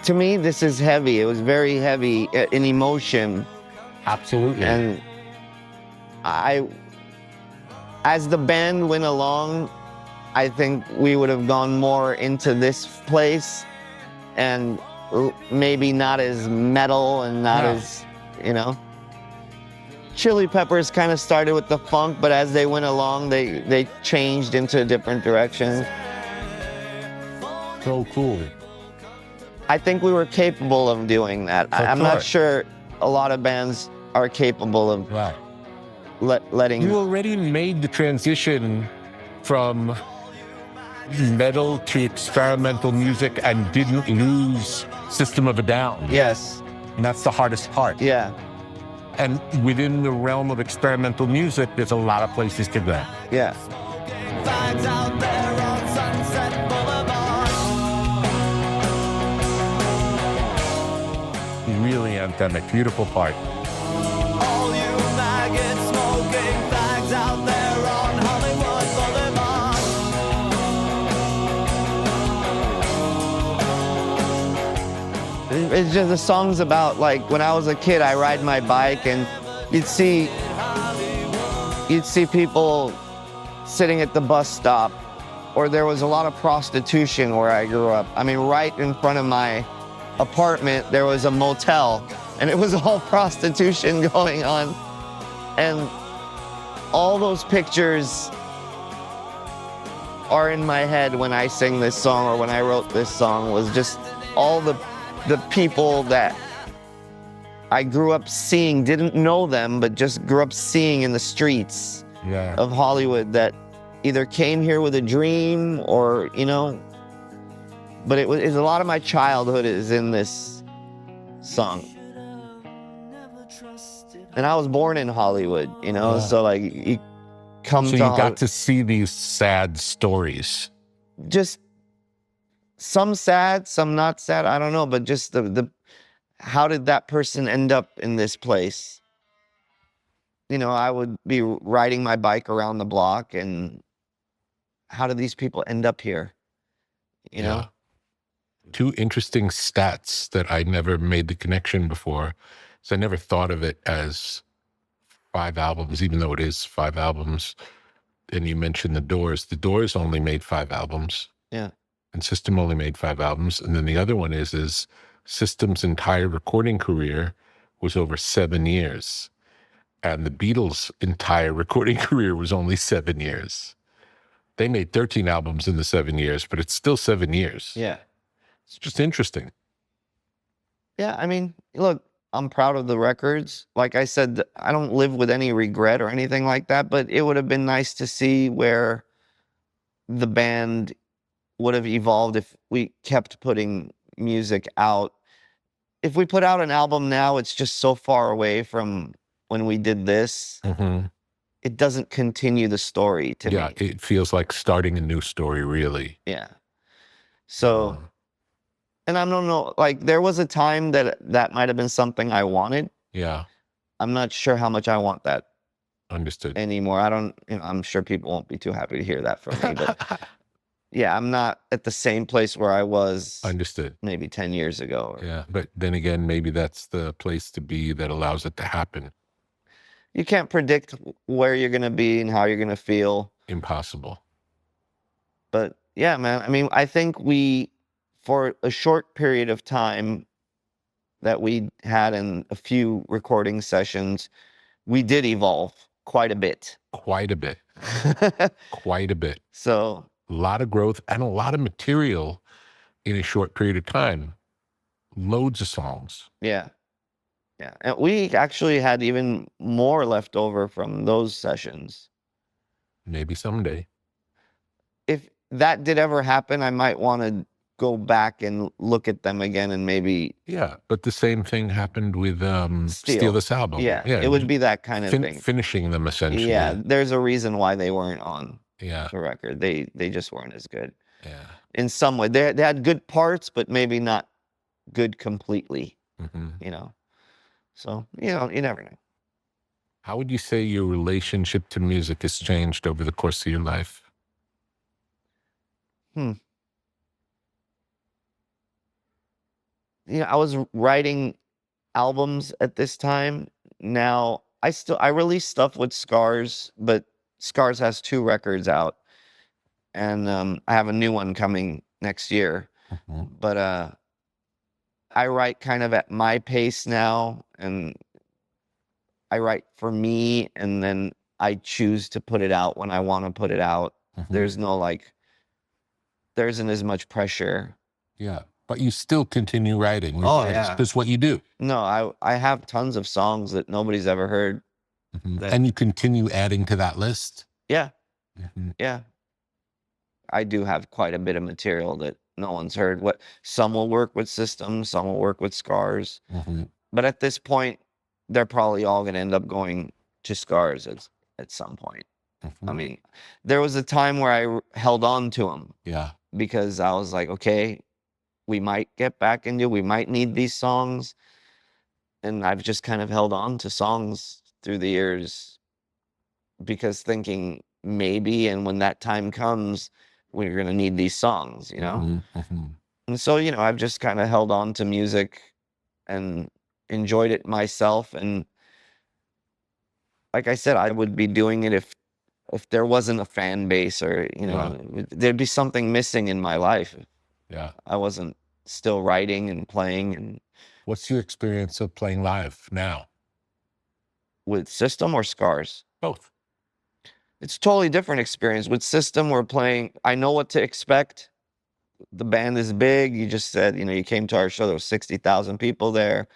To me, this is heavy. It was very heavy in emotion, Absolutely. and as the band went along, I think we would have gone more into this place, and maybe not as metal and not Yeah. as, you know. Chili Peppers kind of started with the funk, but as they went along, they changed into different directions. So cool. I think we were capable of doing that. For I'm sure. not sure a lot of bands are capable of Right. letting. You already made the transition from metal to experimental music and didn't lose System of a Down. Yes. And that's the hardest part. Yeah. And within the realm of experimental music, there's a lot of places to go. Yeah. fags out there on Sunset Boulevard. Really anthemic, beautiful part. All you maggots smoking fags out there on Hollywood Boulevard. It's just the song's about, like, when I was a kid, I ride my bike and you'd see people sitting at the bus stop, or there was a lot of prostitution where I grew up. I mean, right in front of my apartment, there was a motel, and it was all prostitution going on. And all those pictures are in my head when I sing this song, or when I wrote this song, was just all the people that I grew up seeing, didn't know them, but just grew up seeing in the streets of Hollywood, that either came here with a dream or, you know, but it's a lot of my childhood is in this song. And I was born in Hollywood, you know, so like you come So to you Hollywood, got to see these sad stories. just some sad, some not sad, I don't know, but just the how did that person end up in this place? You know, I would be riding my bike around the block, and how did these people end up here? You know? Two interesting stats that I never made the connection before. So I never thought of it as 5 albums, even though it is 5 albums. And you mentioned the Doors. The Doors only made 5 albums. Yeah. And System only made 5 albums. And then the other one is System's entire recording career was over 7 years. And the Beatles' entire recording career was only 7 years. They made 13 albums in the 7 years, but it's still 7 years. Yeah. It's just interesting. Yeah, I mean, look, I'm proud of the records. Like I said, I don't live with any regret or anything like that, but it would have been nice to see where the band would have evolved if we kept putting music out. If we put out an album now, it's just so far away from when we did this. Mm-hmm. It doesn't continue the story to me. Yeah, it feels like starting a new story, really. Yeah. So, and I don't know, like there was a time that might have been something I wanted. Yeah, I'm not sure how much I want that understood. anymore. I don't, you know, I'm sure people won't be too happy to hear that from me, but yeah, I'm not at the same place where I was Understood. maybe 10 years ago. Yeah, but then again, maybe that's the place to be that allows it to happen. You can't predict where you're going to be and how you're going to feel. impossible. But yeah, man, I mean, I think for a short period of time that we had in a few recording sessions, we did evolve quite a bit. Quite a bit. Quite a bit. So a lot of growth and a lot of material in a short period of time. Loads of songs. Yeah. Yeah. And we actually had even more left over from those sessions. Maybe someday. If that did ever happen, I might want to go back and look at them again and maybe. Yeah, but the same thing happened with Steal This Album. Yeah, it would be that kind of thing. Finishing them, essentially. Yeah, there's a reason why they weren't on the record. They just weren't as good. Yeah. In some way. They had good parts, but maybe not good completely, you know. So, you know, you never know. How would you say your relationship to music has changed over the course of your life? You know, I was writing albums at this time. Now, I release stuff with Scars, but Scars has 2 records out. And I have a new one coming next year. But I write kind of at my pace now, and I write for me, and then I choose to put it out when I want to put it out. There's no there isn't as much pressure. Yeah, but you still continue writing. Oh, yeah. That's what you do. No, I have tons of songs that nobody's ever heard. And you continue adding to that list? Yeah. Yeah. I do have quite a bit of material that no one's heard. Some will work with System, some will work with Scars. But at this point, they're probably all going to end up going to Scars at some point. I mean, there was a time where I held on to them. Yeah. Because I was like, okay, we might get back into, we might need these songs. And I've just kind of held on to songs through the years because thinking maybe, and when that time comes, we're going to need these songs, you know? And so, you know, I've just kind of held on to music and enjoyed it myself. And like I said, I would be doing it if there wasn't a fan base, or, you know, there'd be something missing in my life. Yeah. I wasn't still writing and playing. And what's your experience of playing live now? With System or Scars? Both. It's a totally different experience. With System, we're playing, I know what to expect. The band is big. You just said, you know, you came to our show, there was 60,000 people there.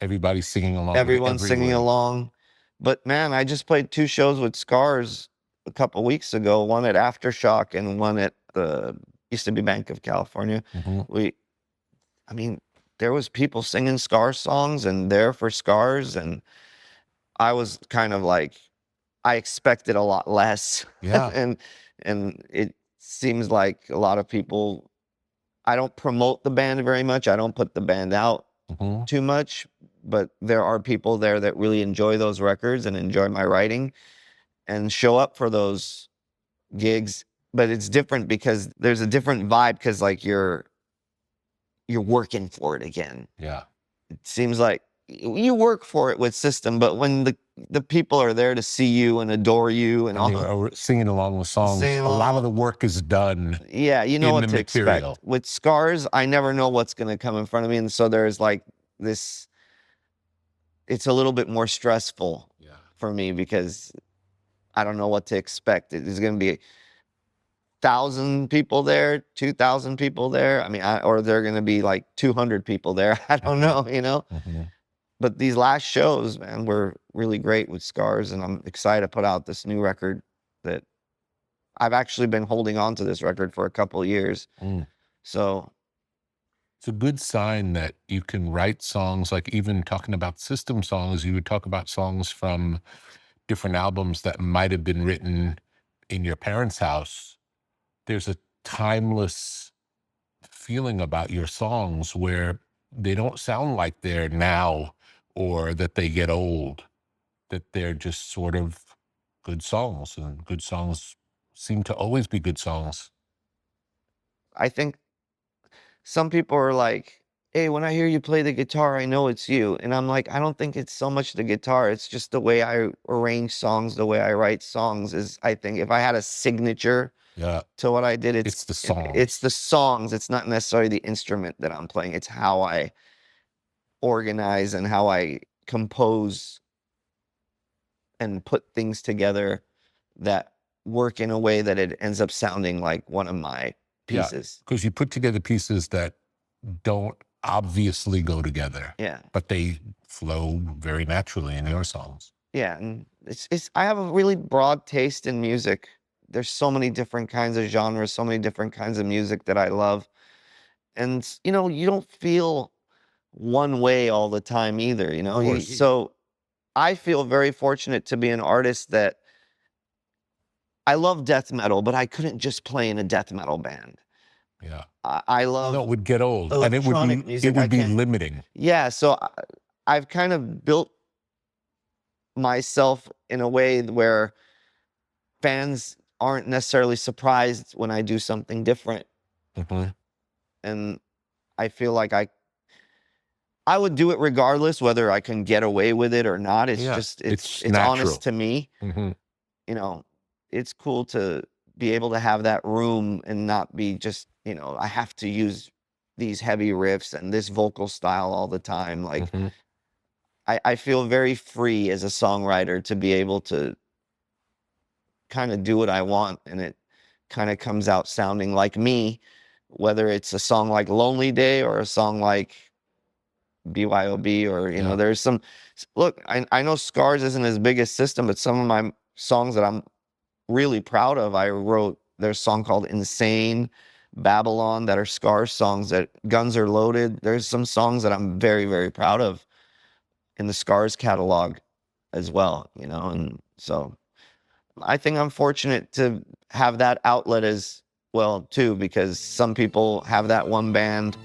Everybody's singing along. Everyone's singing along. But man, I just played 2 shows with Scars a couple weeks ago, one at Aftershock and one at the used to be Bank of California. I mean, there was people singing Scars songs and there for Scars, and I was kind of like, I expected a lot less. Yeah. and it seems like a lot of people, I don't promote the band very much. I don't put the band out too much, but there are people there that really enjoy those records and enjoy my writing and show up for those gigs. But it's different because there's a different vibe, because like you're working for it again. Yeah. It seems like you work for it with System, but when the people are there to see you and adore you and all, singing along with songs, a lot of the work is done. Yeah, you know what to expect. With Scars, I never know what's going to come in front of me, and so there's like this. It's a little bit more stressful for me because I don't know what to expect. There's going to be 1,000 people there, 2,000 people there. I mean, or they're going to be like 200 people there. I don't know, you know. But these last shows, man, were really great with Scars, and I'm excited to put out this new record that I've actually been holding on to this record for a couple of years. So it's a good sign that you can write songs, like even talking about System songs, you would talk about songs from different albums that might have been written in your parents' house. There's a timeless feeling about your songs where they don't sound like they're now or that they get old, that they're just sort of good songs, and good songs seem to always be good songs. I think some people are like, hey, when I hear you play the guitar, I know it's you. And I'm like, I don't think it's so much the guitar. It's just the way I arrange songs, the way I write songs is, I think, if I had a signature to what I did, it's the songs. It's the songs. It's not necessarily the instrument that I'm playing. It's how I organize and how I compose and put things together that work in a way that it ends up sounding like one of my pieces. Because you put together pieces that don't obviously go together. Yeah. But they flow very naturally in your songs. Yeah, and I have a really broad taste in music. There's so many different kinds of genres, so many different kinds of music that I love. And, you know, you don't feel one way all the time either, you know? So I feel very fortunate to be an artist that I love death metal, but I couldn't just play in a death metal band. Yeah. I love... No, it would get old. And it music, would be limiting. Yeah, so I've kind of built myself in a way where fans aren't necessarily surprised when I do something different. And I feel like I would do it regardless whether I can get away with it or not. It's just it's honest to me. You know, it's cool to be able to have that room and not be just, you know, I have to use these heavy riffs and this vocal style all the time. Like I feel very free as a songwriter to be able to kind of do what I want, and it kind of comes out sounding like me, whether it's a song like Lonely Day or a song like BYOB or, you know, there's some, look, I know Scars isn't his biggest system, but some of my songs that I'm really proud of, I wrote, there's a song called Insane, Babylon, that are Scars songs, that Guns Are Loaded. There's some songs that I'm very, very proud of in the Scars catalog as well, you know, and so I think I'm fortunate to have that outlet as well, too, because some people have that one band.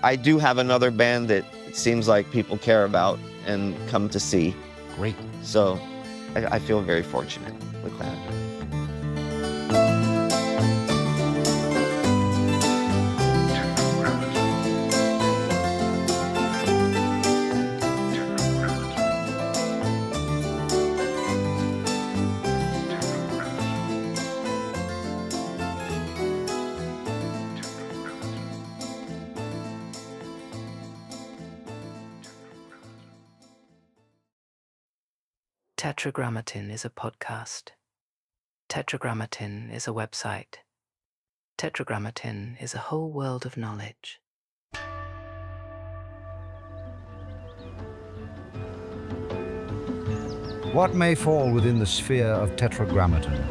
I do have another band that it seems like people care about and come to see. Great. So I feel very fortunate with that. Tetragrammaton is a podcast. Tetragrammaton is a website. Tetragrammaton is a whole world of knowledge. What may fall within the sphere of Tetragrammaton?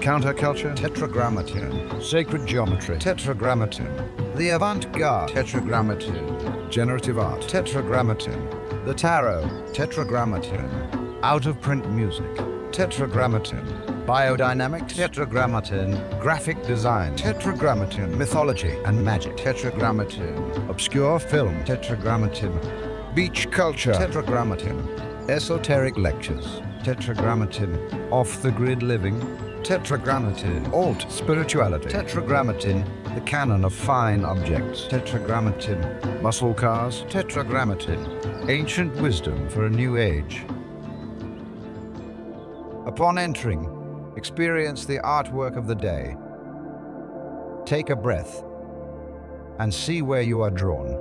Counterculture? Tetragrammaton. Sacred geometry? Tetragrammaton. The avant-garde? Tetragrammaton. Generative art? Tetragrammaton. The tarot? Tetragrammaton. Out-of-print music? Tetragrammaton. Biodynamics? Tetragrammaton. Graphic design? Tetragrammaton. Mythology and magic? Tetragrammaton. Obscure film? Tetragrammaton. Beach culture? Tetragrammaton. Esoteric lectures? Tetragrammaton. Off-the-grid living? Tetragrammaton. Alt spirituality? Tetragrammaton. The canon of fine objects? Tetragrammaton. Muscle cars? Tetragrammaton. Ancient wisdom for a new age. Upon entering, experience the artwork of the day. Take a breath and see where you are drawn.